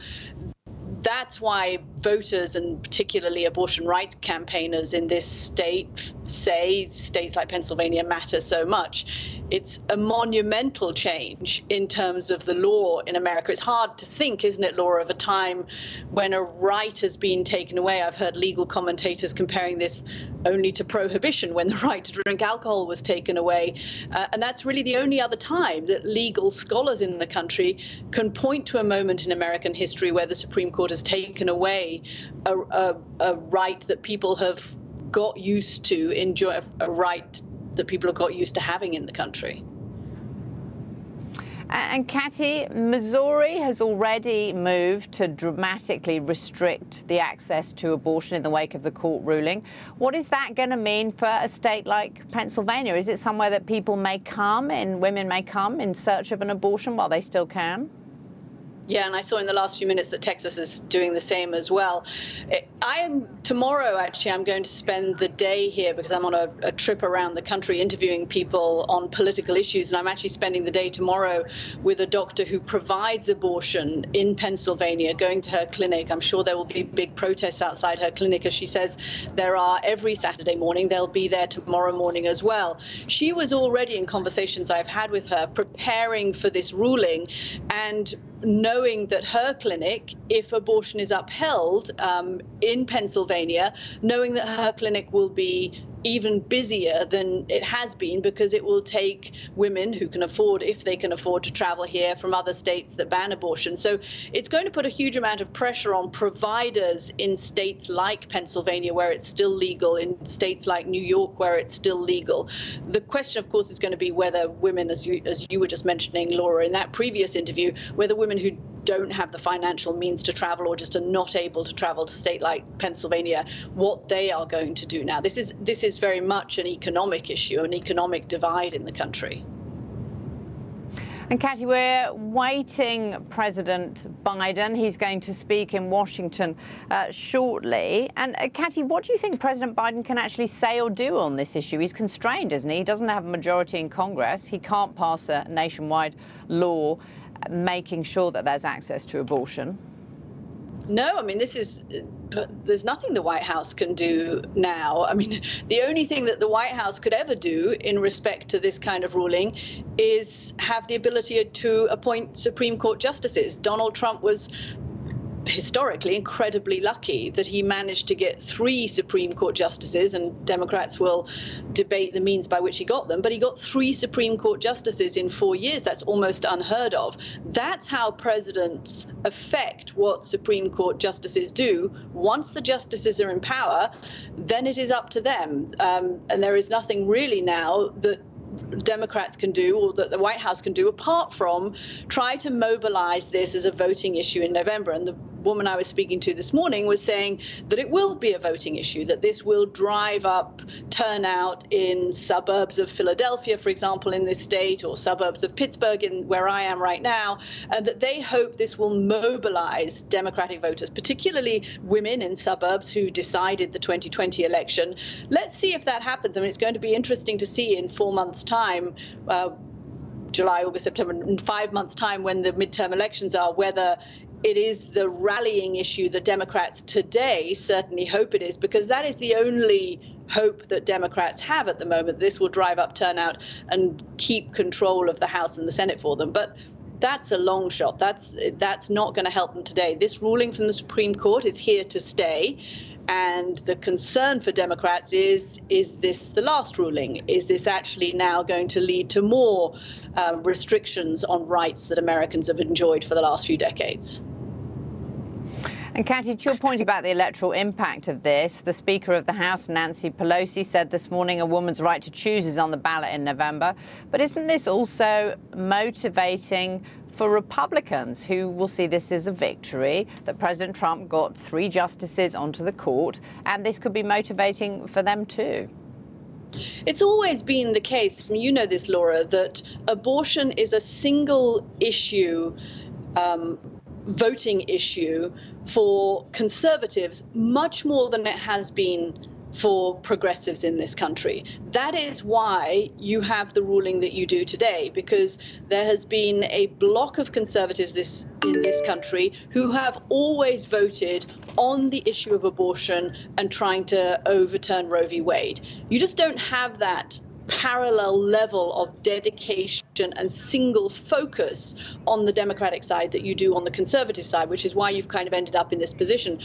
that's why voters and particularly abortion rights campaigners in this state say states like Pennsylvania matter so much. It's a monumental change in terms of the law in America. It's hard to think, isn't it, Laura, of a time when a right has been taken away. I've heard legal commentators comparing this only to prohibition, when the right to drink alcohol was taken away. And that's really the only other time that legal scholars in the country can point to a moment in American history where the Supreme Court has taken away a right that people have got used to enjoy, a right that people have got used to having in the country. And Katty, Missouri has already moved to dramatically restrict the access to abortion in the wake of the court ruling. What is that going to mean for a state like Pennsylvania? Is it somewhere that people may come and women may come in search of an abortion while they still can? Yeah, and I saw in the last few minutes that Texas is doing the same as well. Tomorrow, actually, I'm going to spend the day here because I'm on a trip around the country interviewing people on political issues. And I'm actually spending the day tomorrow with a doctor who provides abortion in Pennsylvania, going to her clinic. I'm sure there will be big protests outside her clinic, as she says there are every Saturday morning. They'll be there tomorrow morning as well. She was already in conversations I've had with her preparing for this ruling and knowing that her clinic, if abortion is upheld in Pennsylvania, knowing that her clinic will be even busier than it has been because it will take women who can afford, if they can afford, to travel here from other states that ban abortion. So it's going to put a huge amount of pressure on providers in states like Pennsylvania where it's still legal, in states like New York where it's still legal. The question, of course, is going to be whether women, as you were just mentioning, Laura, in that previous interview, whether women who don't have the financial means to travel or just are not able to travel to a state like Pennsylvania, what they are going to do now. This is very much an economic issue, an economic divide in the country. And Katty, we're waiting President Biden. He's going to speak in Washington shortly. And Katty, what do you think President Biden can actually say or do on this issue? He's constrained, isn't he? He doesn't have a majority in Congress. He can't pass a nationwide law making sure that there's access to abortion. No, I mean, there's nothing the White House can do now. I mean, the only thing that the White House could ever do in respect to this kind of ruling is have the ability to appoint Supreme Court justices. Donald Trump was historically incredibly lucky that he managed to get 3 Supreme Court justices, and Democrats will debate the means by which he got them, but he got 3 Supreme Court justices in 4 years. That's almost unheard of. That's how presidents affect what Supreme Court justices do. Once the justices are in power, then it is up to them. And there is nothing really now that Democrats can do or that the White House can do apart from try to mobilize this as a voting issue in November. And the woman I was speaking to this morning was saying that it will be a voting issue, that this will drive up turnout in suburbs of Philadelphia, for example, in this state, or suburbs of Pittsburgh, where I am right now, and that they hope this will mobilize Democratic voters, particularly women in suburbs who decided the 2020 election. Let's see if that happens. I mean, it's going to be interesting to see in 4 months' time July, August, September, in 5 months' time when the midterm elections are, whether it is the rallying issue that Democrats today certainly hope it is, because that is the only hope that Democrats have at the moment. This will drive up turnout and keep control of the House and the Senate for them. But that's a long shot. That's not going to help them today. This ruling from the Supreme Court is here to stay. And the concern for Democrats is this the last ruling? Is this actually now going to lead to more restrictions on rights that Americans have enjoyed for the last few decades? And Katie, to your point about the electoral impact of this, the Speaker of the House, Nancy Pelosi, said this morning a woman's right to choose is on the ballot in November. But isn't this also motivating for Republicans who will see this as a victory, that President Trump got 3 justices onto the court, and this could be motivating for them too? It's always been the case, you know this, Laura, that abortion is a single issue, voting issue for conservatives, much more than it has been for progressives in this country. That is why you have the ruling that you do today, because there has been a block of conservatives in this country who have always voted on the issue of abortion and trying to overturn Roe v. Wade. You just don't have that parallel level of dedication and single focus on the Democratic side that you do on the conservative side, which is why you've kind of ended up in this position.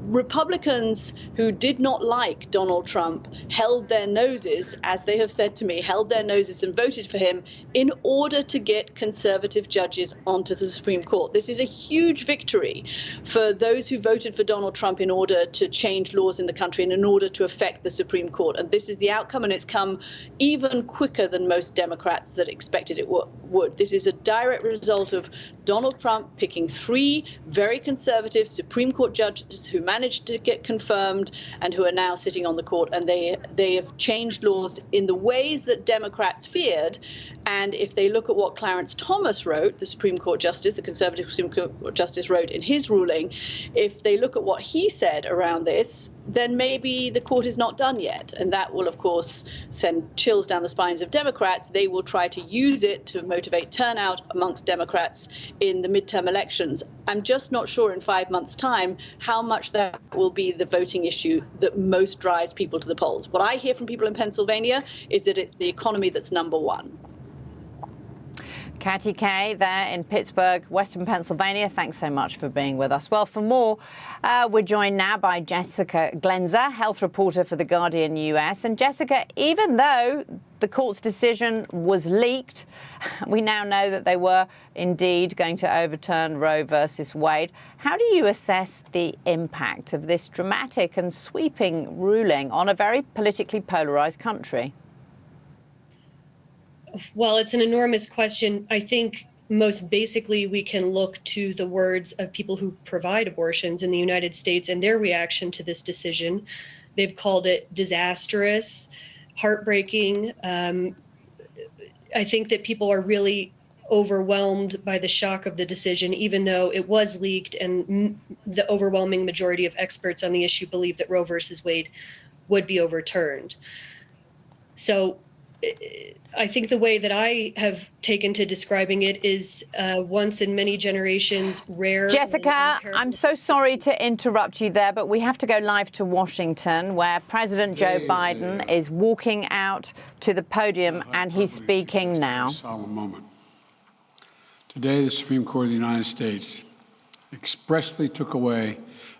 Republicans who did not like Donald Trump held their noses, as they have said to me, held their noses and voted for him in order to get conservative judges onto the Supreme Court. This is a huge victory for those who voted for Donald Trump in order to change laws in the country and in order to affect the Supreme Court. And this is the outcome, and it's come even quicker than most Democrats that expected it would. This is a direct result of Donald Trump picking 3 very conservative Supreme Court judges who managed to get confirmed and who are now sitting on the court, and they have changed laws in the ways that Democrats feared. And if they look at what Clarence Thomas wrote, the Supreme Court Justice, the conservative Supreme Court Justice wrote in his ruling, if they look at what he said around this, then maybe the court is not done yet. And that will, of course, send chills down the spines of Democrats. They will try to use it to motivate turnout amongst Democrats in the midterm elections. I'm just not sure in 5 months' time how much that will be the voting issue that most drives people to the polls. What I hear from people in Pennsylvania is that it's the economy that's number one. Katie Kay there in Pittsburgh, Western Pennsylvania. Thanks so much for being with us. Well, for more, we're joined now by Jessica Glenzer, health reporter for The Guardian US. And Jessica, even though the court's decision was leaked, we now know that they were indeed going to overturn Roe versus Wade. How do you assess the impact of this dramatic and sweeping ruling on a very politically polarized country? Well, it's an enormous question. I think most basically we can look to the words of people who provide abortions in the United States and their reaction to this decision. They've called it disastrous, heartbreaking. I think that people are really overwhelmed by the shock of the decision, even though it was leaked and the overwhelming majority of experts on the issue believe that Roe versus Wade would be overturned. So I think the way that I have taken to describing it is once in many generations rare. Jessica, I'm so sorry to interrupt you there, but we have to go live to Washington, where President Joe Biden is walking out to the podium and he's speaking now. Solemn moment. Today, the Supreme Court of the United States expressly took away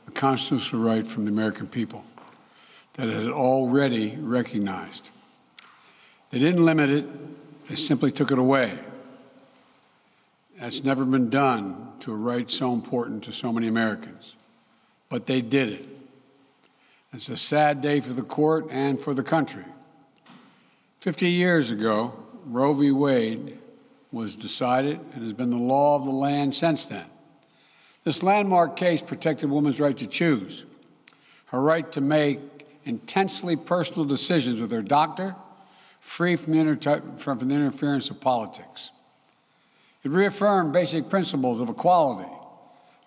a constitutional right from the American people that it had already recognized. They didn't limit it, they simply took it away. That's never been done to a right so important to so many Americans. But they did it. It's a sad day for the court and for the country. 50 years ago, Roe v. Wade was decided and has been the law of the land since then. This landmark case protected a woman's right to choose, her right to make intensely personal decisions with her doctor, free from the interference of politics. It reaffirmed basic principles of equality,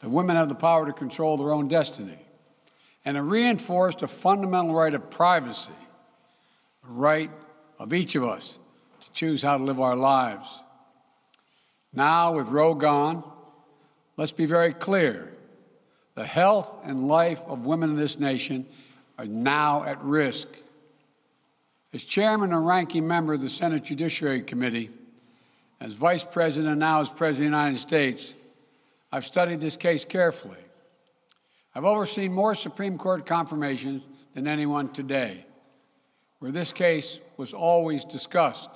that women have the power to control their own destiny, and it reinforced a fundamental right of privacy, a right of each of us to to choose how to live our lives. Now, with Roe gone, let's be very clear. The health and life of women in this nation are now at risk. As chairman and ranking member of the Senate Judiciary Committee, as vice president and now as president of the United States, I've studied this case carefully. I've overseen more Supreme Court confirmations than anyone today, where this case was always discussed.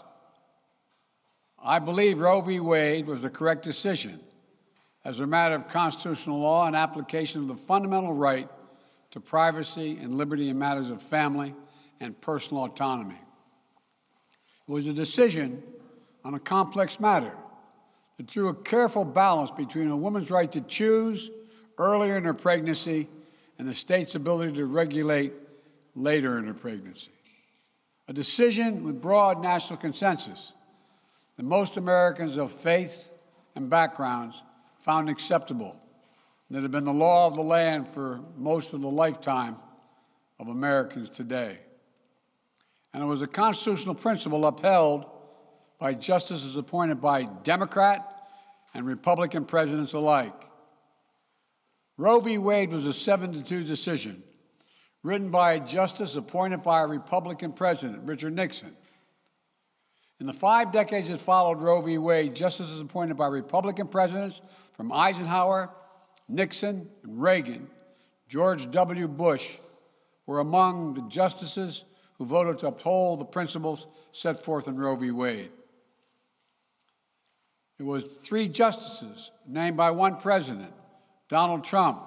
I believe Roe v. Wade was the correct decision as a matter of constitutional law and application of the fundamental right to privacy and liberty in matters of family and personal autonomy. It was a decision on a complex matter that drew a careful balance between a woman's right to choose earlier in her pregnancy and the state's ability to regulate later in her pregnancy. A decision with broad national consensus that most Americans of faith and backgrounds found acceptable, and that have been the law of the land for most of the lifetime of Americans today. And it was a constitutional principle upheld by justices appointed by Democrat and Republican presidents alike. Roe v. Wade was a 7-2 decision written by a justice appointed by a Republican president, Richard Nixon. In the 5 decades that followed Roe v. Wade, justices appointed by Republican presidents from Eisenhower, Nixon, and Reagan, George W. Bush, were among the justices who voted to uphold the principles set forth in Roe v. Wade. It was 3 justices named by one president, Donald Trump,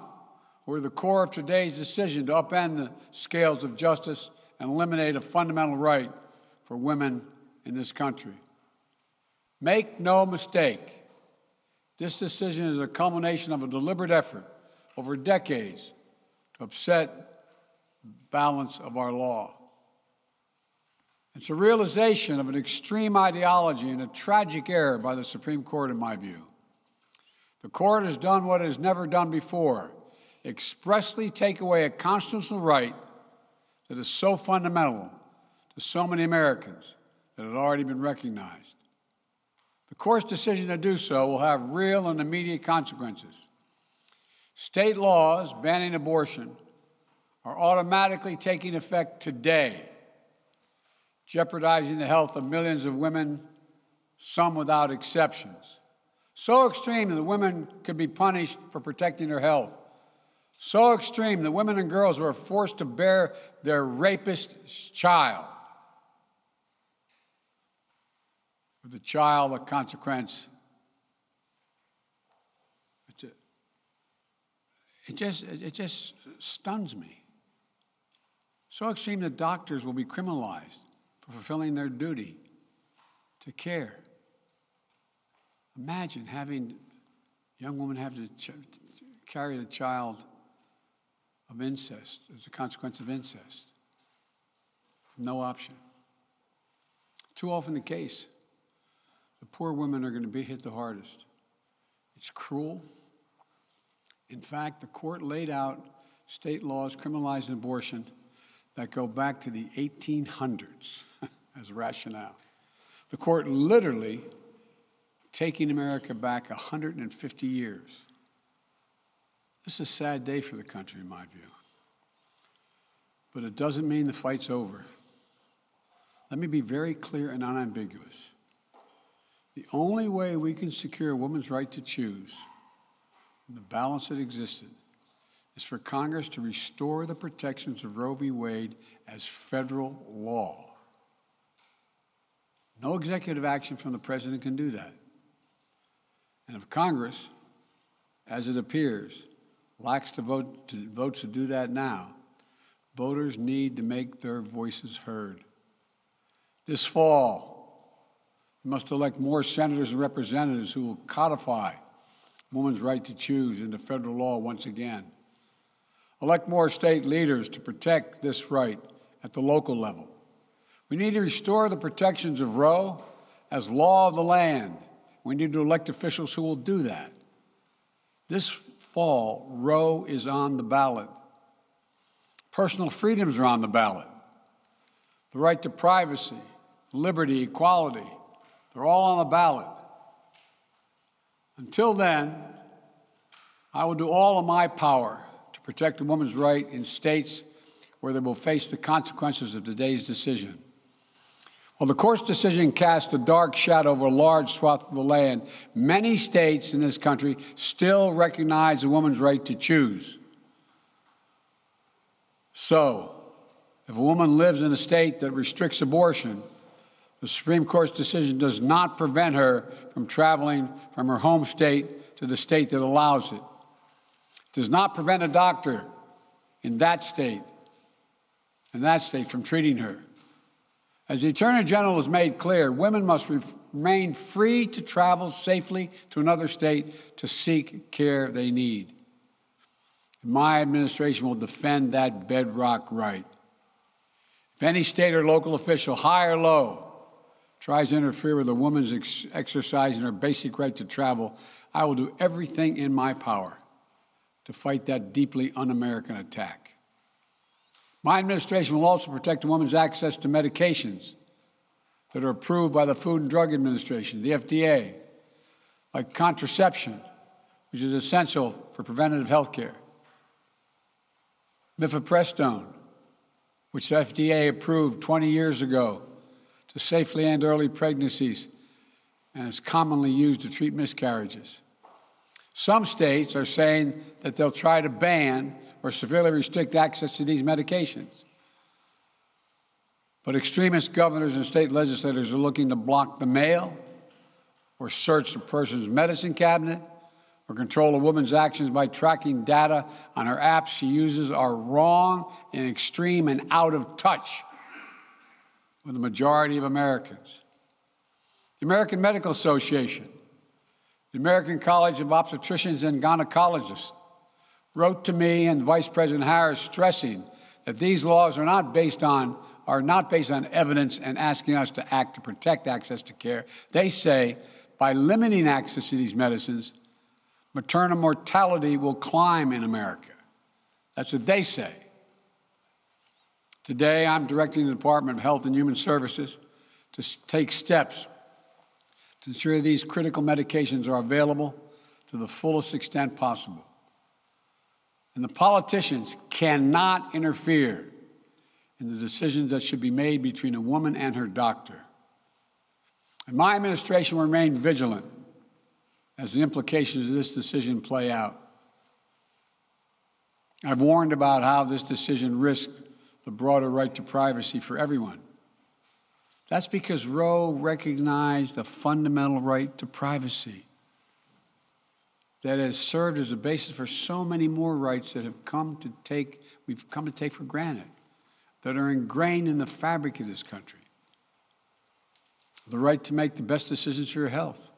who were the core of today's decision to upend the scales of justice and eliminate a fundamental right for women in this country. Make no mistake, this decision is a culmination of a deliberate effort over decades to upset the balance of our law. It's a realization of an extreme ideology and a tragic error by the Supreme Court, in my view. The court has done what it has never done before, expressly take away a constitutional right that is so fundamental to so many Americans that had already been recognized. The court's decision to do so will have real and immediate consequences. State laws banning abortion are automatically taking effect today, jeopardizing the health of millions of women, some without exceptions. So extreme that women could be punished for protecting their health. So extreme that women and girls were forced to bear their rapist's child. With the child, a consequence. It just stuns me. So extreme that doctors will be criminalized for fulfilling their duty to care. Imagine having a young woman have to carry the child of incest as a consequence of incest. No option. Too often the case. The poor women are going to be hit the hardest. It's cruel. In fact, the court laid out state laws criminalizing abortion that go back to the 1800s as rationale. The court literally taking America back 150 years. This is a sad day for the country, in my view. But it doesn't mean the fight's over. Let me be very clear and unambiguous. The only way we can secure a woman's right to choose, and the balance that existed, is for Congress to restore the protections of Roe v. Wade as federal law. No executive action from the president can do that. And if Congress, as it appears, lacks the votes to do that now, voters need to make their voices heard. This fall, we must elect more senators and representatives who will codify women's right to choose into federal law once again. Elect more state leaders to protect this right at the local level. We need to restore the protections of Roe as law of the land. We need to elect officials who will do that. This fall, Roe is on the ballot. Personal freedoms are on the ballot. The right to privacy, liberty, equality, They're all on the ballot. Until then, I will do all in my power to protect a woman's right in states where they will face the consequences of today's decision. While the court's decision cast a dark shadow over a large swath of the land, many states in this country still recognize a woman's right to choose. So, if a woman lives in a state that restricts abortion, the Supreme Court's decision does not prevent her from traveling from her home state to the state that allows it. It does not prevent a doctor in that state from treating her. As the Attorney General has made clear, women must remain free to travel safely to another state to seek care they need. My administration will defend that bedrock right. If any state or local official, high or low, tries to interfere with a woman's exercising her basic right to travel, I will do everything in my power to fight that deeply un-American attack. My administration will also protect a woman's access to medications that are approved by the Food and Drug Administration, the FDA, like contraception, which is essential for preventative health care, mifepristone, which the FDA approved 20 years ago to safely end early pregnancies and is commonly used to treat miscarriages. Some states are saying that they'll try to ban or severely restrict access to these medications. But extremist governors and state legislators are looking to block the mail or search a person's medicine cabinet or control a woman's actions by tracking data on her apps she uses are wrong and extreme and out of touch with the majority of Americans. The American Medical Association, the American College of Obstetricians and Gynecologists wrote to me and Vice President Harris stressing that these laws are not based on evidence and asking us to act to protect access to care. They say by limiting access to these medicines, maternal mortality will climb in America. That's what they say. Today, I'm directing the Department of Health and Human Services to take steps to ensure these critical medications are available to the fullest extent possible. And the politicians cannot interfere in the decisions that should be made between a woman and her doctor. And my administration will remain vigilant as the implications of this decision play out. I've warned about how this decision risks the broader right to privacy for everyone. That's because Roe recognized the fundamental right to privacy that has served as a basis for so many more rights that we've come to take for granted, that are ingrained in the fabric of this country. The right to make the best decisions for your health.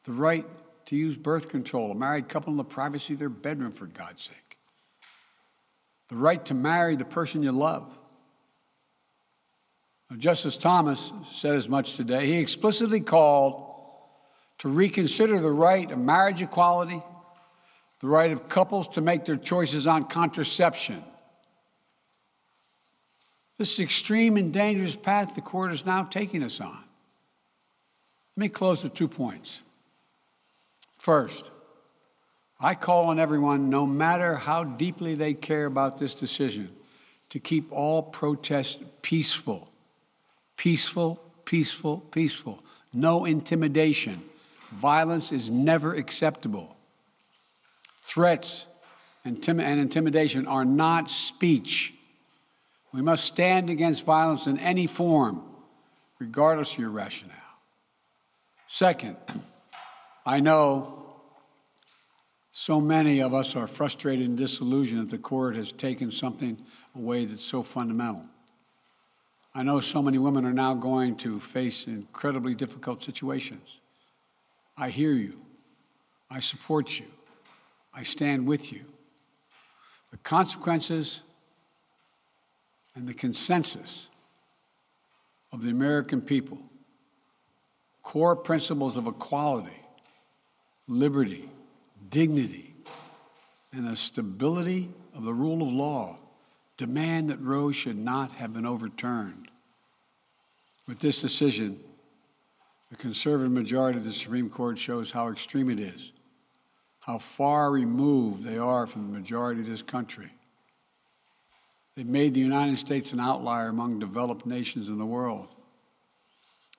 The right to use birth control, a married couple in the privacy of their bedroom, for God's sake. The right to marry the person you love. Now, Justice Thomas said as much today. He explicitly called to reconsider the right of marriage equality, the right of couples to make their choices on contraception. This extreme and dangerous path the court is now taking us on. Let me close with 2 points. First, I call on everyone, no matter how deeply they care about this decision, to keep all protests peaceful. Peaceful, peaceful, peaceful. No intimidation. Violence is never acceptable. Threats and intimidation are not speech. We must stand against violence in any form, regardless of your rationale. Second, I know so many of us are frustrated and disillusioned that the court has taken something away that's so fundamental. I know so many women are now going to face incredibly difficult situations. I hear you. I support you. I stand with you. The consequences and the consensus of the American people, core principles of equality, liberty, dignity, and the stability of the rule of law demand that Roe should not have been overturned. With this decision, The conservative majority of the Supreme Court shows how extreme it is, how far removed they are from the majority of this country. They've made the United States an outlier among developed nations in the world.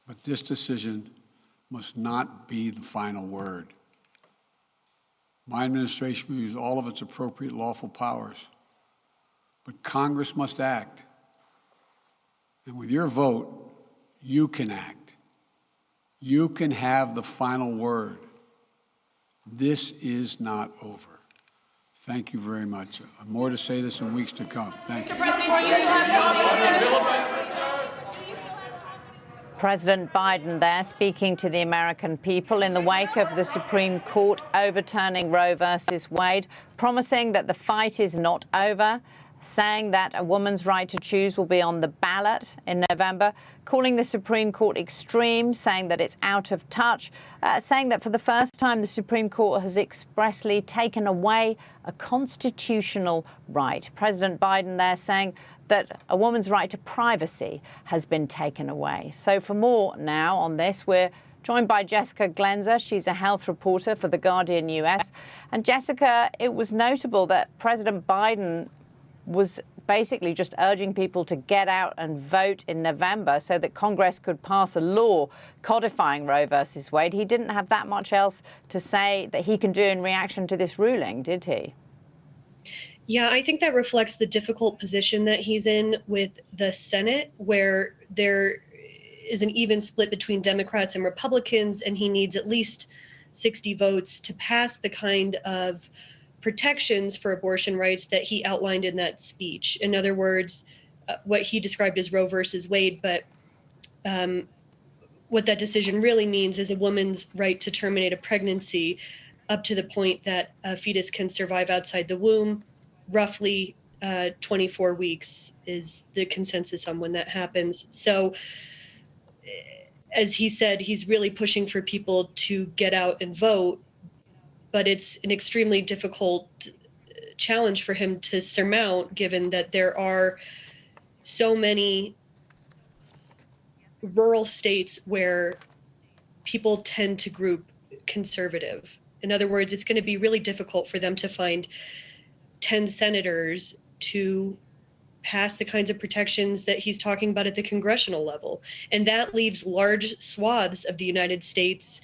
But this decision must not be the final word. My administration will use all of its appropriate lawful powers, but Congress must act. And with your vote, you can act. You can have the final word. This is not over. Thank you very much. I have more to say this in weeks to come. Thank you. President Biden there speaking to the American people in the wake of the Supreme Court overturning Roe versus Wade, promising that the fight is not over, saying that a woman's right to choose will be on the ballot in November, calling the Supreme Court extreme, saying that it's out of touch, saying that for the first time the Supreme Court has expressly taken away a constitutional right. President Biden there saying that a woman's right to privacy has been taken away. So for more now on this, we're joined by Jessica Glenser. She's a health reporter for The Guardian US. And Jessica, it was notable that President Biden was basically just urging people to get out and vote in November so that Congress could pass a law codifying Roe versus Wade. He didn't have that much else to say that he can do in reaction to this ruling, did he? Yeah, I think that reflects the difficult position that he's in with the Senate, where there is an even split between Democrats and Republicans, and he needs at least 60 votes to pass the kind of protections for abortion rights that he outlined in that speech. In other words, what he described as Roe versus Wade, but what that decision really means is a woman's right to terminate a pregnancy up to the point that a fetus can survive outside the womb. Roughly 24 weeks is the consensus on when that happens. So, as he said, he's really pushing for people to get out and vote, but it's an extremely difficult challenge for him to surmount, given that there are so many rural states where people tend to group conservative. In other words, it's going to be really difficult for them to find 10 senators to pass the kinds of protections that he's talking about at the congressional level. And that leaves large swaths of the United States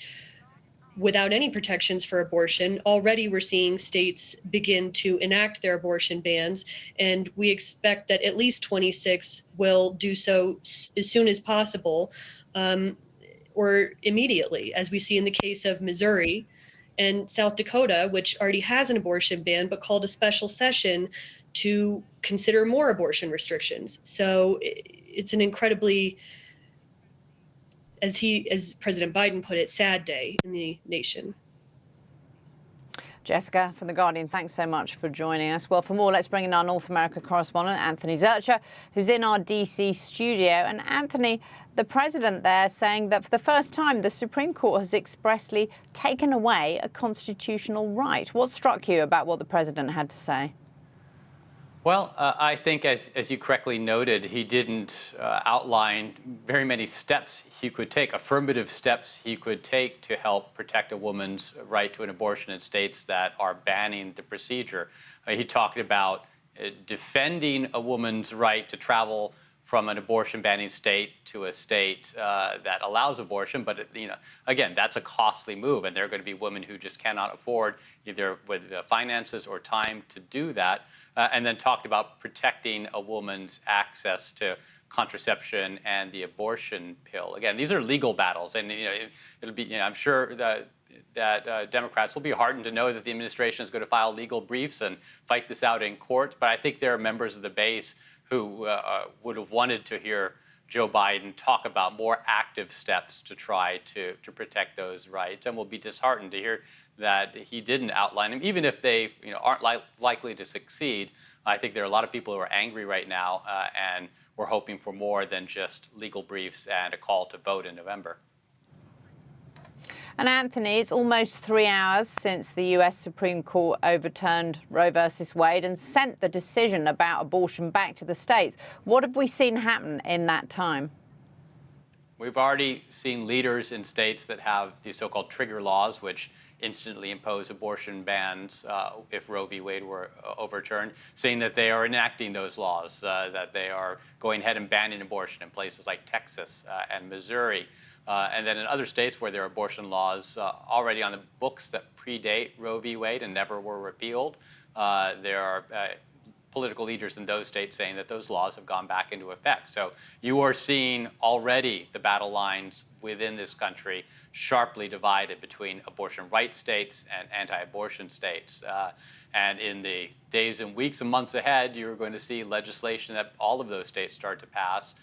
without any protections for abortion. Already we're seeing states begin to enact their abortion bans, and we expect that at least 26 will do so as soon as possible, or immediately, as we see in the case of Missouri and South Dakota, which already has an abortion ban, but called a special session to consider more abortion restrictions. So it's an incredibly, as President Biden put it, sad day in the nation. Jessica from The Guardian, thanks so much for joining us. Well, for more, let's bring in our North America correspondent, Anthony Zurcher, who's in our DC studio. And Anthony, the president there saying that for the first time, the Supreme Court has expressly taken away a constitutional right. What struck you about what the president had to say? Well, I think, as you correctly noted, he didn't outline very many steps he could take, affirmative steps he could take to help protect a woman's right to an abortion in states that are banning the procedure. He talked about defending a woman's right to travel from an abortion-banning state to a state that allows abortion, but again, that's a costly move, and there are going to be women who just cannot afford either with finances or time to do that. And then talked about protecting a woman's access to contraception and the abortion pill. Again, these are legal battles, and it'll be. I'm sure that Democrats will be heartened to know that the administration is going to file legal briefs and fight this out in court. But I think there are members of the base who would have wanted to hear Joe Biden talk about more active steps to try to protect those rights, and will be disheartened to hear that he didn't outline them, even if they aren't likely to succeed. I think there are a lot of people who are angry right now, and we're hoping for more than just legal briefs and a call to vote in November. And Anthony, it's almost 3 hours since the US Supreme Court overturned Roe versus Wade and sent the decision about abortion back to the states. What have we seen happen in that time? We've already seen leaders in states that have these so-called trigger laws, which instantly impose abortion bans if Roe v. Wade were overturned, saying that they are enacting those laws, that they are going ahead and banning abortion in places like Texas and Missouri. And then in other states where there are abortion laws already on the books that predate Roe v. Wade and never were repealed, there are political leaders in those states saying that those laws have gone back into effect. So you are seeing already the battle lines within this country sharply divided between abortion rights states and anti-abortion states. And in the days and weeks and months ahead, you're going to see legislation that all of those states start to pass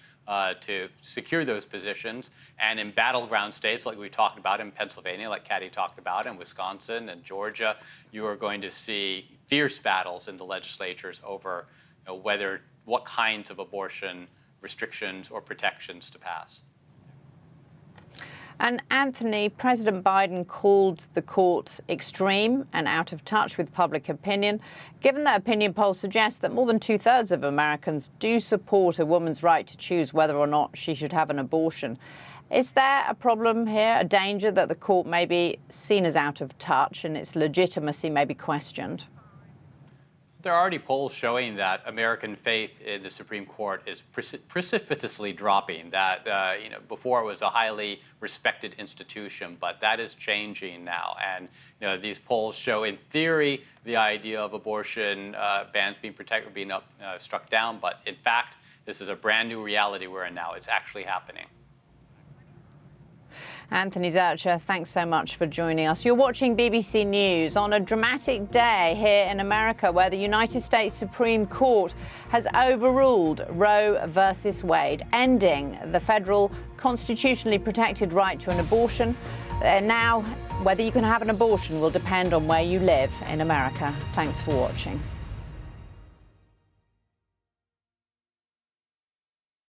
to secure those positions. And in battleground states like we talked about in Pennsylvania, like Katty talked about, in Wisconsin and Georgia, you are going to see fierce battles in the legislatures over what kinds of abortion restrictions or protections to pass. And Anthony, President Biden called the court extreme and out of touch with public opinion. Given that opinion polls suggest that more than 2/3 of Americans do support a woman's right to choose whether or not she should have an abortion, is there a problem here, a danger that the court may be seen as out of touch and its legitimacy may be questioned? There are already polls showing that American faith in the Supreme Court is precipitously dropping. That before it was a highly respected institution, but that is changing now. And these polls show, in theory, the idea of abortion bans being protected, being struck down. But in fact, this is a brand new reality we're in now. It's actually happening. Anthony Zurcher, thanks so much for joining us. You're watching BBC News on a dramatic day here in America where the United States Supreme Court has overruled Roe versus Wade, ending the federal constitutionally protected right to an abortion. Now, whether you can have an abortion will depend on where you live in America. Thanks for watching.